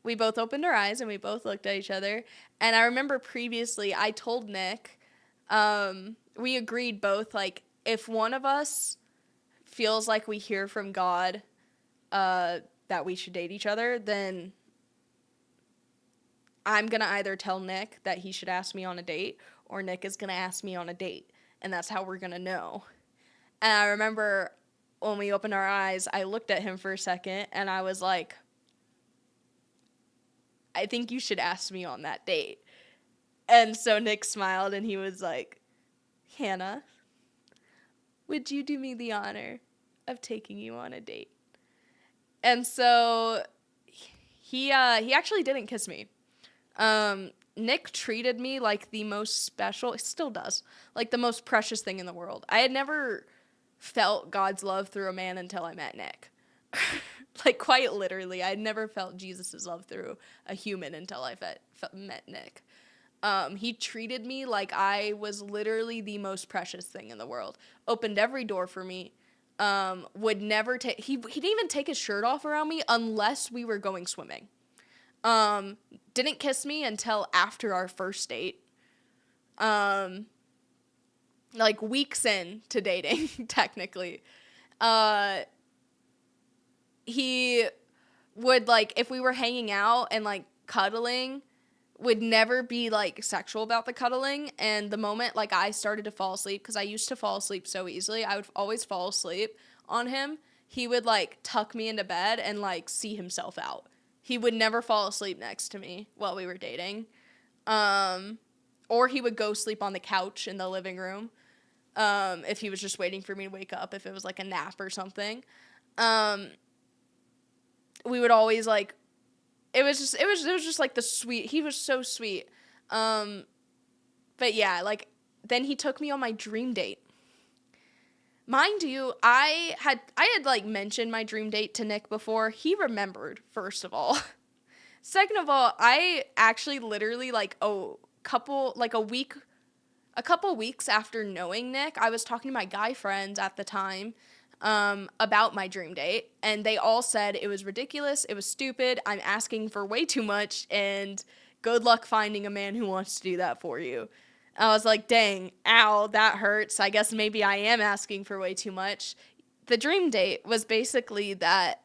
we both opened our eyes and we both looked at each other. And I remember previously I told Nick, we agreed both, like, if one of us feels like we hear from God that we should date each other, then I'm going to either tell Nick that he should ask me on a date, or Nick is going to ask me on a date. And that's how we're going to know. And I remember when we opened our eyes, I looked at him for a second and I was like, I think you should ask me on that date. And so Nick smiled and he was like, Hannah, would you do me the honor of taking you on a date? And so he actually didn't kiss me. Nick treated me like the most special, still does, like the most precious thing in the world. I had never felt God's love through a man until I met Nick. Like quite literally, I had never felt Jesus' love through a human until I met Nick. He treated me like I was literally the most precious thing in the world. Opened every door for me. Would never take, he didn't even take his shirt off around me unless we were going swimming. Didn't kiss me until after our first date. Like weeks into dating, technically. He would, like, if we were hanging out and, like, cuddling, would never be, like, sexual about the cuddling. And the moment, like, I started to fall asleep, because I used to fall asleep so easily, I would always fall asleep on him. He would, like, tuck me into bed and, like, see himself out. He would never fall asleep next to me while we were dating. Or he would go sleep on the couch in the living room. If he was just waiting for me to wake up, if it was, like, a nap or something. We would always, like, it was just like the sweet, he was so sweet. But yeah, like, then he took me on my dream date. Mind you, I had like mentioned my dream date to Nick before. He remembered, first of all. Second of all, I actually literally like a couple weeks after knowing Nick, I was talking to my guy friends at the time about my dream date, and they all said it was ridiculous, it was stupid, I'm asking for way too much, and good luck finding a man who wants to do that for you. I was like, dang, ow, that hurts. I guess maybe I am asking for way too much. The dream date was basically that,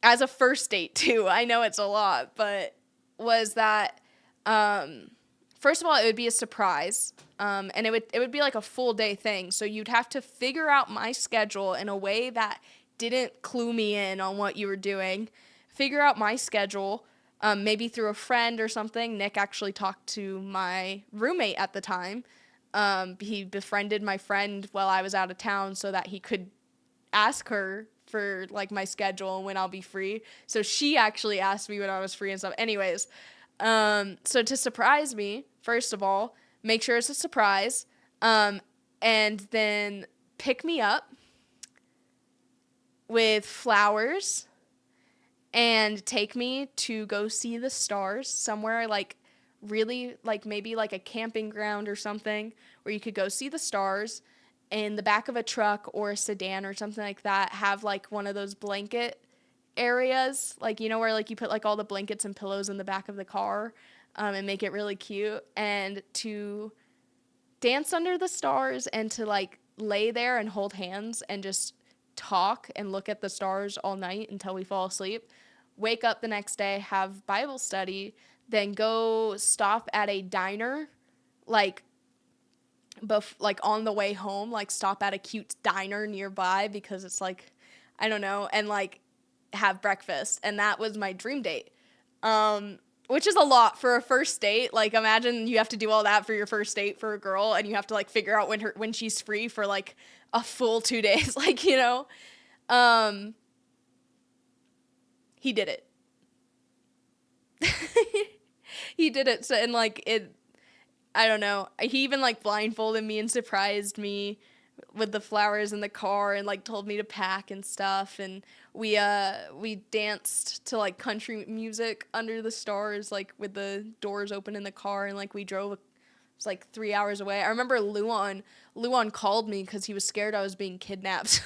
as a first date too, I know it's a lot, but was that, first of all, it would be a surprise, and it would be like a full day thing. So you'd have to figure out my schedule in a way that didn't clue me in on what you were doing. Figure out my schedule, maybe through a friend or something. Nick actually talked to my roommate at the time. He befriended my friend while I was out of town so that he could ask her for like my schedule and when I'll be free. So she actually asked me when I was free and stuff. Anyways, so to surprise me, first of all, make sure it's a surprise, and then pick me up with flowers and take me to go see the stars somewhere, like really, like maybe like a camping ground or something where you could go see the stars in the back of a truck or a sedan or something like that. Have like one of those blanket areas, like, you know, where like you put like all the blankets and pillows in the back of the car, and make it really cute, and to dance under the stars and to like lay there and hold hands and just talk and look at the stars all night until we fall asleep. Wake up the next day, have Bible study, then go stop at a diner, like like on the way home, like stop at a cute diner nearby because it's like, I don't know, and like have breakfast. And that was my dream date, which is a lot for a first date. Like, imagine you have to do all that for your first date for a girl, and you have to like figure out when she's free for like a full 2 days. Like, you know, he did it. He did it, so, and like it, I don't know. He even like blindfolded me and surprised me with the flowers in the car and like told me to pack and stuff, and we danced to like country music under the stars, like with the doors open in the car, and like we drove, it was like 3 hours away. I remember Luan called me because he was scared I was being kidnapped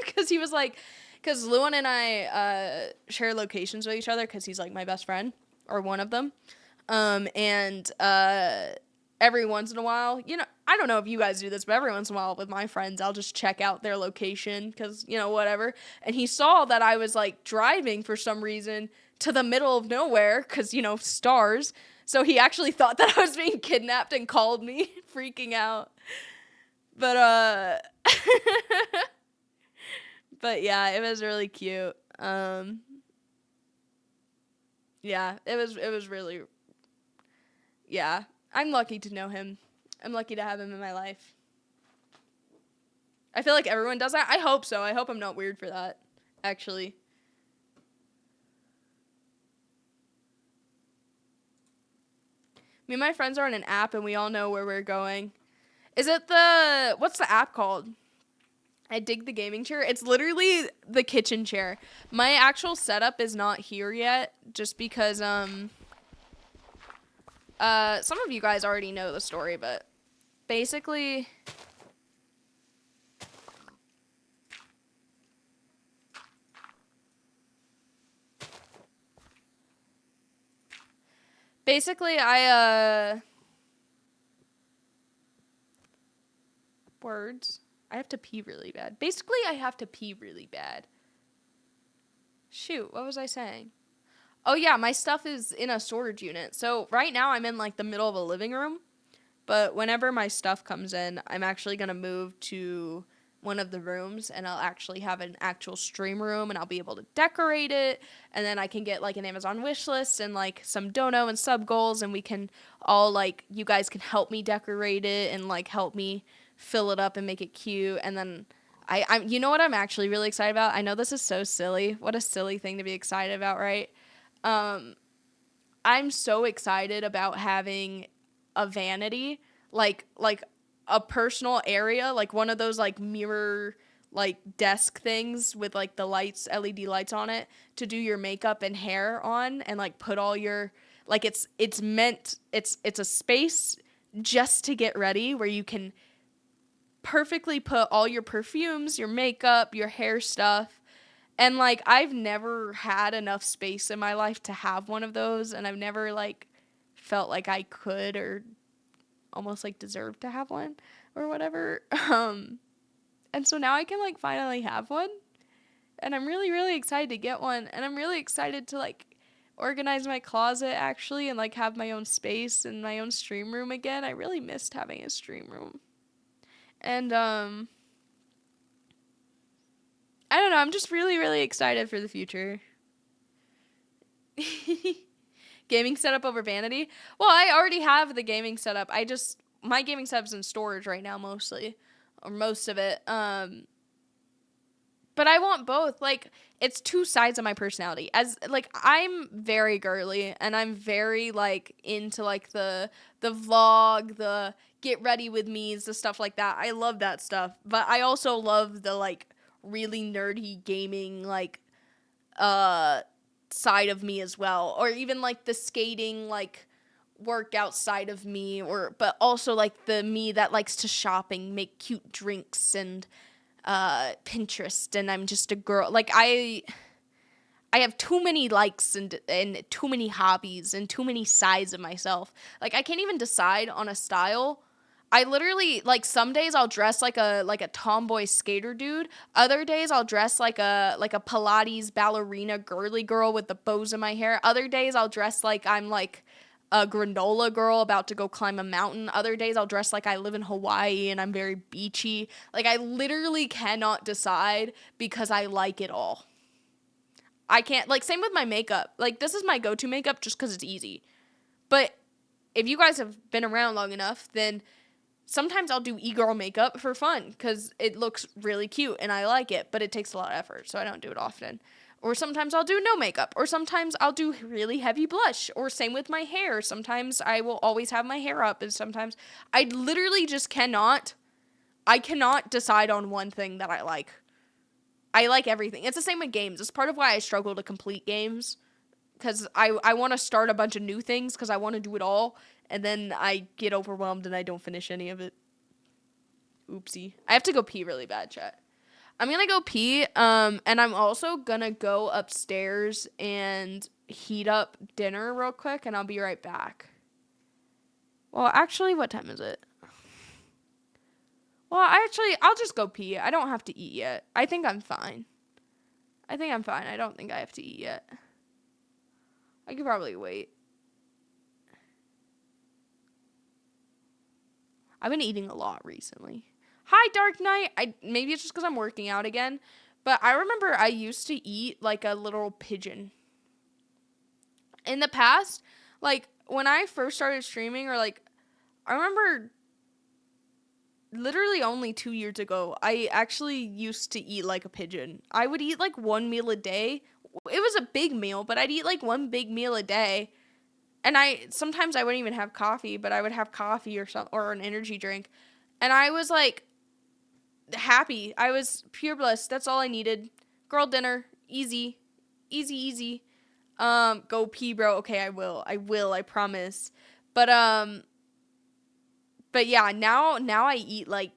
because he was like, because Luan and I share locations with each other because he's like my best friend, or one of them. And every once in a while, you know, I don't know if you guys do this, but every once in a while with my friends, I'll just check out their location because, you know, whatever. And he saw that I was like driving for some reason to the middle of nowhere because, you know, stars. So he actually thought that I was being kidnapped and called me, freaking out. But, but yeah, it was really cute. Yeah, it was really, yeah, I'm lucky to know him. I'm lucky to have him in my life. I feel like everyone does that. I hope so. I hope I'm not weird for that, actually. Me and my friends are on an app and we all know where we're going. Is it what's the app called? I dig the gaming chair. It's literally the kitchen chair. My actual setup is not here yet, just because, some of you guys already know the story, but basically, words. I have to pee really bad. Basically, I have to pee really bad. Shoot, what was I saying? Oh yeah, my stuff is in a storage unit. So right now I'm in like the middle of a living room, but whenever my stuff comes in, I'm actually going to move to one of the rooms, and I'll actually have an actual stream room, and I'll be able to decorate it, and then I can get like an Amazon wish list and like some dono and sub goals, and we can all like, you guys can help me decorate it and like help me fill it up and make it cute. And then I'm you know what I'm actually really excited about? I know this is so silly. What a silly thing to be excited about, right? I'm so excited about having a vanity, like a personal area, like one of those like mirror like desk things with like the lights, LED lights on it, to do your makeup and hair on, and like put all your, like it's a space just to get ready where you can perfectly put all your perfumes, your makeup, your hair stuff. And like I've never had enough space in my life to have one of those, and I've never like felt like I could or almost like deserved to have one or whatever. And so now I can like finally have one, and I'm really really excited to get one, and I'm really excited to like organize my closet actually and like have my own space and my own stream room again. I really missed having a stream room. And I don't know, I'm just really really excited for the future. Gaming setup over vanity? Well, I already have the gaming setup. My gaming setup's in storage right now mostly, or most of it. But I want both. Like, it's two sides of my personality. As like I'm very girly, and I'm very like into like the vlog, the get ready with me's, the stuff like that. I love that stuff. But I also love the like really nerdy gaming like side of me as well, or even like the skating like workout side of me, or but also like the me that likes to shop and make cute drinks and Pinterest, and I'm just a girl. Like I have too many likes and too many hobbies and too many sides of myself. Like I can't even decide on a style. I literally like some days I'll dress like a tomboy skater dude. Other days I'll dress like a Pilates ballerina girly girl with the bows in my hair. Other days I'll dress like I'm like a granola girl about to go climb a mountain. Other days I'll dress like I live in Hawaii and I'm very beachy. Like I literally cannot decide because I like it all. I can't, like, same with my makeup. Like this is my go-to makeup just because it's easy. But if you guys have been around long enough, then sometimes I'll do e-girl makeup for fun because it looks really cute and I like it, but it takes a lot of effort, so I don't do it often. Or sometimes I'll do no makeup. Or sometimes I'll do really heavy blush. Or same with my hair. Sometimes I will always have my hair up. And sometimes I literally just cannot. I cannot decide on one thing that I like. I like everything. It's the same with games. It's part of why I struggle to complete games. Because I want to start a bunch of new things because I want to do it all. And then I get overwhelmed and I don't finish any of it. Oopsie. I have to go pee really bad, chat. I'm gonna go pee, and I'm also gonna go upstairs and heat up dinner real quick, and I'll be right back. Well, actually, what time is it? Well, I'll just go pee. I don't have to eat yet. I think I'm fine. I don't think I have to eat yet. I could probably wait. I've been eating a lot recently. Hi, Dark Knight. Maybe it's just because I'm working out again, but I remember I used to eat like a little pigeon. In the past, like when I first started streaming, or like I remember literally only 2 years ago, I actually used to eat like a pigeon. I would eat like one meal a day. It was a big meal, but I'd eat like one big meal a day. And sometimes I wouldn't even have coffee, but I would have coffee or an energy drink. And I was like happy. I was pure bliss. That's all I needed. Girl dinner, easy. Easy, easy. Go pee, bro. Okay, I will. I promise. But yeah, now I eat like,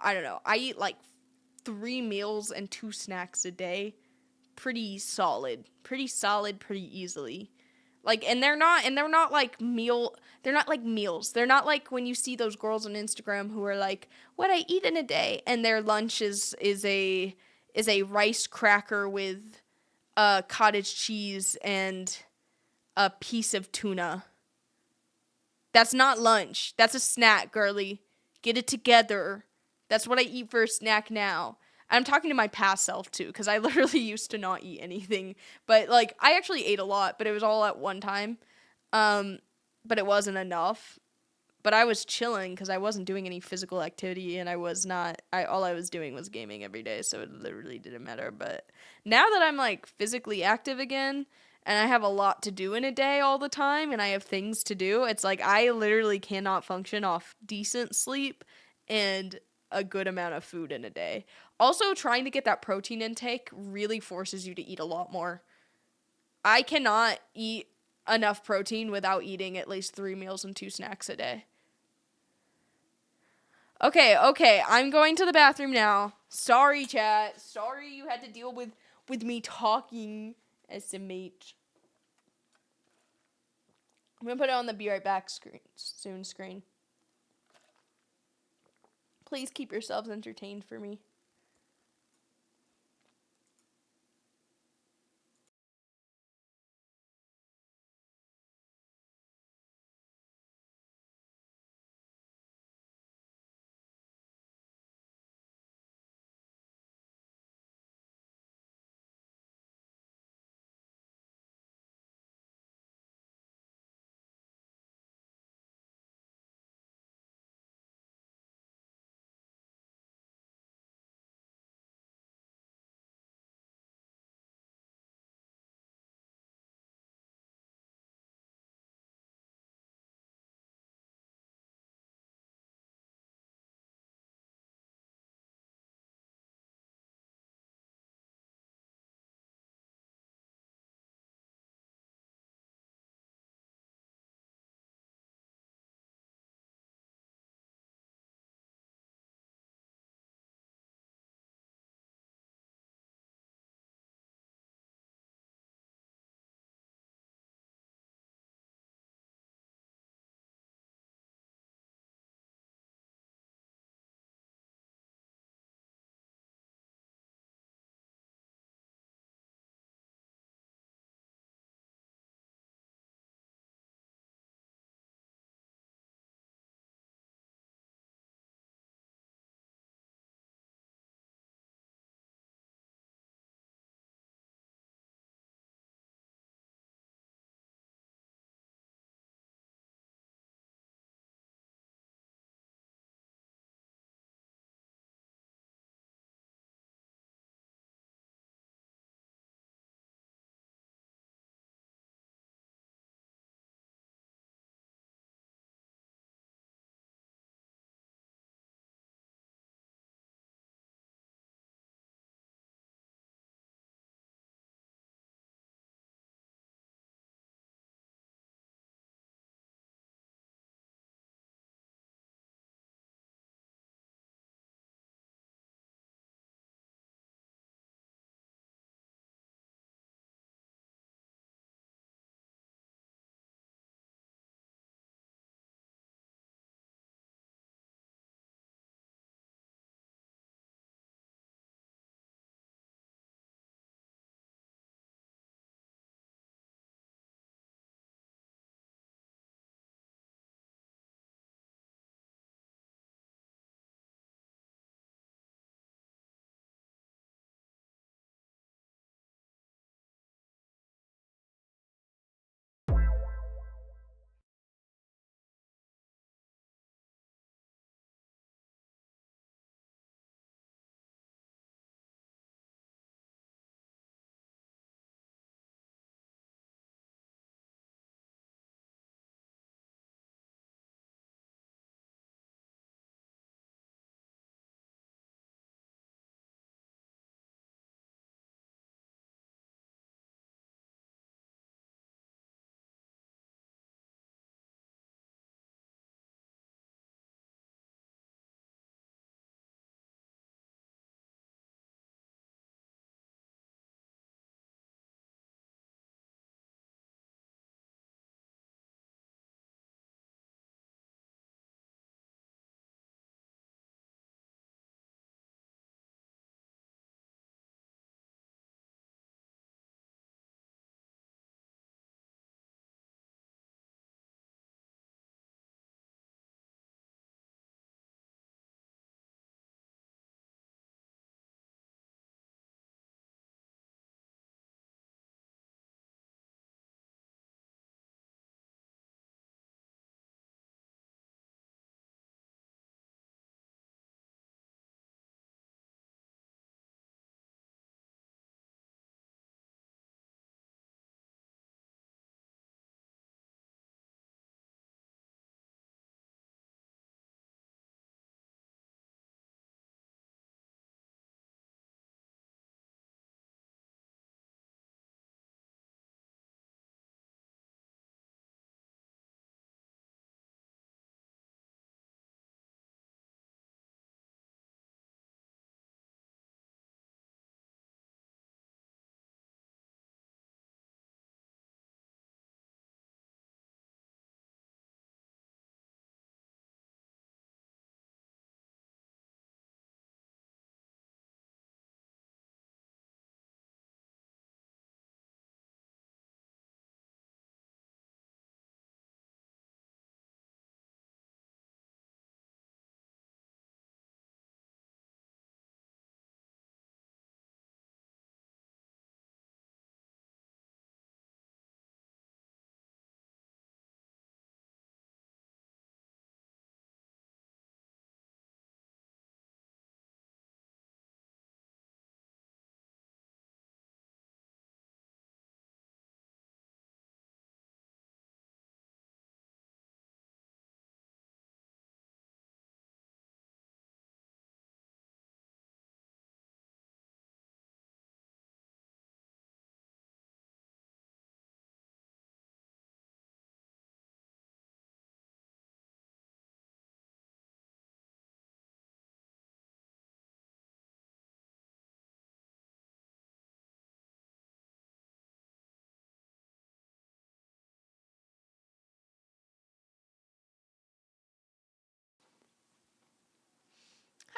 I don't know. I eat like 3 meals and 2 snacks a day. Pretty solid. Pretty easily. Like, and they're not like they're not like meals. They're not like when you see those girls on Instagram who are like, what I eat in a day, and their lunch is a rice cracker with cottage cheese and a piece of tuna. That's not lunch. That's a snack, girly. Get it together. That's what I eat for a snack now. I'm talking to my past self too, because I literally used to not eat anything. But like, I actually ate a lot, but it was all at one time. But it wasn't enough. But I was chilling because I wasn't doing any physical activity, and I was not. All I was doing was gaming every day, so it literally didn't matter. But now that I'm like physically active again, and I have a lot to do in a day all the time, and I have things to do, it's like I literally cannot function off decent sleep and a good amount of food in a day. Also, trying to get that protein intake really forces you to eat a lot more. I cannot eat enough protein without eating at least 3 meals and 2 snacks a day. Okay, I'm going to the bathroom now. Sorry, chat. Sorry you had to deal with me talking, SMH. I'm gonna put it on the be right back screen. Please keep yourselves entertained for me.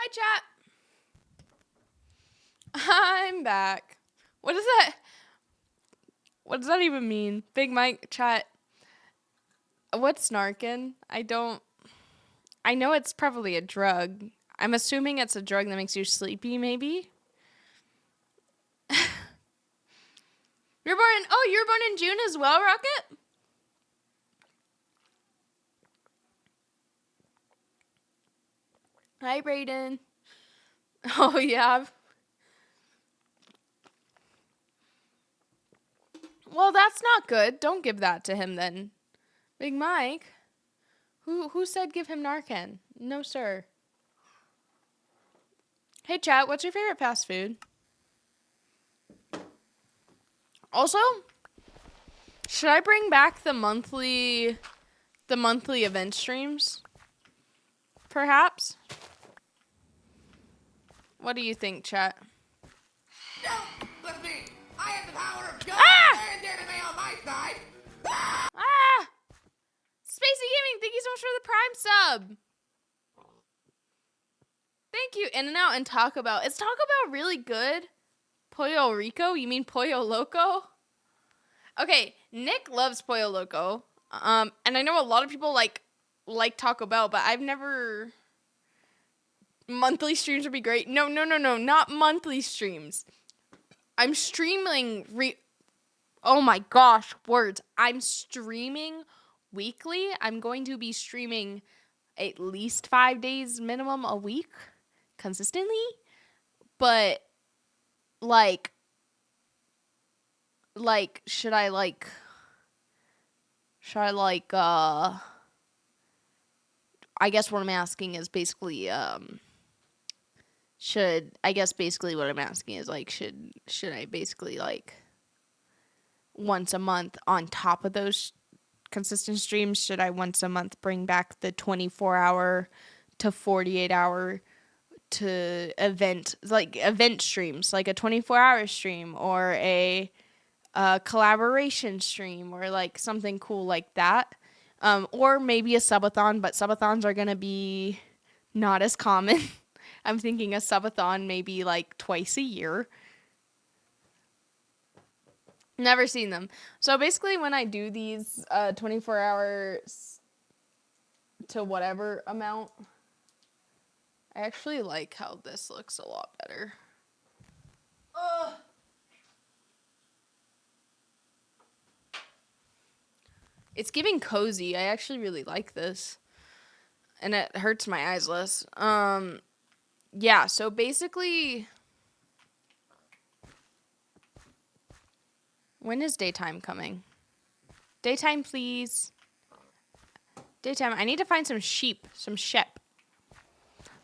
Hi, chat. I'm back. What is that? What does that even mean? Big Mike, chat. What's snarkin'? I know it's probably a drug. I'm assuming it's a drug that makes you sleepy, maybe? You're born in June as well, Rocket? Hi, Brayden. Oh, yeah. Well, that's not good. Don't give that to him then. Big Mike? Who said give him Narcan? No, sir. Hey, chat, what's your favorite fast food? Also, should I bring back the monthly event streams? Perhaps? What do you think, chat? Don't look at me! I have the power of God and anime on my side! Ah! Spacey Gaming, thank you so much for the Prime sub. Thank you, In-N-Out and Taco Bell. Is Taco Bell really good? Pollo Rico? You mean Pollo Loco? Okay, Nick loves Pollo Loco. And I know a lot of people like Taco Bell, but I've never... Monthly streams would be great. No, not monthly streams. I'm streaming oh my gosh, words. I'm streaming weekly. I'm going to be streaming at least 5 days minimum a week consistently. But should I I guess what I'm asking is basically should I basically once a month on top of those consistent streams, should I once a month bring back the 24-hour to 48-hour to event streams, like a 24-hour stream or a collaboration stream or like something cool like that, or maybe a subathon, but subathons are gonna be not as common. I'm thinking a subathon maybe like twice a year. Never seen them. So basically when I do these 24 hours to whatever amount, I actually like how this looks a lot better. Ugh. It's giving cozy. I actually really like this. And it hurts my eyes less. Yeah, so basically, when is daytime coming? Daytime, please. Daytime. I need to find some sheep. Some sheep.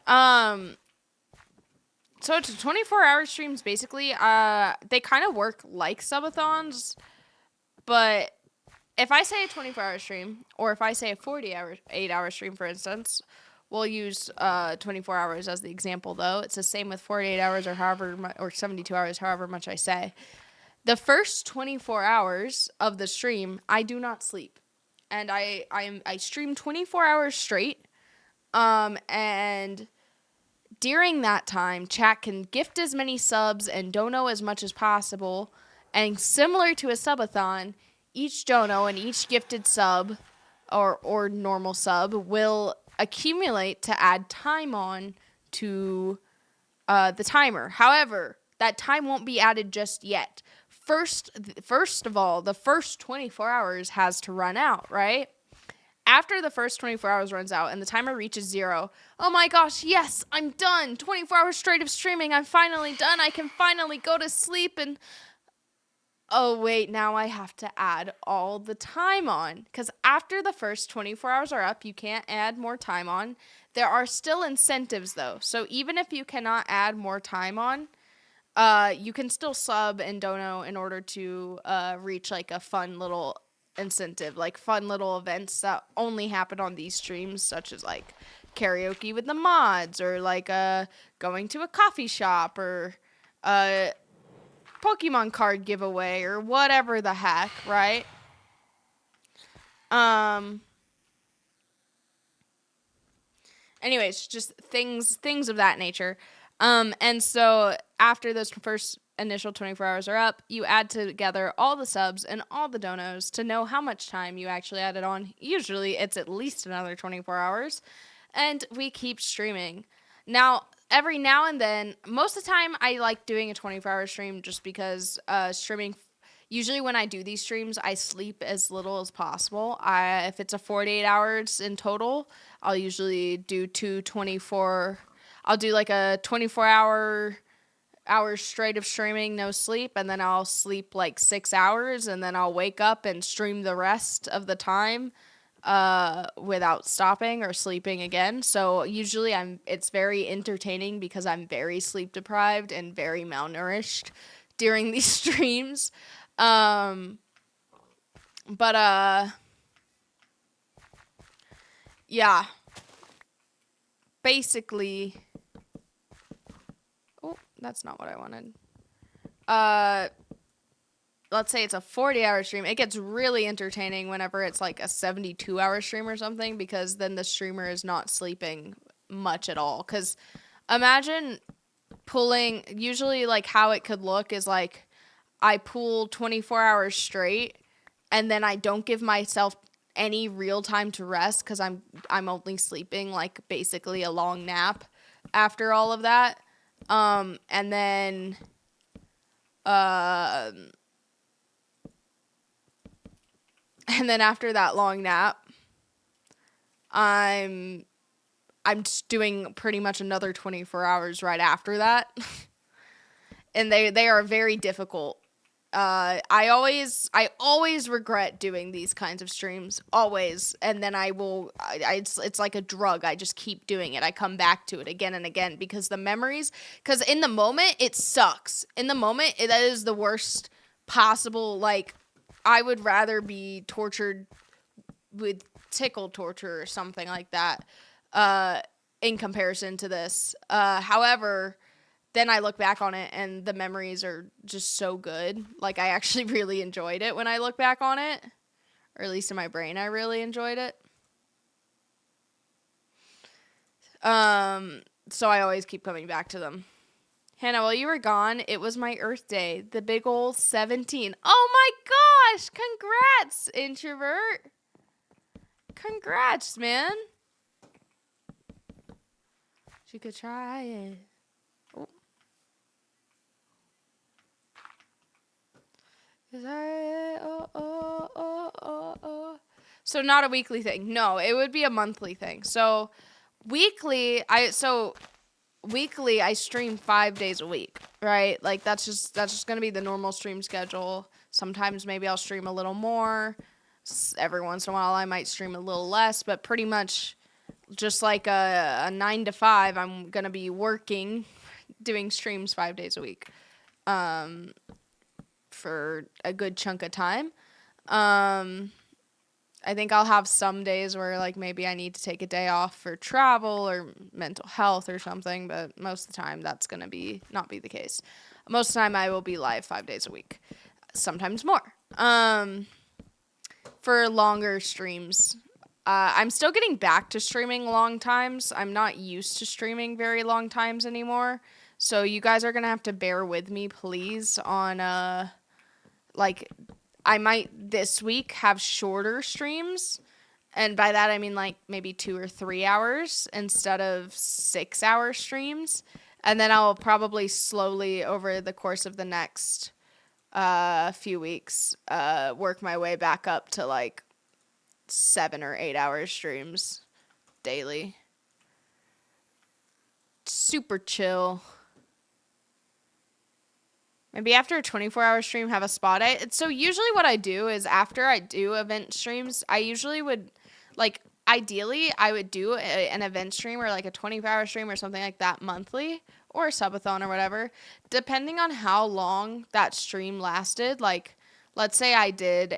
So it's 24-hour streams, basically. They kind of work like subathons, but if I say a 24-hour stream, or if I say a 8-hour stream, for instance, we'll use 24 hours as the example, though. It's the same with 48 hours or 72 hours, however much I say. The first 24 hours of the stream, I do not sleep. And I stream 24 hours straight. And during that time, chat can gift as many subs and dono as much as possible. And similar to a subathon, each dono and each gifted sub or normal sub will accumulate to add time on to the timer. However, that time won't be added just yet. First of all, the first 24 hours has to run out, right? After the first 24 hours runs out and the timer reaches 0, oh my gosh, yes, I'm done. 24 hours straight of streaming. I'm finally done. I can finally go to sleep and... Oh, wait, now I have to add all the time on. Because after the first 24 hours are up, you can't add more time on. There are still incentives, though. So even if you cannot add more time on, you can still sub and dono in order to reach, like, a fun little incentive. Like, fun little events that only happen on these streams, such as, like, karaoke with the mods, or, like, going to a coffee shop, or... Pokemon card giveaway or whatever the heck, right? And anyways, just things of that nature. And so after those first initial 24 hours are up, you add together all the subs and all the donos to know how much time you actually added on. Usually it's at least another 24 hours. And we keep streaming. Now, every now and then, most of the time I like doing a 24-hour stream just because streaming, usually when I do these streams, I sleep as little as possible. If it's a 48 hours in total, I'll usually do I'll do like a hours straight of streaming, no sleep, and then I'll sleep like 6 hours, and then I'll wake up and stream the rest of the time without stopping or sleeping again. So usually it's very entertaining because I'm very sleep deprived and very malnourished during these streams. But yeah. Basically, oh, that's not what I wanted. Let's say it's a 40-hour stream. It gets really entertaining whenever it's like a 72-hour stream or something, because then the streamer is not sleeping much at all. Because imagine pulling, usually like how it could look is like I pull 24 hours straight and then I don't give myself any real time to rest because I'm only sleeping like basically a long nap after all of that. And then after that long nap, I'm just doing pretty much another 24 hours right after that. And they are very difficult. I always regret doing these kinds of streams, always. And then it's like a drug. I just keep doing it. I come back to it again and again because the memories, because in the moment it sucks. In the moment, that is the worst possible. Like, I would rather be tortured with tickle torture or something like that, in comparison to this. However, then I look back on it and the memories are just so good. Like, I actually really enjoyed it when I look back on it. Or at least in my brain, I really enjoyed it. So I always keep coming back to them. Hannah, while you were gone, it was my Earth Day. The big ol' 17. Oh my gosh! Congrats, introvert! Congrats, man! You could try it. Oh. So not a weekly thing. No, it would be a monthly thing. So weekly, I stream 5 days a week, right? Like that's just gonna be the normal stream schedule. Sometimes maybe I'll stream a little more. Every once in a while I might stream a little less, but pretty much just like a 9 to 5, I'm gonna be working, doing streams 5 days a week, for a good chunk of time. I think I'll have some days where like maybe I need to take a day off for travel or mental health or something, but most of the time that's going to not be the case. Most of the time I will be live 5 days a week, sometimes more. For longer streams, I'm still getting back to streaming long times. I'm not used to streaming very long times anymore. So you guys are going to have to bear with me, please, on like, I might this week have shorter streams, and by that I mean like maybe 2 or 3 hours instead of 6-hour streams, and then I'll probably slowly over the course of the next few weeks work my way back up to like 7 or 8-hour streams daily. Super chill. Maybe after a 24-hour stream, have a spa day. So usually what I do is after I do event streams, I usually would, like, ideally, I would do an event stream or, like, a 24-hour stream or something like that monthly, or a subathon or whatever, depending on how long that stream lasted. Like, let's say I just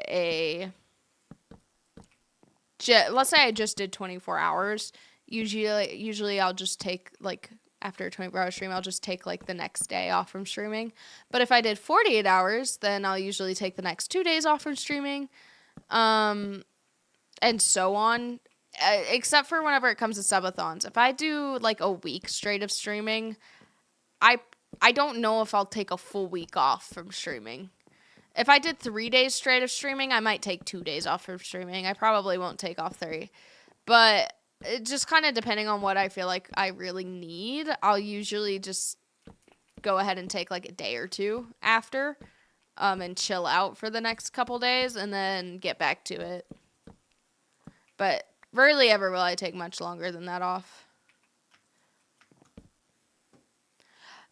did 24 hours. Usually I'll just take, like, after a 24-hour stream, I'll just take, like, the next day off from streaming. But if I did 48 hours, then I'll usually take the next 2 days off from streaming, and so on. except for whenever it comes to subathons. If I do like a week straight of streaming, I I don't know if I'll take a full week off from streaming. If I did 3 days straight of streaming, I might take 2 days off from streaming. I probably won't take off 3. But it just kind of depending on what I feel like I really need, I'll usually just go ahead and take like a day or 2 after and chill out for the next couple days and then get back to it. But rarely ever will I take much longer than that off.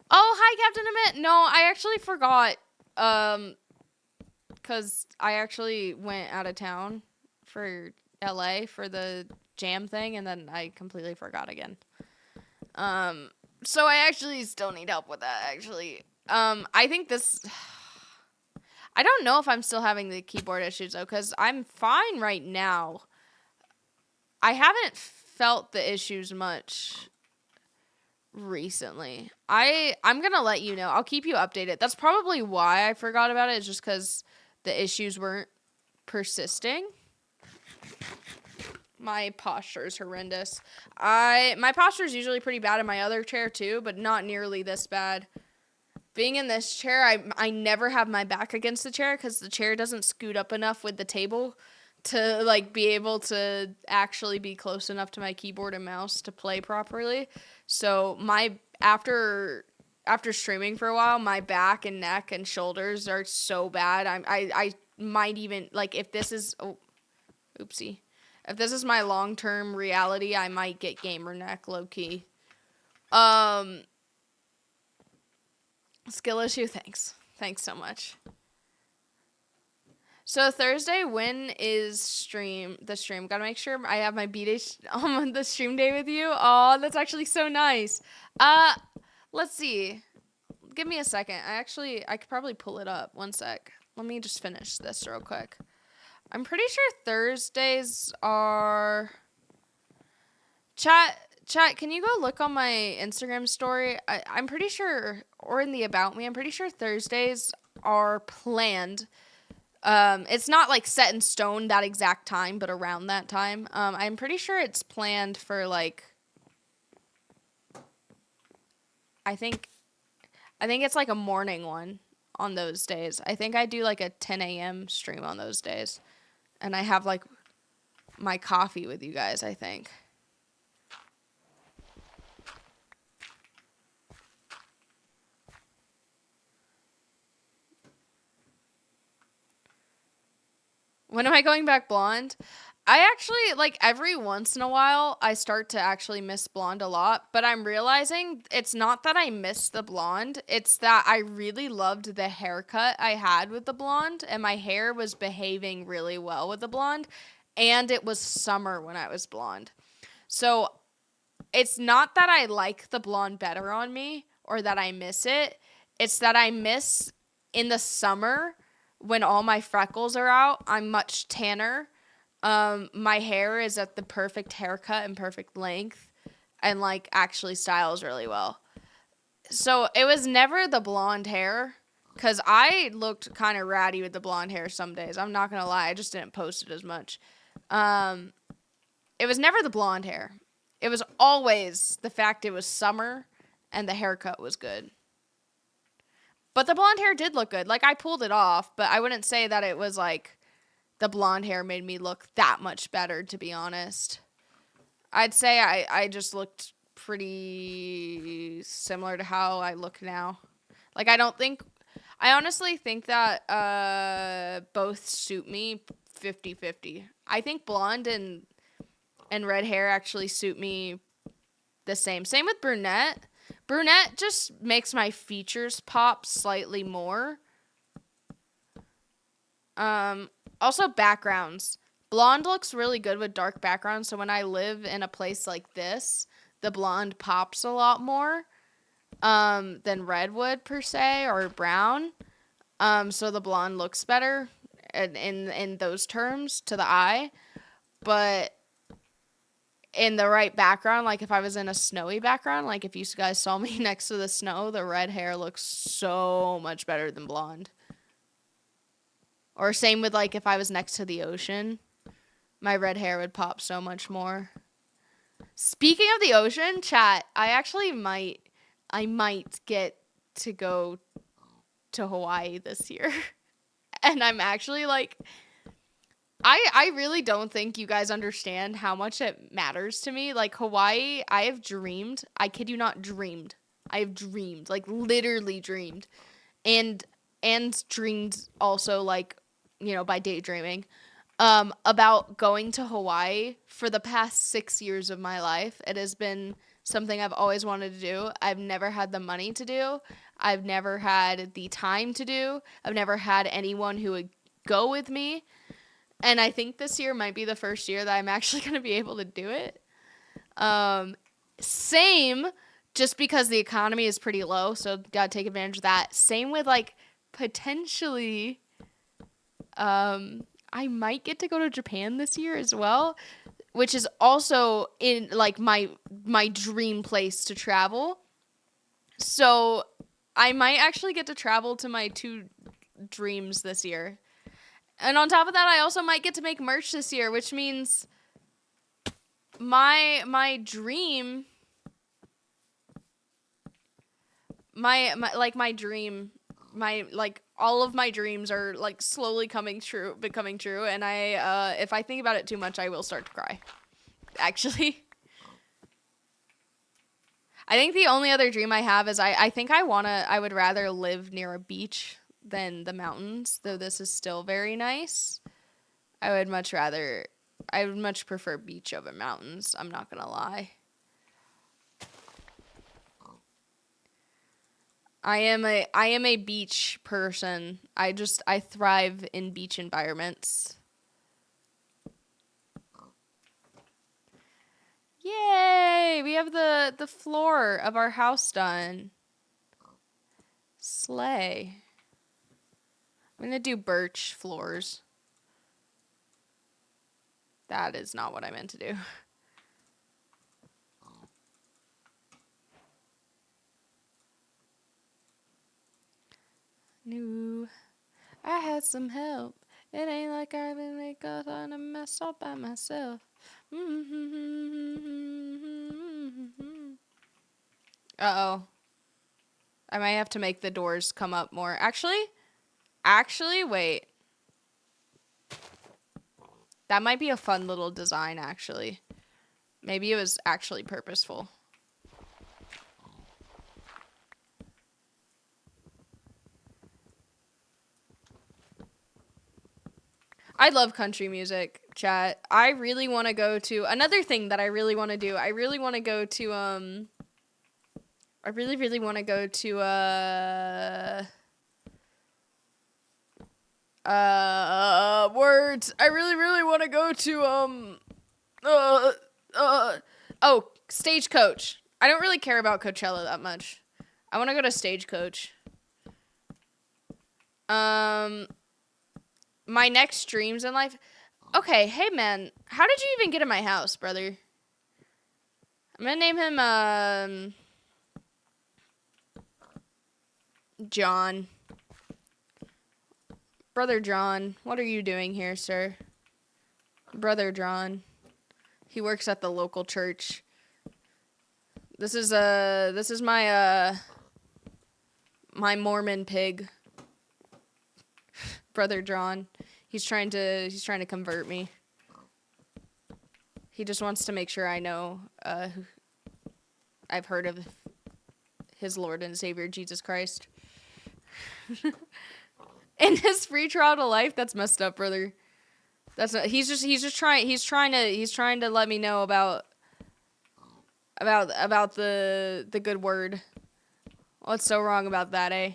Oh, hi, Captain Emmett. No, I actually forgot. Because I actually went out of town for LA for the jam thing, and then I completely forgot again. So I actually still need help with that, actually. I think this... I don't know if I'm still having the keyboard issues, though, because I'm fine right now. I haven't felt the issues much recently. I'm gonna let you know. I'll keep you updated. That's probably why I forgot about it, is just because the issues weren't persisting. My posture is horrendous. My posture is usually pretty bad in my other chair too, but not nearly this bad. Being in this chair, I never have my back against the chair because the chair doesn't scoot up enough with the table to like be able to actually be close enough to my keyboard and mouse to play properly. So after streaming for a while, my back and neck and shoulders are so bad. I might even like if this is oopsie. If this is my long-term reality, I might get gamer neck low key. Skill issue, thanks. Thanks so much. So Thursday, when is the stream? Gotta make sure I have my B-Day on the stream day with you. Oh, that's actually so nice. Let's see. Give me a second. I could probably pull it up. One sec. Let me just finish this real quick. I'm pretty sure Thursdays are... Chat, can you go look on my Instagram story? I'm pretty sure, or in the About Me, I'm pretty sure Thursdays are planned. It's not like set in stone that exact time, but around that time. I'm pretty sure it's planned for like, I think it's like a morning one on those days. I think I do like a 10 a.m. stream on those days. And I have like my coffee with you guys, I think. When am I going back blonde? I actually, like, every once in a while, I start to actually miss blonde a lot, but I'm realizing it's not that I miss the blonde, it's that I really loved the haircut I had with the blonde, and my hair was behaving really well with the blonde, and it was summer when I was blonde. So, it's not that I like the blonde better on me, or that I miss it, it's that I miss in the summer, when all my freckles are out, I'm much tanner. My hair is at the perfect haircut and perfect length and like actually styles really well. So it was never the blonde hair because I looked kind of ratty with the blonde hair some days. I'm not going to lie. I just didn't post it as much. It was never the blonde hair. It was always the fact it was summer and the haircut was good. But the blonde hair did look good. Like I pulled it off, but I wouldn't say that it was like the blonde hair made me look that much better, to be honest. I'd say I just looked pretty similar to how I look now. Like, I honestly think that both suit me 50-50. I think blonde and red hair actually suit me the same. Same with brunette. Brunette just makes my features pop slightly more. Also, backgrounds. Blonde looks really good with dark backgrounds, so when I live in a place like this, the blonde pops a lot more than red would, per se, or brown. So the blonde looks better in those terms to the eye. But in the right background, like if I was in a snowy background, like if you guys saw me next to the snow, the red hair looks so much better than blonde. Or same with, like, if I was next to the ocean. My red hair would pop so much more. Speaking of the ocean, chat, I might get to go to Hawaii this year. And I'm actually like, I really don't think you guys understand how much it matters to me. Like Hawaii, I have dreamed. I kid you not, dreamed. I have dreamed, like literally dreamed, and dreamed also like, you know, by daydreaming, about going to Hawaii for the past 6 years of my life. It has been something I've always wanted to do. I've never had the money to do. I've never had the time to do. I've never had anyone who would go with me. And I think this year might be the first year that I'm actually going to be able to do it. Same, just because the economy is pretty low, so gotta take advantage of that. Same with like potentially, I might get to go to Japan this year as well, which is also in like my dream place to travel. So I might actually get to travel to my two dreams this year. And on top of that, I also might get to make merch this year, which means my dream, my all of my dreams are like slowly becoming true, and I if I think about it too much, I will start to cry. Actually, I think the only other dream I have is I think I would rather live near a beach than the mountains, though this is still very nice. I would much prefer beach over mountains, I'm not gonna lie. I am a beach person. I thrive in beach environments. Yay! We have the floor of our house done. Slay. I'm gonna do birch floors. That is not what I meant to do. Knew I had some help. It ain't like I've been make a ton of mess all by myself. Uh-oh. I might have to make the doors come up more. Actually, wait. That might be a fun little design, actually. Maybe it was actually purposeful. I love country music, chat. I really want to go to another thing that I really want to do. I really want to go to I really want to go to words. I really want to go to oh, Stagecoach. I don't really care about Coachella that much. I want to go to Stagecoach. My next dreams in life. Okay, hey man, how did you even get in my house, brother? I'm gonna name him John. Brother John, what are you doing here, sir? Brother John. He works at the local church. This is my my Mormon pig. Brother John. He's trying to convert me. He just wants to make sure I know I've heard of his Lord and Savior Jesus Christ. In his free trial to life, that's messed up, brother. That's not, he's trying to let me know about the good word. What's so wrong about that, eh?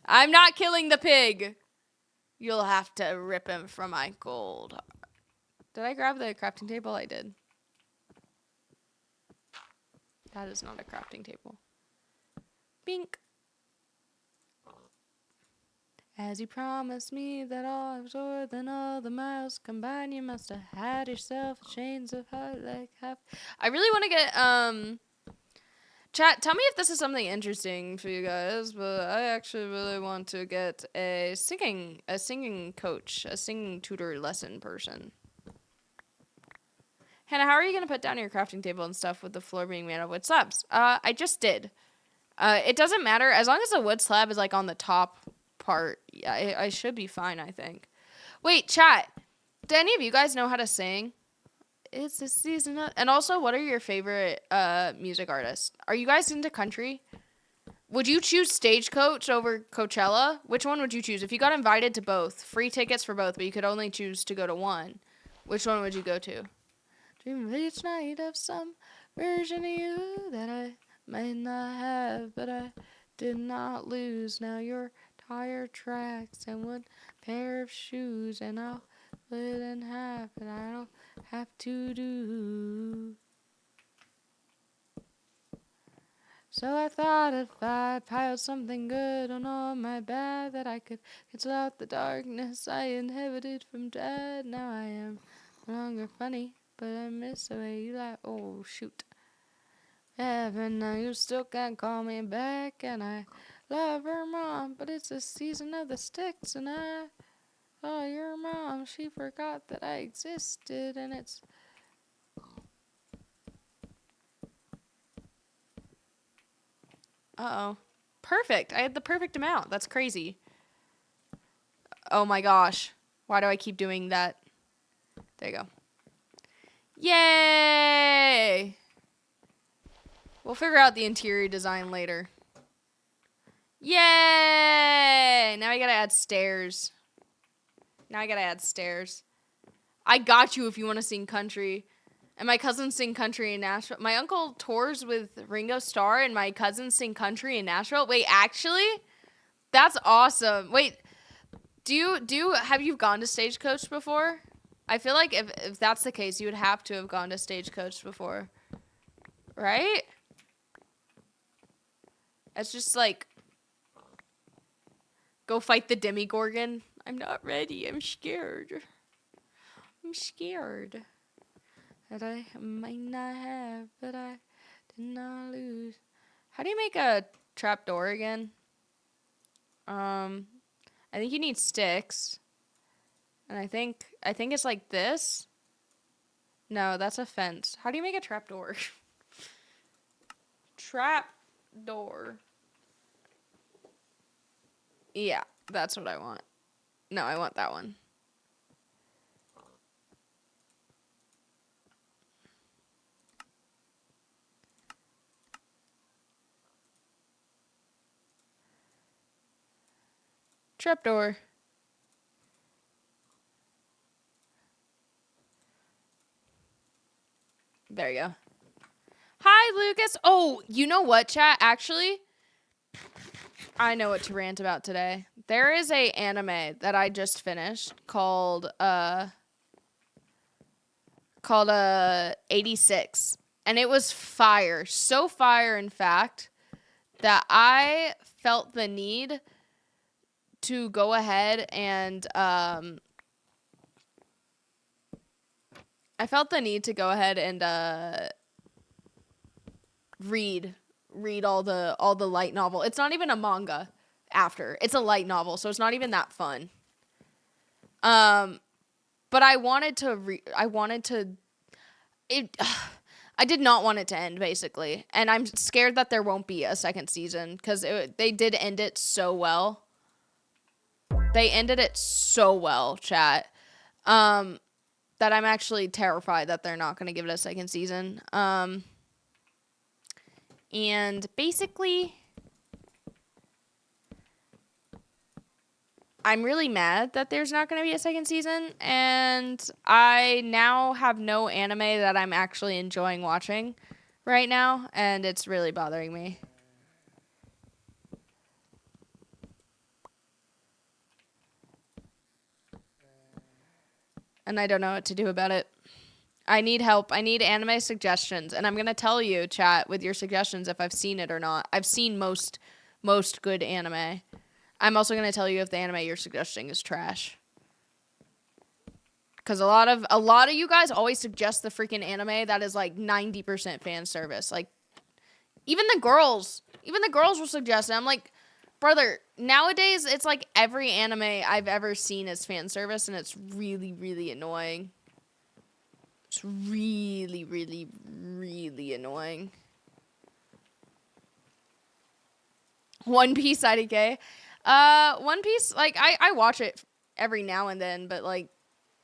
I'm not killing the pig. You'll have to rip him from my gold. Did I grab the crafting table? I did. That is not a crafting table. Bink. As you promised me that all was more than all the miles combined, you must have had yourself chains of heart like half. I really want to get Chat, tell me if this is something interesting for you guys, but I actually really want to get a singing coach, a singing tutor lesson person. Hannah, how are you going to put down your crafting table and stuff with the floor being made of wood slabs? I just did. It doesn't matter. As long as the wood slab is, like, on the top part, I should be fine, I think. Wait, chat. Do any of you guys know how to sing? It's the season of... And also, what are your favorite music artists? Are you guys into country? Would you choose Stagecoach over Coachella? Which one would you choose? If you got invited to both, free tickets for both, but you could only choose to go to one, which one would you go to? Dream of each night of some version of you that I might not have, but I did not lose. Now your tire tracks and one pair of shoes, and I'll split in half, and I don't have to do. So I thought if I piled something good on all my bad, that I could cancel out the darkness I inherited from dad. Now I am no longer funny, but I miss the way you laugh. Oh, shoot. Yeah, but now you still can't call me back, and I love her mom, but it's the season of the sticks, and I... Oh, your mom, she forgot that I existed, and it's... Uh-oh. Perfect. I had the perfect amount. That's crazy. Oh my gosh. Why do I keep doing that? There you go. Yay! We'll figure out the interior design later. Yay! Now I gotta add stairs. I got you if you want to sing country. And my cousins sing country in Nashville. My uncle tours with Ringo Starr, and my cousins sing country in Nashville. Wait, actually? That's awesome. Wait, have you gone to Stagecoach before? I feel like if that's the case, you would have to have gone to Stagecoach before. Right? It's just like, go fight the Demigorgon. I'm not ready. I'm scared. That I might not have, but I did not lose. How do you make a trapdoor again? I think you need sticks. And I think it's like this. No, that's a fence. How do you make a trapdoor? Trapdoor. Yeah, that's what I want. No, I want that one. Trapdoor. There you go. Hi, Lucas. Oh, you know what, chat? Actually, I know what to rant about today. There is a anime that I just finished called 86. And it was fire. So fire, in fact, that I felt the need to go ahead and read all the light novel. It's not even a manga after. It's a light novel, so it's not even that fun. But I did not want it to end, basically. And I'm scared that there won't be a second season, because they did end it so well. They ended it so well, chat. That I'm actually terrified that they're not going to give it a second season. And basically, I'm really mad that there's not going to be a second season, and I now have no anime that I'm actually enjoying watching right now, and it's really bothering me. And I don't know what to do about it. I need help. I need anime suggestions, and I'm going to tell you, chat, with your suggestions if I've seen it or not. I've seen most good anime. I'm also going to tell you if the anime you're suggesting is trash. Because a lot of you guys always suggest the freaking anime that is like 90% fan service. Like, Even the girls will suggest it. I'm like, brother, nowadays it's like every anime I've ever seen is fan service, and it's really, really annoying. It's really, really, really annoying. One Piece IDK. One Piece, like, I watch it every now and then, but, like,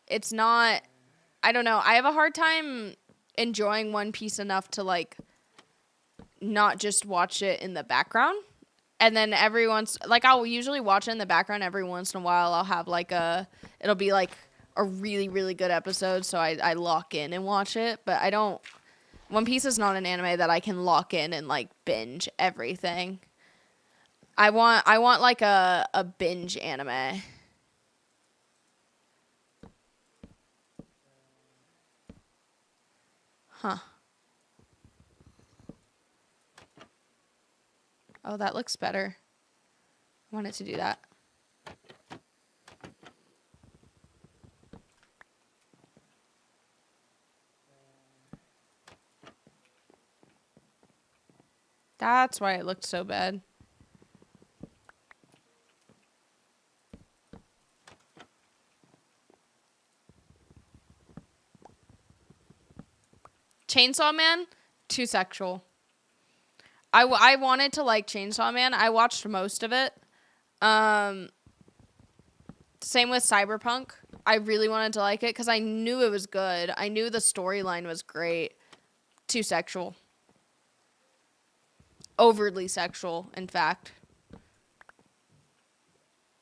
it's not, I don't know. I have a hard time enjoying One Piece enough to, like, not just watch it in the background. And then every once, like, I'll usually watch it in the background every once in a while. I'll have, like, it'll be, like, a really, really good episode, so I lock in and watch it. But I don't, One Piece is not an anime that I can lock in and, like, binge everything. I want like a binge anime. Huh. Oh, that looks better. I want it to do that. That's why it looked so bad. Chainsaw Man, too sexual. I wanted to like Chainsaw Man. I watched most of it. Same with Cyberpunk. I really wanted to like it because I knew it was good. I knew the storyline was great. Too sexual. Overly sexual, in fact.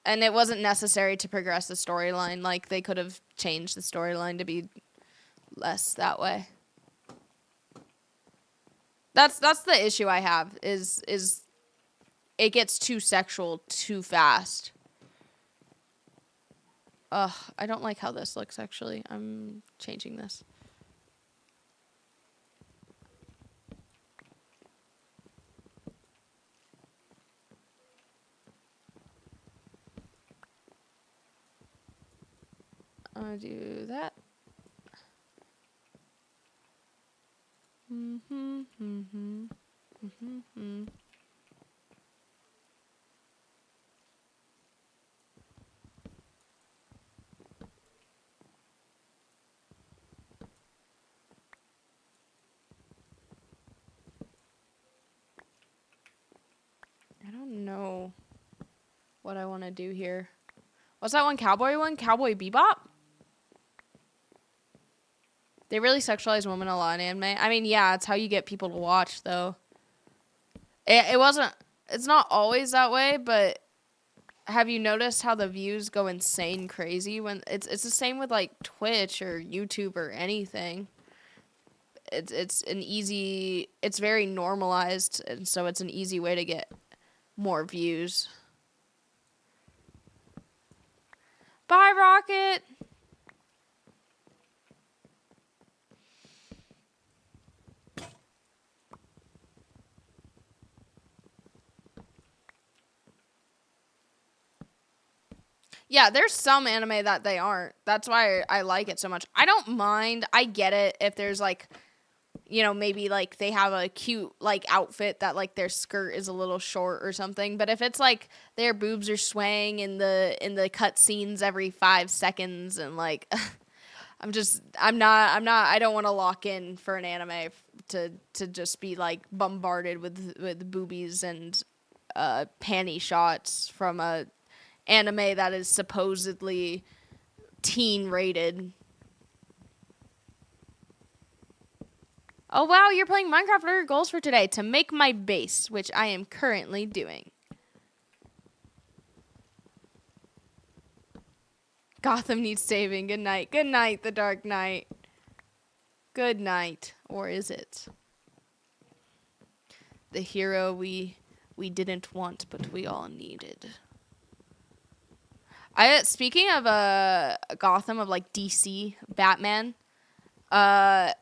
And it wasn't necessary to progress the storyline. Like, they could have changed the storyline to be less that way. That's the issue I have, is it gets too sexual too fast. Ugh, I don't like how this looks, actually. I'm changing this. I'm gonna do that. I don't know what I want to do here. What's that one cowboy one? Cowboy Bebop? They really sexualize women a lot in anime. I mean, yeah, it's how you get people to watch, though. It wasn't, it's not always that way, but have you noticed how the views go insane crazy when it's the same with like Twitch or YouTube or anything. It's very normalized, and so it's an easy way to get more views. Bye, Rocket. Yeah, there's some anime that they aren't. That's why I like it so much. I don't mind. I get it if there's like, you know, maybe like they have a cute like outfit that like their skirt is a little short or something. But if it's like their boobs are swaying in the cut scenes every 5 seconds and like I don't want to lock in for an anime to just be like bombarded with boobies and panty shots from a anime that is supposedly teen rated. Oh wow, you're playing Minecraft. What are your goals for today? To make my base, which I am currently doing. Gotham needs saving. Good night. Good night, the Dark Knight. Good night. Or is it? The hero we didn't want, but we all needed. Speaking of Gotham, of like DC Batman, guys,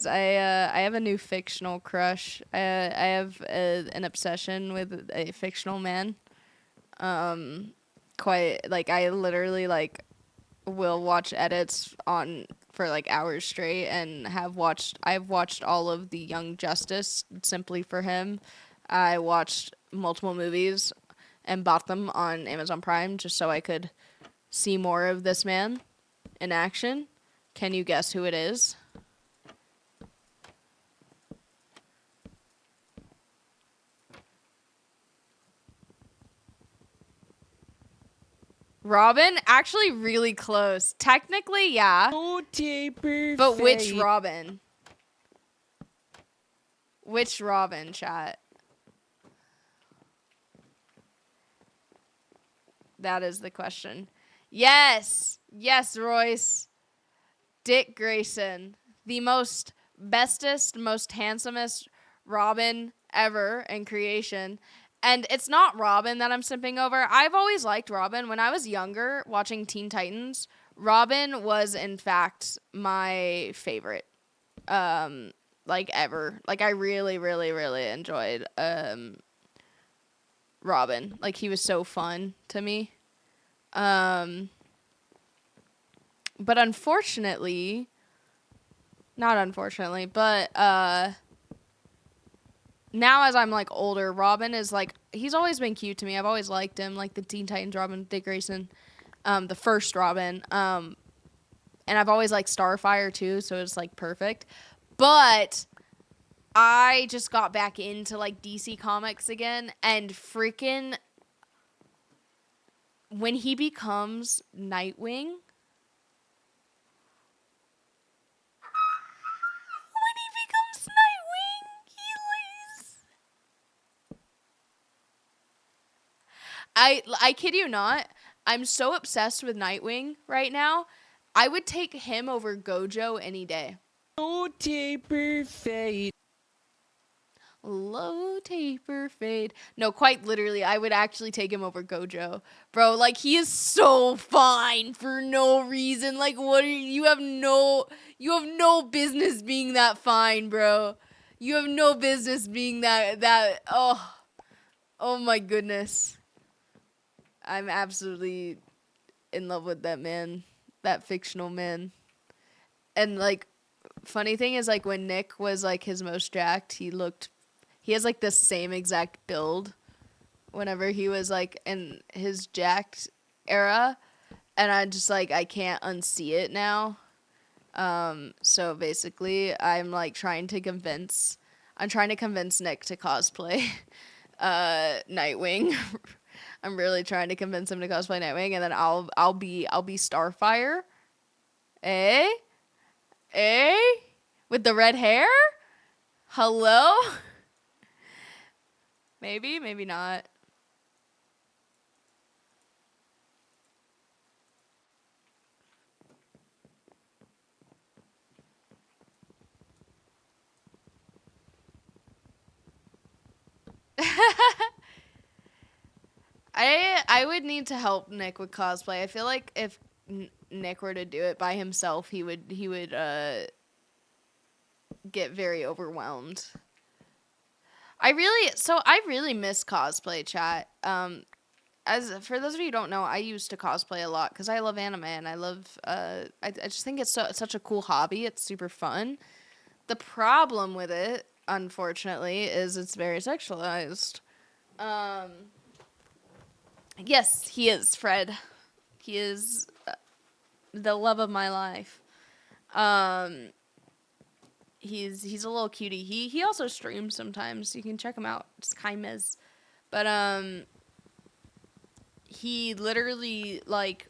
I have a new fictional crush. I have an obsession with a fictional man. Quite like I literally like will watch edits on for like hours straight, and I've watched all of the Young Justice simply for him. I watched multiple movies and bought them on Amazon Prime just so I could see more of this man in action. Can you guess who it is? Robin? Actually, really close. Technically, yeah. But which Robin? Which Robin, chat? That is the question. Yes! Yes, Royce. Dick Grayson. The most bestest, most handsomest Robin ever in creation. And it's not Robin that I'm simping over. I've always liked Robin. When I was younger, watching Teen Titans, Robin was, in fact, my favorite. Like, ever. Like, I really, really, really enjoyed, Robin. Like, he was so fun to me. But unfortunately, not unfortunately, but now as I'm like older, Robin is like, he's always been cute to me. I've always liked him, like the Teen Titans Robin, Dick Grayson, the first Robin, and I've always liked Starfire too, so it's like perfect. But I just got back into like DC Comics again, and freaking when he becomes Nightwing. When he becomes Nightwing, I kid you not. I'm so obsessed with Nightwing right now. I would take him over Gojo any day. Low taper fade. Low taper fade. No, quite literally, I would actually take him over Gojo. Bro, like, he is so fine for no reason. Like, what are you have no business being that fine, bro. You have no business being that oh my goodness. I'm absolutely in love with that man, that fictional man. And like, funny thing is, like, when Nick was like his most jacked, he has like the same exact build whenever he was like in his jacked era, and I just like, I can't unsee it now. So basically I'm trying to convince Nick to cosplay Nightwing. I'm really trying to convince him to cosplay Nightwing, and then I'll be Starfire. Eh? Eh? With the red hair? Hello? Maybe, maybe not. I would need to help Nick with cosplay. I feel like if Nick were to do it by himself, he would get very overwhelmed. I really miss cosplay, chat. As for those of you who don't know, I used to cosplay a lot because I love anime and I love I just think it's such a cool hobby. It's super fun. The problem with it, unfortunately, is it's very sexualized. Yes, he is, Fred. He is the love of my life. He's a little cutie. He also streams sometimes. You can check him out. It's Kaimez. But he literally like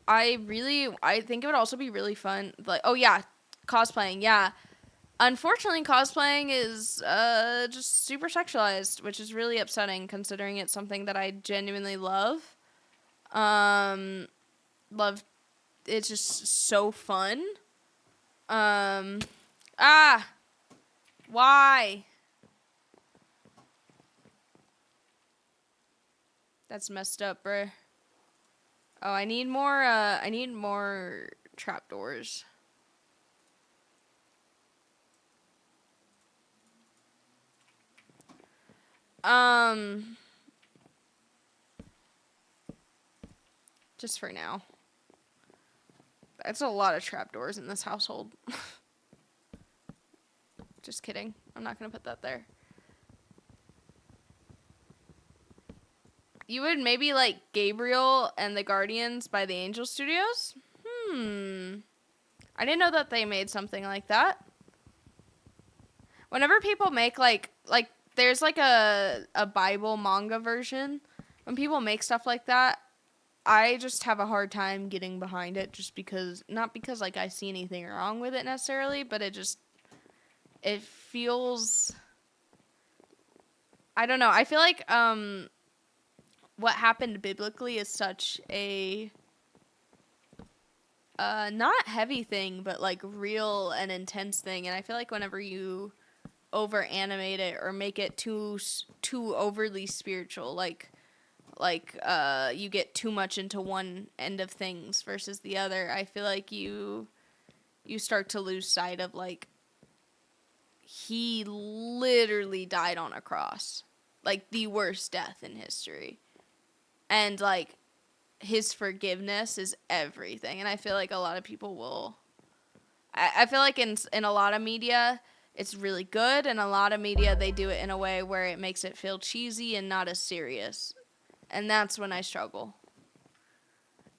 I think it would also be really fun. Like, oh yeah, cosplaying. Yeah. Unfortunately, cosplaying is just super sexualized, which is really upsetting considering it's something that I genuinely love. Love, it's just so fun. Why? That's messed up, bruh. Oh, I need more trapdoors. Just for now. It's a lot of trapdoors in this household. Just kidding. I'm not gonna put that there. You would maybe like Gabriel and the Guardians by the Angel Studios? I didn't know that they made something like that. Whenever people make like there's like a Bible manga version. When people make stuff like that, I just have a hard time getting behind it just because, not because like I see anything wrong with it necessarily, but it feels, I don't know. I feel like what happened biblically is such a not heavy thing, but like real and intense thing. And I feel like whenever you over animate it or make it too overly spiritual, like you get too much into one end of things versus the other, I feel like you start to lose sight of like he literally died on a cross, like the worst death in history, and like his forgiveness is everything. And I feel like a lot of people will, I feel like in a lot of media it's really good, and a lot of media they do it in a way where it makes it feel cheesy and not as serious. And that's when I struggle.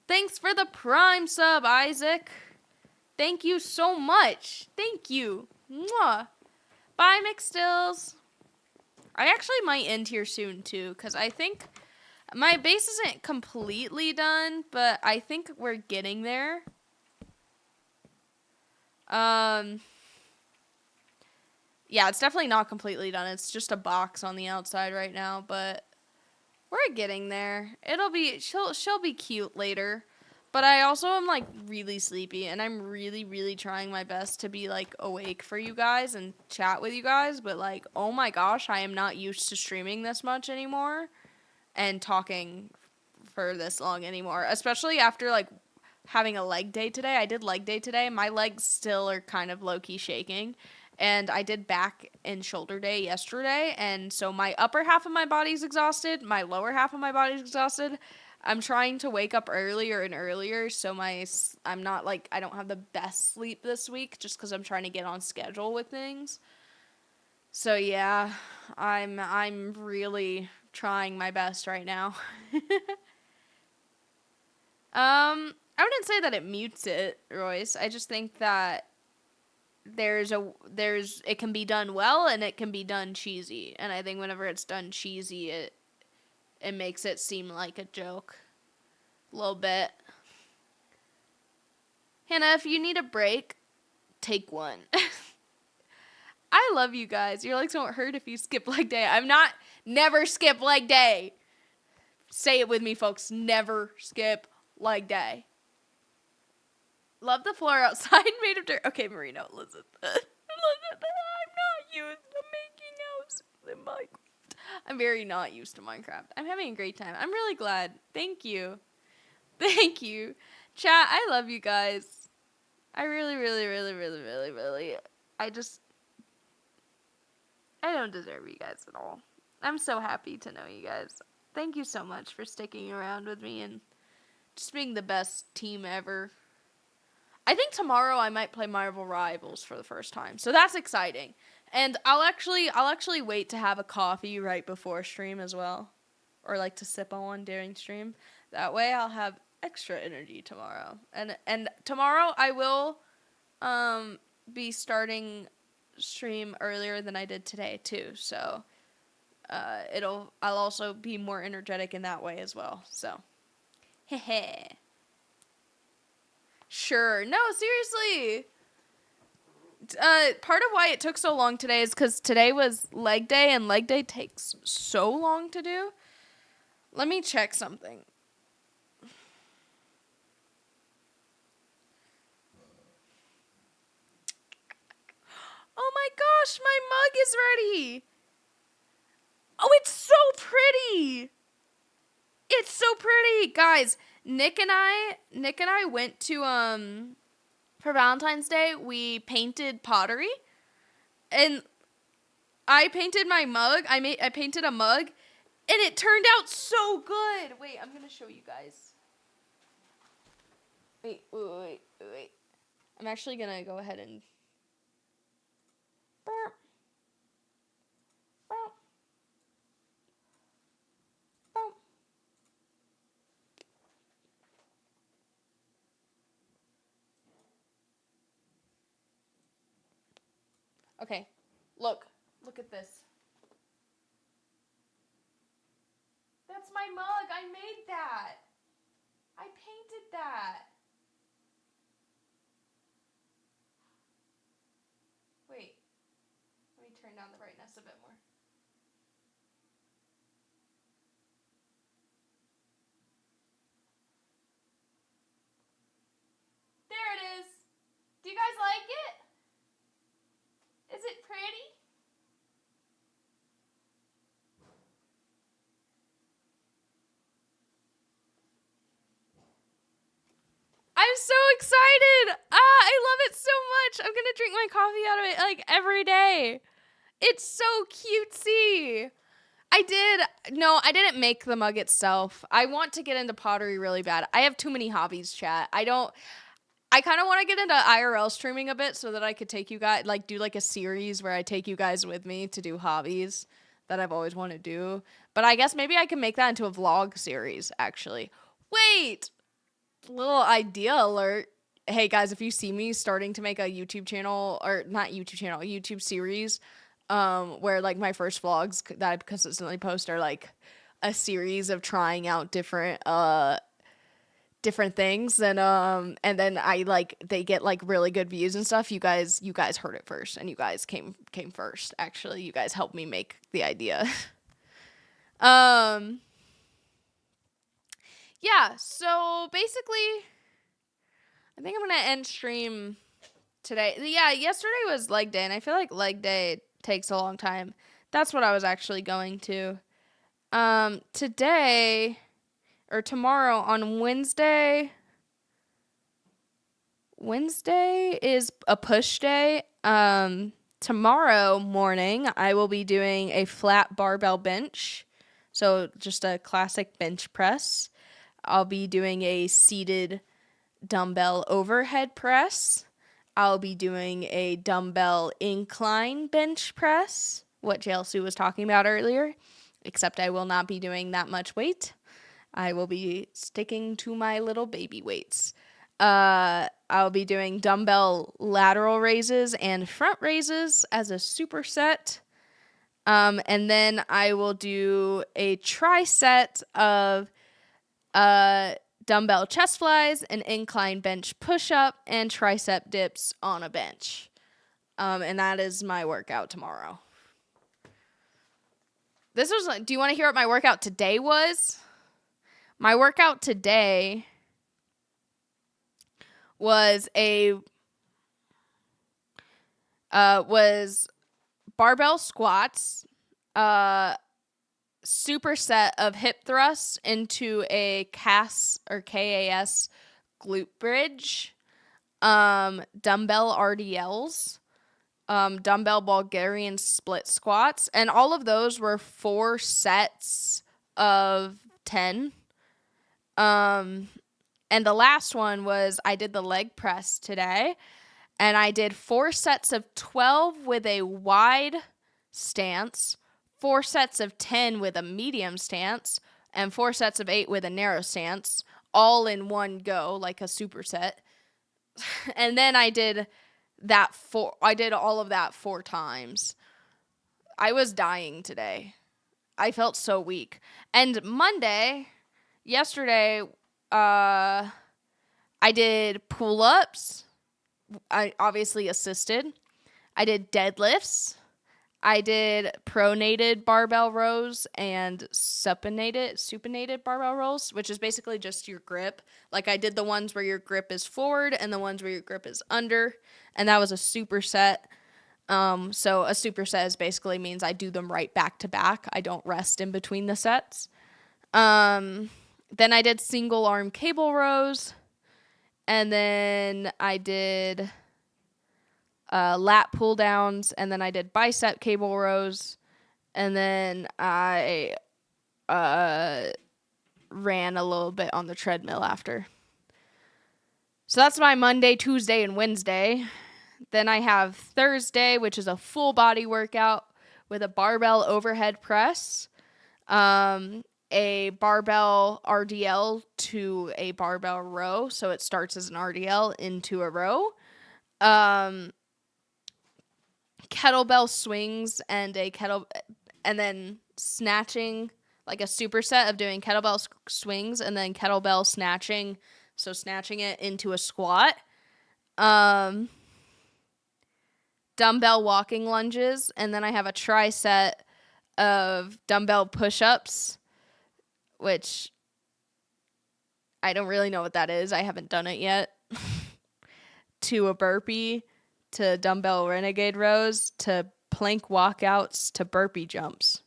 Thanks for the Prime sub, Isaac. Thank you so much. Thank you. Mwah. Bye, McStills. I actually might end here soon, too, because I think my base isn't completely done, but I think we're getting there. Yeah, it's definitely not completely done. It's just a box on the outside right now, but we're getting there. It'll be, she'll be cute later. But I also am like really sleepy, and I'm really, really trying my best to be like awake for you guys and chat with you guys. But like, oh my gosh, I am not used to streaming this much anymore and talking for this long anymore. Especially after like having a leg day today. I did leg day today. My legs still are kind of low-key shaking. And I did back and shoulder day yesterday, and so my upper half of my body's exhausted, my lower half of my body's exhausted. I'm trying to wake up earlier and earlier, so I'm not like, I don't have the best sleep this week just because I'm trying to get on schedule with things. So yeah, I'm really trying my best right now. I wouldn't say that it mutes it, Royce. I just think that it can be done well and it can be done cheesy. And I think whenever it's done cheesy, it makes it seem like a joke. A little bit. Hannah, if you need a break, take one. I love you guys. Your legs won't hurt if you skip leg day. Never skip leg day. Say it with me, folks. Never skip leg day. Love the floor outside made of dirt. Okay, Marino, listen. I'm not used to making houses in Minecraft. I'm very not used to Minecraft. I'm having a great time. I'm really glad. Thank you. Thank you. Chat, I love you guys. I really, really, really, really, really, really. I don't deserve you guys at all. I'm so happy to know you guys. Thank you so much for sticking around with me and just being the best team ever. I think tomorrow I might play Marvel Rivals for the first time, so that's exciting. And I'll actually wait to have a coffee right before stream as well, or like to sip on one during stream. That way I'll have extra energy tomorrow. And tomorrow I will be starting stream earlier than I did today too. So I'll also be more energetic in that way as well. So heh. Sure. No, seriously. Part of why it took so long today is because today was leg day, and leg day takes so long to do. Let me check something. Oh my gosh, my mug is ready. Oh, it's so pretty. It's so pretty. Guys, Nick and I went to for Valentine's Day, we painted pottery. And I painted my mug. I painted a mug, and it turned out so good. Wait, I'm going to show you guys. Wait. I'm actually gonna go ahead and. Burp. Burp. Burp. Okay, look at this. That's my mug. I made that. I painted that. Wait, let me turn down the brightness a bit more. There it is. Do you guys like it? Is it pretty? I'm so excited. I love it so much. I'm going to drink my coffee out of it like every day. It's so cutesy. I didn't make the mug itself. I want to get into pottery really bad. I have too many hobbies, chat. I kind of want to get into IRL streaming a bit so that I could take you guys, like, do like a series where I take you guys with me to do hobbies that I've always wanted to do. But I guess maybe I can make that into a vlog series, actually. Wait! Little idea alert. Hey guys, if you see me starting to make a YouTube channel, or not YouTube channel, a YouTube series, where like my first vlogs that I consistently post are like a series of trying out different things, and then I like they get like really good views and stuff. You guys heard it first, and you guys came first. Actually, you guys helped me make the idea. Yeah, so basically I think I'm gonna end stream today. Yeah, yesterday was leg day, and I feel like leg day takes a long time. That's what I was actually going to. Today or tomorrow on Wednesday. Wednesday is a push day. Tomorrow morning I will be doing a flat barbell bench. So just a classic bench press. I'll be doing a seated dumbbell overhead press. I'll be doing a dumbbell incline bench press, what JLC was talking about earlier, except I will not be doing that much weight. I will be sticking to my little baby weights. I'll be doing dumbbell lateral raises and front raises as a superset. And then I will do a triset of dumbbell chest flies, an incline bench push-up, and tricep dips on a bench. And that is my workout tomorrow. Do you want to hear what my workout today was? My workout today was was barbell squats, superset of hip thrusts into a KAS glute bridge, dumbbell RDLs, dumbbell Bulgarian split squats, and all of those were 4 sets of 10. And the last one was I did the leg press today, and I did 4 sets of 12 with a wide stance, 4 sets of 10 with a medium stance, and 4 sets of 8 with a narrow stance, all in one go, like a superset. And then I did all of that 4 times. I was dying today. I felt so weak. And yesterday, I did pull-ups. I obviously assisted. I did deadlifts. I did pronated barbell rows and supinated barbell rows, which is basically just your grip. Like I did the ones where your grip is forward and the ones where your grip is under, and that was a superset. So a superset is basically means I do them right back to back. I don't rest in between the sets. Then I did single arm cable rows, and then I did lat pull downs, and then I did bicep cable rows, and then I ran a little bit on the treadmill after. So that's my Monday, Tuesday, and Wednesday. Then I have Thursday, which is a full body workout with a barbell overhead press, a barbell RDL to a barbell row. So it starts as an RDL into a row. Kettlebell swings and and then snatching, like a superset of doing kettlebell swings and then kettlebell snatching. So snatching it into a squat. Dumbbell walking lunges, and then I have a tri-set of dumbbell push-ups, which I don't really know what that is. I haven't done it yet. To a burpee, to dumbbell renegade rows, to plank walkouts, to burpee jumps.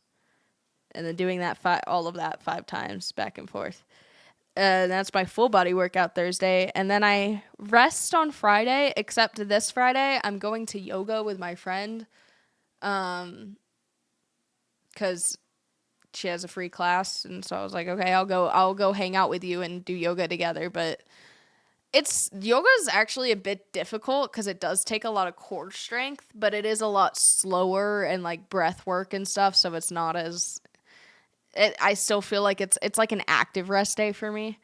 And then doing that all of that 5 times back and forth. That's my full body workout Thursday. And then I rest on Friday, except this Friday I'm going to yoga with my friend. Because she has a free class, and so I was like, okay, I'll go hang out with you and do yoga together. But yoga is actually a bit difficult because it does take a lot of core strength, but it is a lot slower and like breath work and stuff. So it's not as I still feel like it's like an active rest day for me.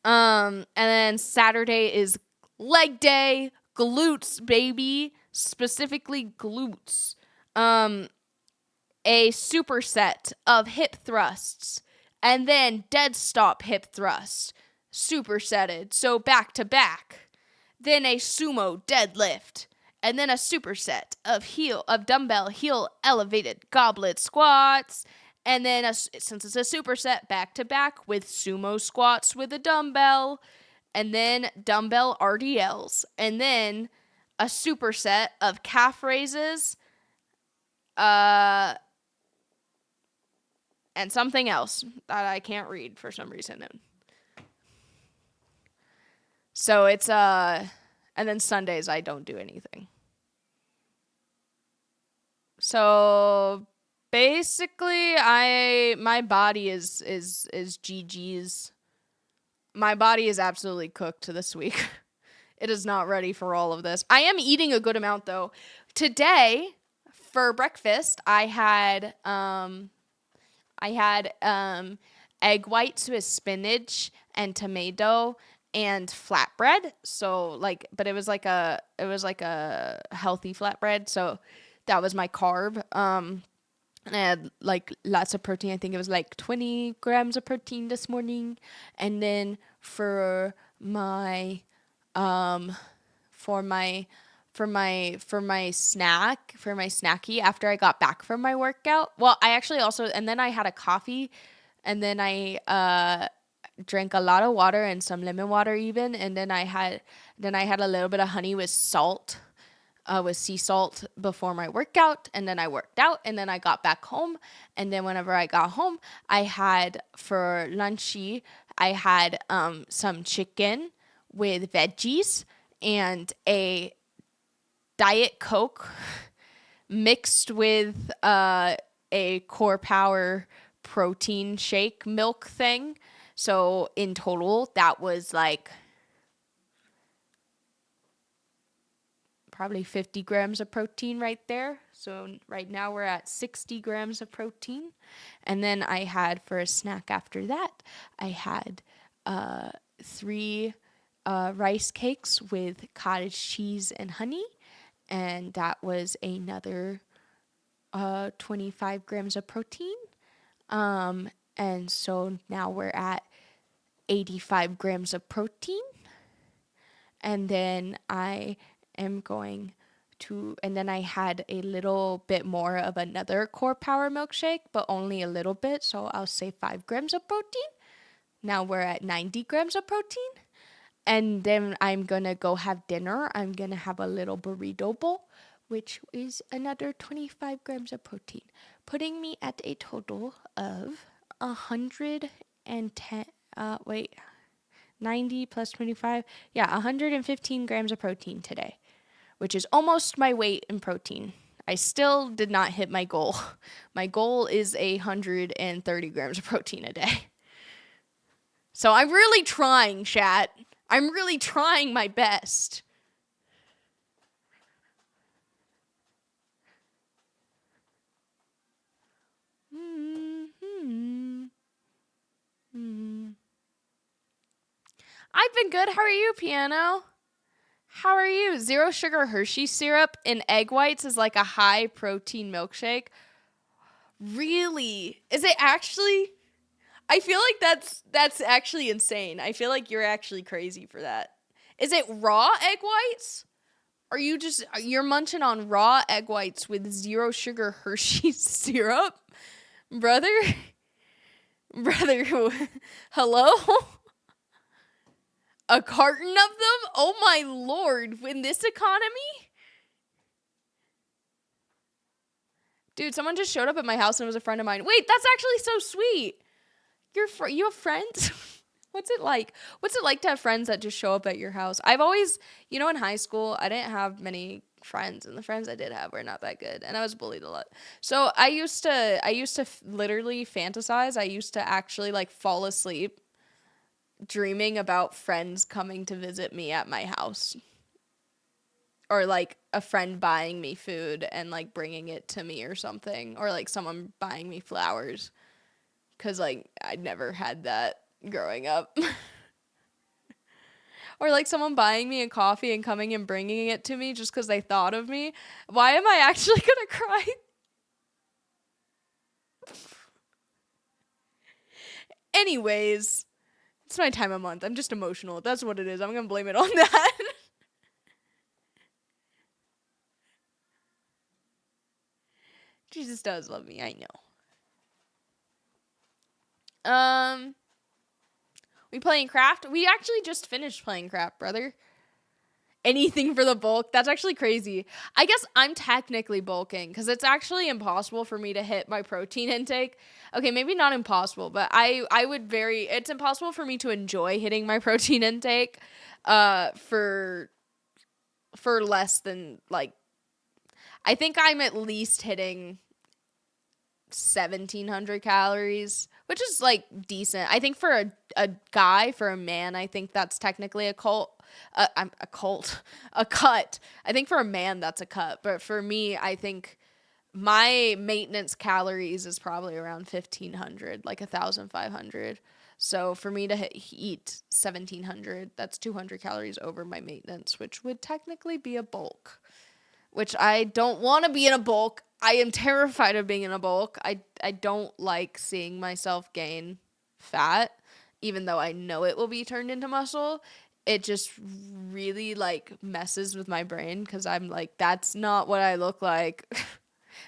And then Saturday is leg day, glutes, baby, specifically glutes. A superset of hip thrusts, and then dead stop hip thrust, supersetted, so back to back. Then a sumo deadlift, and then a superset of dumbbell heel elevated goblet squats. And then, since it's a superset, back to back with sumo squats with a dumbbell, and then dumbbell RDLs, and then a superset of calf raises, and something else that I can't read for some reason. So it's, and then Sundays I don't do anything. So basically, my body is GG's. My body is absolutely cooked this week. It is not ready for all of this. I am eating a good amount though. Today, for breakfast, I had egg whites with spinach and tomato and flatbread. So but it was like a healthy flatbread. So that was my carb. And I had like lots of protein. I think it was like 20 grams of protein this morning. And then for my snacky after I got back from my workout. Well, I actually also, and then I had a coffee, and then I drank a lot of water and some lemon water even, and then I had a little bit of honey with salt. With sea salt before my workout, and then I worked out, and then I got back home, and then whenever I got home, I had for lunchy, I had some chicken with veggies and a Diet Coke mixed with a Core Power protein shake milk thing. So in total, that was like probably 50 grams of protein right there. So right now we're at 60 grams of protein. And then I had for a snack after that, I had 3 rice cakes with cottage cheese and honey. And that was another 25 grams of protein. And so now we're at 85 grams of protein. And then I had a little bit more of another Core Power milkshake, but only a little bit. So I'll say 5 grams of protein. Now we're at 90 grams of protein. And then I'm going to go have dinner. I'm going to have a little burrito bowl, which is another 25 grams of protein, putting me at a total of 90 plus 25. Yeah, 115 grams of protein today, which is almost my weight in protein. I still did not hit my goal. My goal is 130 grams of protein a day. So I'm really trying, chat. I'm really trying my best. I've been good. How are you, Piano? How are you? Zero sugar Hershey syrup in egg whites is like a high protein milkshake. Really? Is it actually? I feel like that's actually insane. I feel like you're actually crazy for that. Is it raw egg whites? Are you just you're munching on raw egg whites with zero sugar Hershey syrup? Brother? Brother, hello? A carton of them? Oh my lord, in this economy? Dude, someone just showed up at my house and it was a friend of mine. Wait, that's actually so sweet. You have friends? What's it like? What's it like to have friends that just show up at your house? I've always, in high school, I didn't have many friends, and the friends I did have were not that good, and I was bullied a lot. So I used to literally fantasize. I used to actually like fall asleep dreaming about friends coming to visit me at my house, or like a friend buying me food and like bringing it to me or something, or like someone buying me flowers, because like I'd never had that growing up. Or like someone buying me a coffee and coming and bringing it to me just because they thought of me. Why am I actually gonna cry? Anyways, it's my time of month. I'm just emotional. That's what it is. I'm gonna blame it on that. Jesus does love me, I know. We playing craft? We actually just finished playing craft, brother. Anything for the bulk? That's actually crazy. I guess I'm technically bulking because it's actually impossible for me to hit my protein intake. Okay, maybe not impossible, but it's impossible for me to enjoy hitting my protein intake for less than like, I think I'm at least hitting 1,700 calories, which is like decent. I think for a guy, for a man, I think that's technically a cut. I think for a man that's a cut, but for me, I think my maintenance calories is probably around 1,500, like 1,500. So for me to eat 1,700, that's 200 calories over my maintenance, which would technically be a bulk, which I don't want to be in a bulk. I am terrified of being in a bulk. I don't like seeing myself gain fat, even though I know it will be turned into muscle. It just really like messes with my brain because I'm like, that's not what I look like.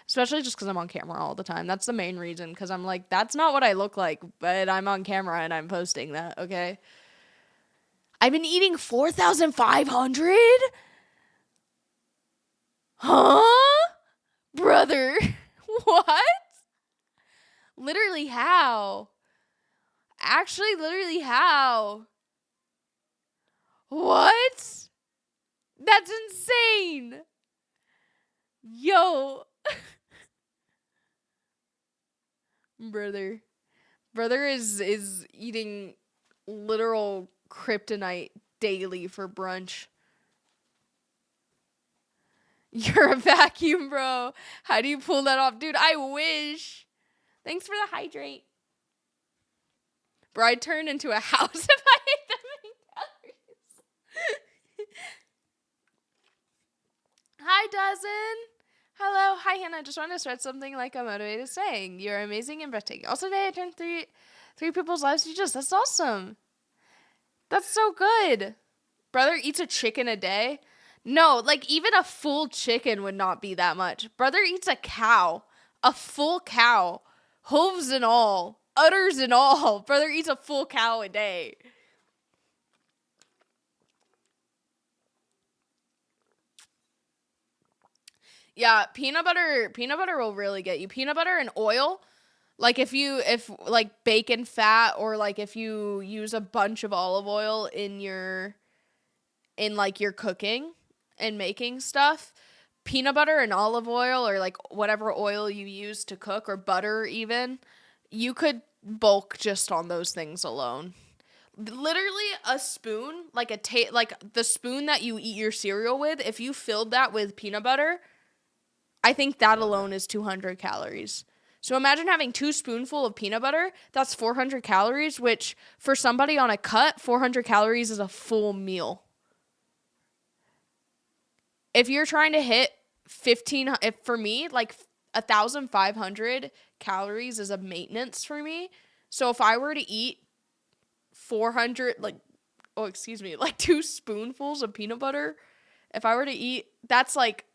Especially just because I'm on camera all the time. That's the main reason, because I'm like, that's not what I look like, but I'm on camera and I'm posting that, okay? I've been eating 4,500? Huh? Brother, what? Literally how? Actually, literally how? What? That's insane. Yo. Brother. Brother is eating literal kryptonite daily for brunch. You're a vacuum, bro. How do you pull that off? Dude, I wish. Thanks for the hydrate. Bro, I'd turn into a house if I ate that many calories. Hi, Dozen. Hello. Hi, Hannah. Just wanted to start something like a motivated saying. You're amazing and breathtaking. Also, today I turned three people's lives to just. That's awesome. That's so good. Brother eats a chicken a day. No, like even a full chicken would not be that much. Brother eats a cow. A full cow. Hooves and all. Udders and all. Brother eats a full cow a day. Yeah, peanut butter will really get you. Peanut butter and oil. Like if like bacon fat, or like if you use a bunch of olive oil in like your cooking and making stuff, peanut butter and olive oil, or like whatever oil you use to cook, or butter even, you could bulk just on those things alone. literally a spoon, like like the spoon that you eat your cereal with, if you filled that with peanut butter, I think that alone is 200 calories. So imagine having 2 spoonfuls of peanut butter. That's 400 calories, which for somebody on a cut, 400 calories is a full meal. If you're trying to hit for me, like 1,500 calories is a maintenance for me. So if I were to eat 400, like 2 spoonfuls of peanut butter, if I were to eat, that's like,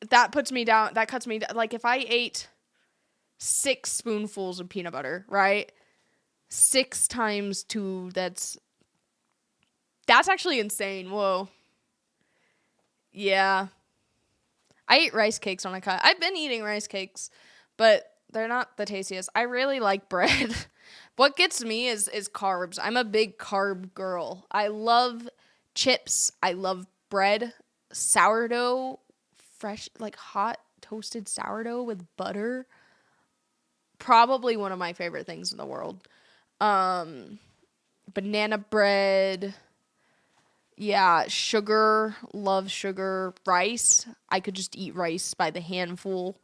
that puts me down, that cuts me down. Like if I ate 6 spoonfuls of peanut butter, right? 6 times 2, that's actually insane. Whoa. Yeah. I eat rice cakes on a cut. I've been eating rice cakes, but they're not the tastiest. I really like bread. What gets me is carbs. I'm a big carb girl. I love chips. I love bread, sourdough, fresh, like hot toasted sourdough with butter. Probably one of my favorite things in the world. Banana bread. Yeah, sugar, love sugar, rice. I could just eat rice by the handful.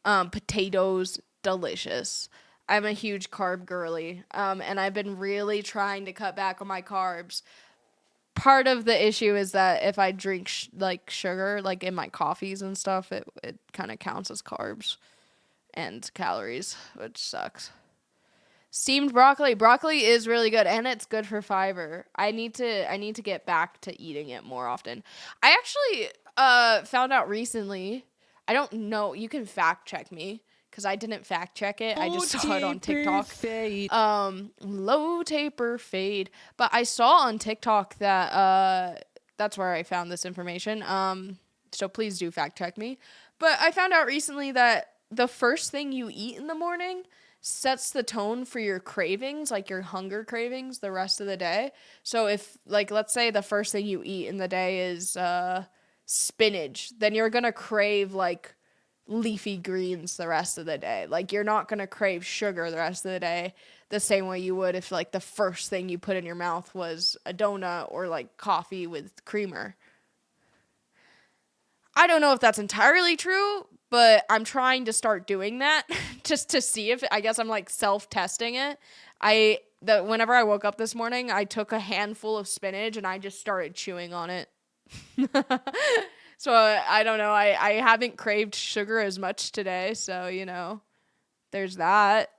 Potatoes, delicious. I'm a huge carb girly, and I've been really trying to cut back on my carbs. Part of the issue is that if I drink like sugar, like in my coffees and stuff, it kind of counts as carbs and calories, which sucks. Steamed broccoli. Broccoli is really good, and it's good for fiber. I need to get back to eating it more often. I actually found out recently. I don't know. You can fact check me because I didn't fact check it. I just saw it on TikTok. Fade. Low taper fade. But I saw on TikTok that that's where I found this information. So please do fact check me. But I found out recently that the first thing you eat in the morning sets the tone for your cravings, like your hunger cravings, the rest of the day. So if, like, let's say the first thing you eat in the day is spinach, then you're gonna crave like leafy greens the rest of the day. Like you're not gonna crave sugar the rest of the day the same way you would if like the first thing you put in your mouth was a donut or like coffee with creamer. I don't know if that's entirely true, but I'm trying to start doing that just to see if, I guess I'm like self-testing it. Whenever I woke up this morning, I took a handful of spinach and I just started chewing on it. So I don't know. I haven't craved sugar as much today, so there's that.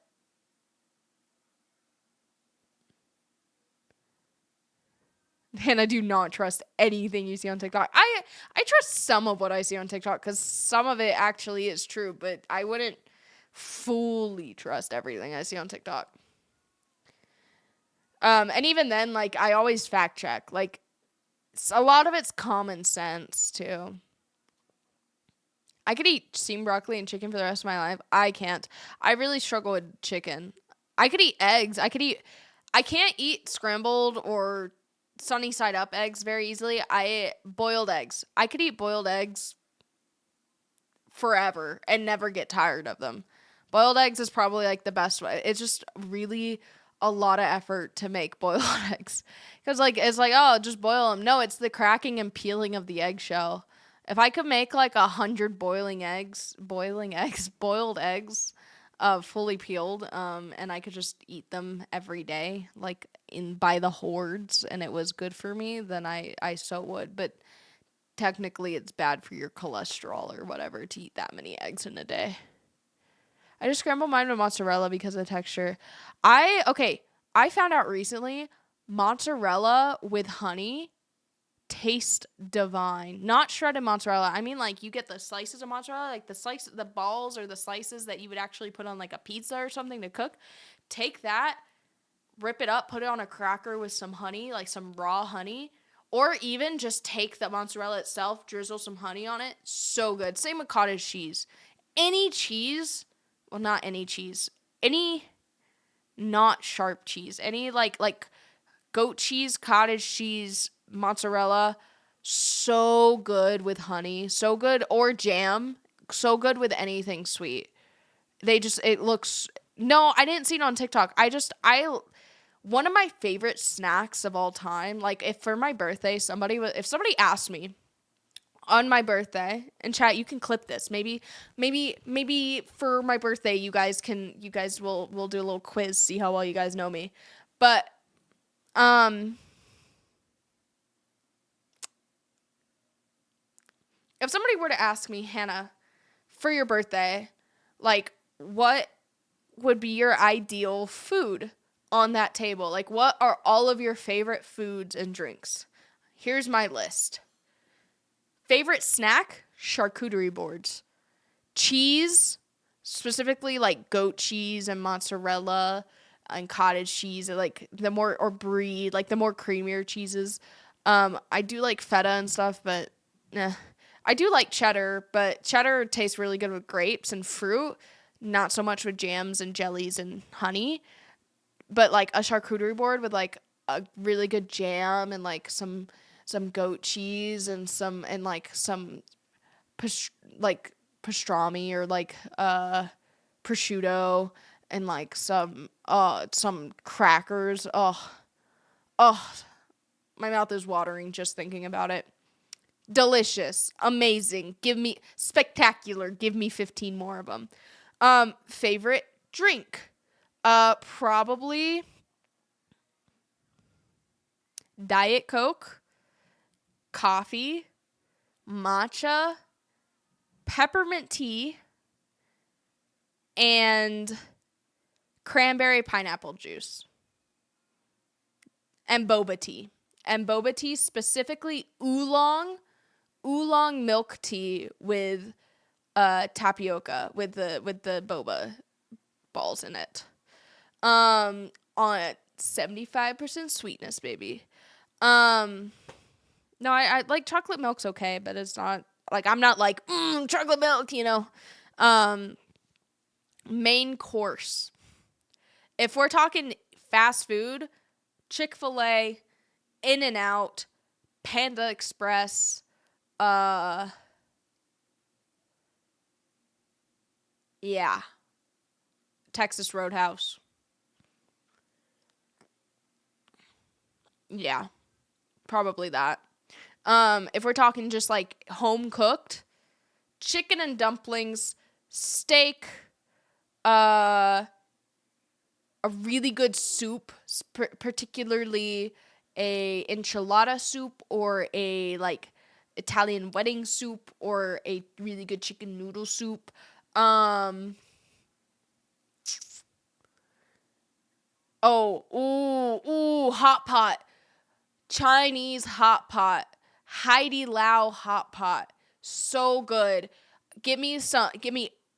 And I do not trust anything you see on TikTok. I trust some of what I see on TikTok because some of it actually is true, but I wouldn't fully trust everything I see on TikTok. And even then, like, I always fact check. Like, a lot of it's common sense, too. I could eat steamed broccoli and chicken for the rest of my life. I can't. I really struggle with chicken. I could eat eggs. I can't eat scrambled or sunny side up eggs very easily. Boiled eggs. I could eat boiled eggs forever and never get tired of them. Boiled eggs is probably like the best way. It's just really a lot of effort to make boiled eggs. Because like it's like, oh, just boil them. No, it's the cracking and peeling of the eggshell. If I could make like 100 boiled eggs, fully peeled, and I could just eat them every day, like by the hordes, and it was good for me, then I so would. But technically, it's bad for your cholesterol or whatever to eat that many eggs in a day. I just scrambled mine with mozzarella because of the texture. I found out recently mozzarella with honey tastes divine. Not shredded mozzarella. I mean, like, you get the slices of mozzarella, like the balls or the slices that you would actually put on like a pizza or something to cook. Take that, rip it up, put it on a cracker with some honey, like some raw honey, or even just take the mozzarella itself, drizzle some honey on it. So good. Same with cottage cheese. Any cheese, well, not any cheese, any not sharp cheese, any like goat cheese, cottage cheese, mozzarella, so good with honey, so good, or jam, so good with anything sweet. I didn't see it on TikTok. one of my favorite snacks of all time, like if for my birthday, if somebody asked me on my birthday, and chat, you can clip this. Maybe for my birthday, you guys will do a little quiz, see how well you guys know me. But, if somebody were to ask me, Hannah, for your birthday, like, what would be your ideal food on that table? Like, what are all of your favorite foods and drinks? Here's my list. Favorite snack? Charcuterie boards. Cheese, specifically like goat cheese and mozzarella and cottage cheese, like the more, or brie, like the more creamier cheeses. I do like feta and stuff, but I do like cheddar, but cheddar tastes really good with grapes and fruit, not so much with jams and jellies and honey. But like a charcuterie board with like a really good jam and like some goat cheese and some like pastrami or like prosciutto and like some crackers. Oh, my mouth is watering just thinking about it. Delicious, amazing. Give me spectacular. Give me 15 more of them. Favorite drink? Probably Diet Coke, coffee, matcha, peppermint tea, and cranberry pineapple juice. And boba tea. And boba tea, specifically oolong milk tea with tapioca with the boba balls in it. On 75% sweetness, baby. No, I like chocolate milk's okay, but it's not like, I'm not like chocolate milk, you know. Main course. If we're talking fast food, Chick-fil-A, In-N-Out, Panda Express, yeah, Texas Roadhouse. Yeah, probably that. If we're talking just like home cooked, chicken and dumplings, steak, a really good soup, particularly a enchilada soup or a like Italian wedding soup or a really good chicken noodle soup. Hot pot. Chinese hot pot. Heidi Lao hot pot. So good. Give me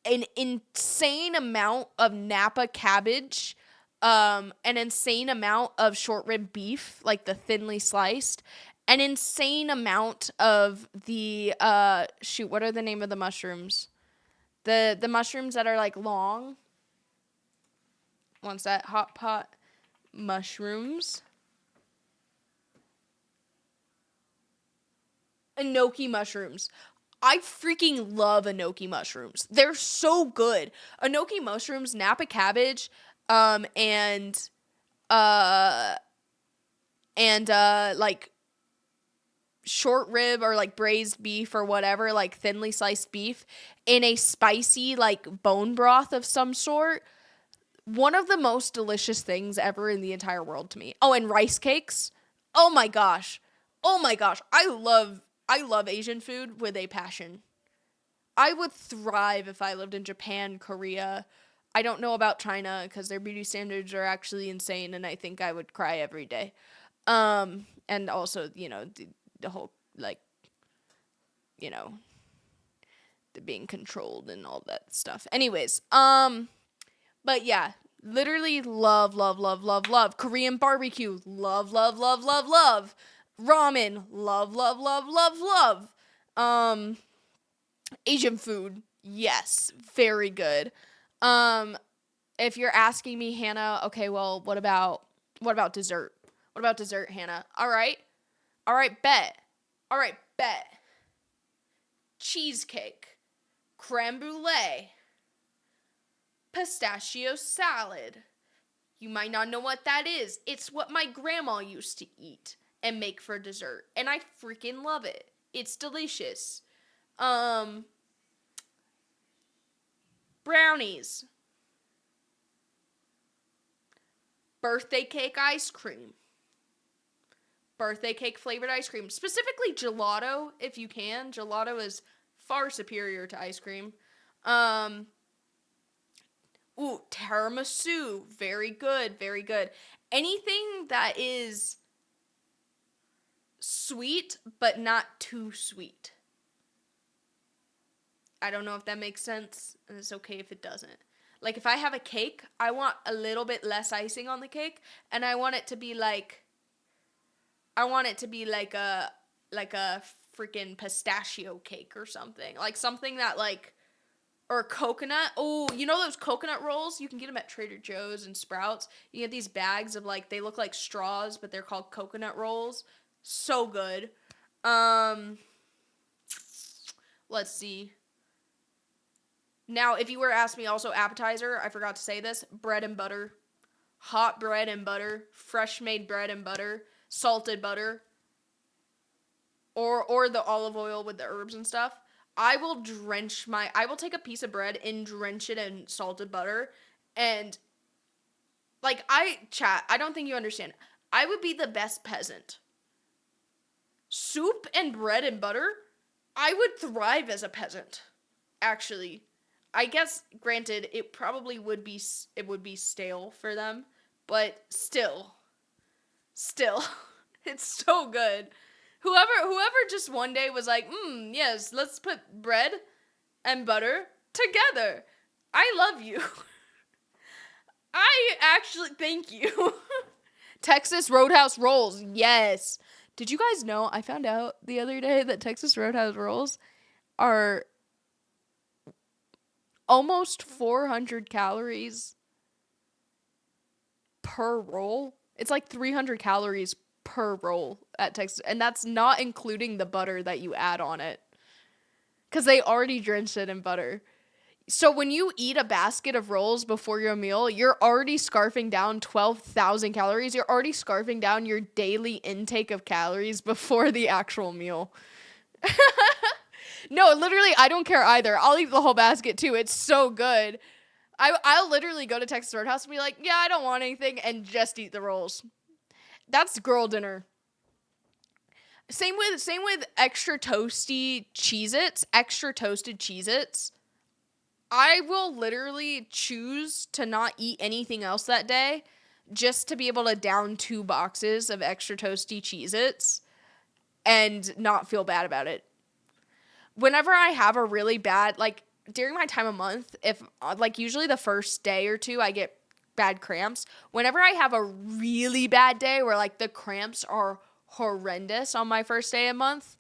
an insane amount of Napa cabbage, an insane amount of short rib beef, like the thinly sliced, an insane amount of the what are the name of the mushrooms? The mushrooms that are like long. What's that? Hot pot mushrooms. Enoki mushrooms. I freaking love enoki mushrooms. They're so good. Enoki mushrooms, Napa cabbage, and like short rib or like braised beef or whatever, like thinly sliced beef in a spicy like bone broth of some sort. One of the most delicious things ever in the entire world to me. Oh, and rice cakes. Oh my gosh. Oh my gosh. I love Asian food with a passion. I would thrive if I lived in Japan, Korea. I don't know about China because their beauty standards are actually insane, and I think I would cry every day. And also, you know, the whole, like, you know, the being controlled and all that stuff. Anyways, but yeah, literally love Korean barbecue. Love. Ramen. Love. Asian food. Yes, very good. If you're asking me, Hannah, okay, well, what about dessert? What about dessert, Hannah? All right, bet. Cheesecake, creme brulee, pistachio salad, You might not know what that is. It's what my grandma used to eat and make for dessert. And I freaking love it. It's delicious. Brownies. Birthday cake ice cream. Birthday cake flavored ice cream. Specifically gelato, if you can. Gelato is far superior to ice cream. Tiramisu. Very good, very good. Anything that is sweet, but not too sweet. I don't know if that makes sense, and it's okay if it doesn't. Like, if I have a cake, I want a little bit less icing on the cake, and I want it to be like a freaking pistachio cake or something. Like, something that, like, or coconut. Oh, you know those coconut rolls? You can get them at Trader Joe's and Sprouts. You get these bags of, like, they look like straws, but they're called coconut rolls. So good. Let's see. Now, if you were to ask me also appetizer, I forgot to say this, bread and butter. Hot bread and butter. Fresh made bread and butter. Salted butter. Or the olive oil with the herbs and stuff. I will take a piece of bread and drench it in salted butter. And, like, I don't think you understand. I would be the best peasant. Soup and bread and butter? I would thrive as a peasant, actually. I guess, granted, it would be stale for them, but still, it's so good. Whoever just one day was like, yes, let's put bread and butter together. I love you. I actually, thank you. Texas Roadhouse rolls, yes. Did you guys know, I found out the other day that Texas Roadhouse rolls are almost 400 calories per roll. It's like 300 calories per roll at Texas. And that's not including the butter that you add on it. Because they already drenched it in butter. So when you eat a basket of rolls before your meal, you're already scarfing down 12,000 calories. You're already scarfing down your daily intake of calories before the actual meal. No, literally, I don't care either. I'll eat the whole basket, too. It's so good. I'll literally go to Texas Roadhouse and be like, yeah, I don't want anything, and just eat the rolls. That's girl dinner. Same with extra toasty Cheez-Its, extra toasted Cheez-Its. I will literally choose to not eat anything else that day just to be able to down 2 boxes of extra toasty Cheez-Its and not feel bad about it. Whenever I have a really bad, like, during my time of month, if, like, usually the first day or two I get bad cramps. Whenever I have a really bad day where, like, the cramps are horrendous on my first day of month,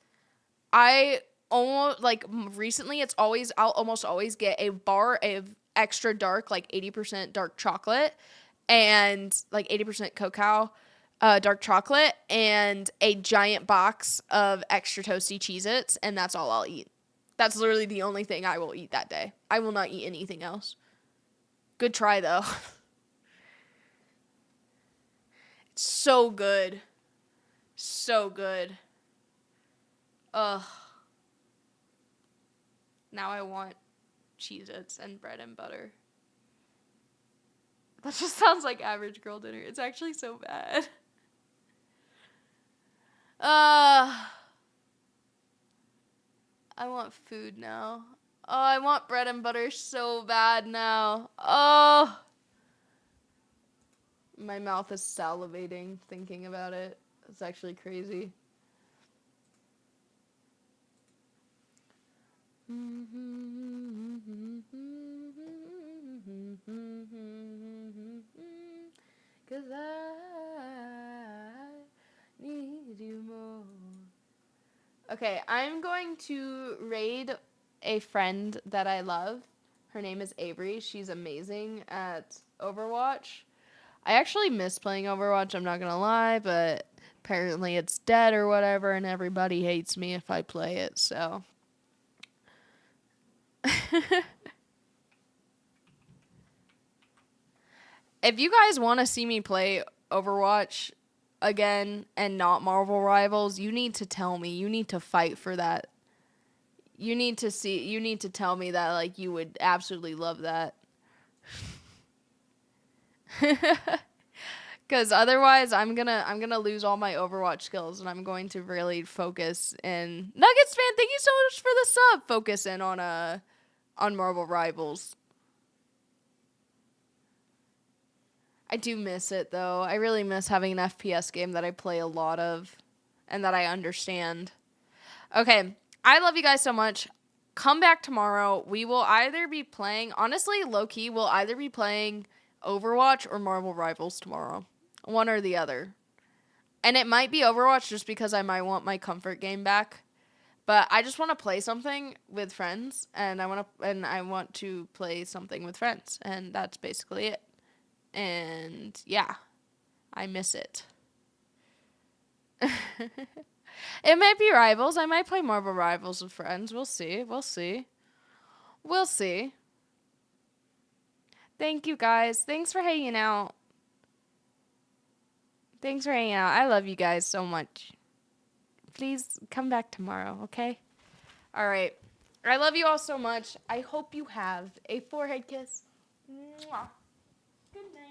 I almost, like, recently I'll almost always get a bar of extra dark, like 80% dark chocolate and like 80% cacao dark chocolate and a giant box of extra toasty Cheez-Its, and that's all I'll eat. That's literally the only thing I will eat that day. I will not eat anything else. Good try, though. It's so good. So good. Ugh. Now I want Cheez-Its and bread and butter. That just sounds like average girl dinner. It's actually so bad. I want food now. Oh, I want bread and butter so bad now. Oh. My mouth is salivating thinking about it. It's actually crazy. Cause I need you more. Okay, I'm going to raid a friend that I love. Her name is Avery. She's amazing at Overwatch. I actually miss playing Overwatch, I'm not gonna lie, but apparently it's dead or whatever, and everybody hates me if I play it, so. If you guys want to see me play Overwatch again and not Marvel Rivals, you need to tell me. You need to fight for that. You need to tell me that like you would absolutely love that. Cuz otherwise I'm going to lose all my Overwatch skills and I'm going to really focus in Nuggets fan, thank you so much for the sub. Focus in on Marvel Rivals. I do miss it though. I really miss having an FPS game that I play a lot of and that I understand. Okay, I love you guys so much. Come back tomorrow. We will either be playing, honestly, low key, we'll either be playing Overwatch or Marvel Rivals tomorrow. One or the other. And it might be Overwatch just because I might want my comfort game back. But I just want to play something with friends and I want to play something with friends and that's basically it. And yeah, I miss it. It might be Rivals. I might play Marvel Rivals with friends. We'll see. We'll see. We'll see. Thank you guys. Thanks for hanging out. Thanks for hanging out. I love you guys so much. Please come back tomorrow, okay? All right. I love you all so much. I hope you have a forehead kiss. Mwah. Good night.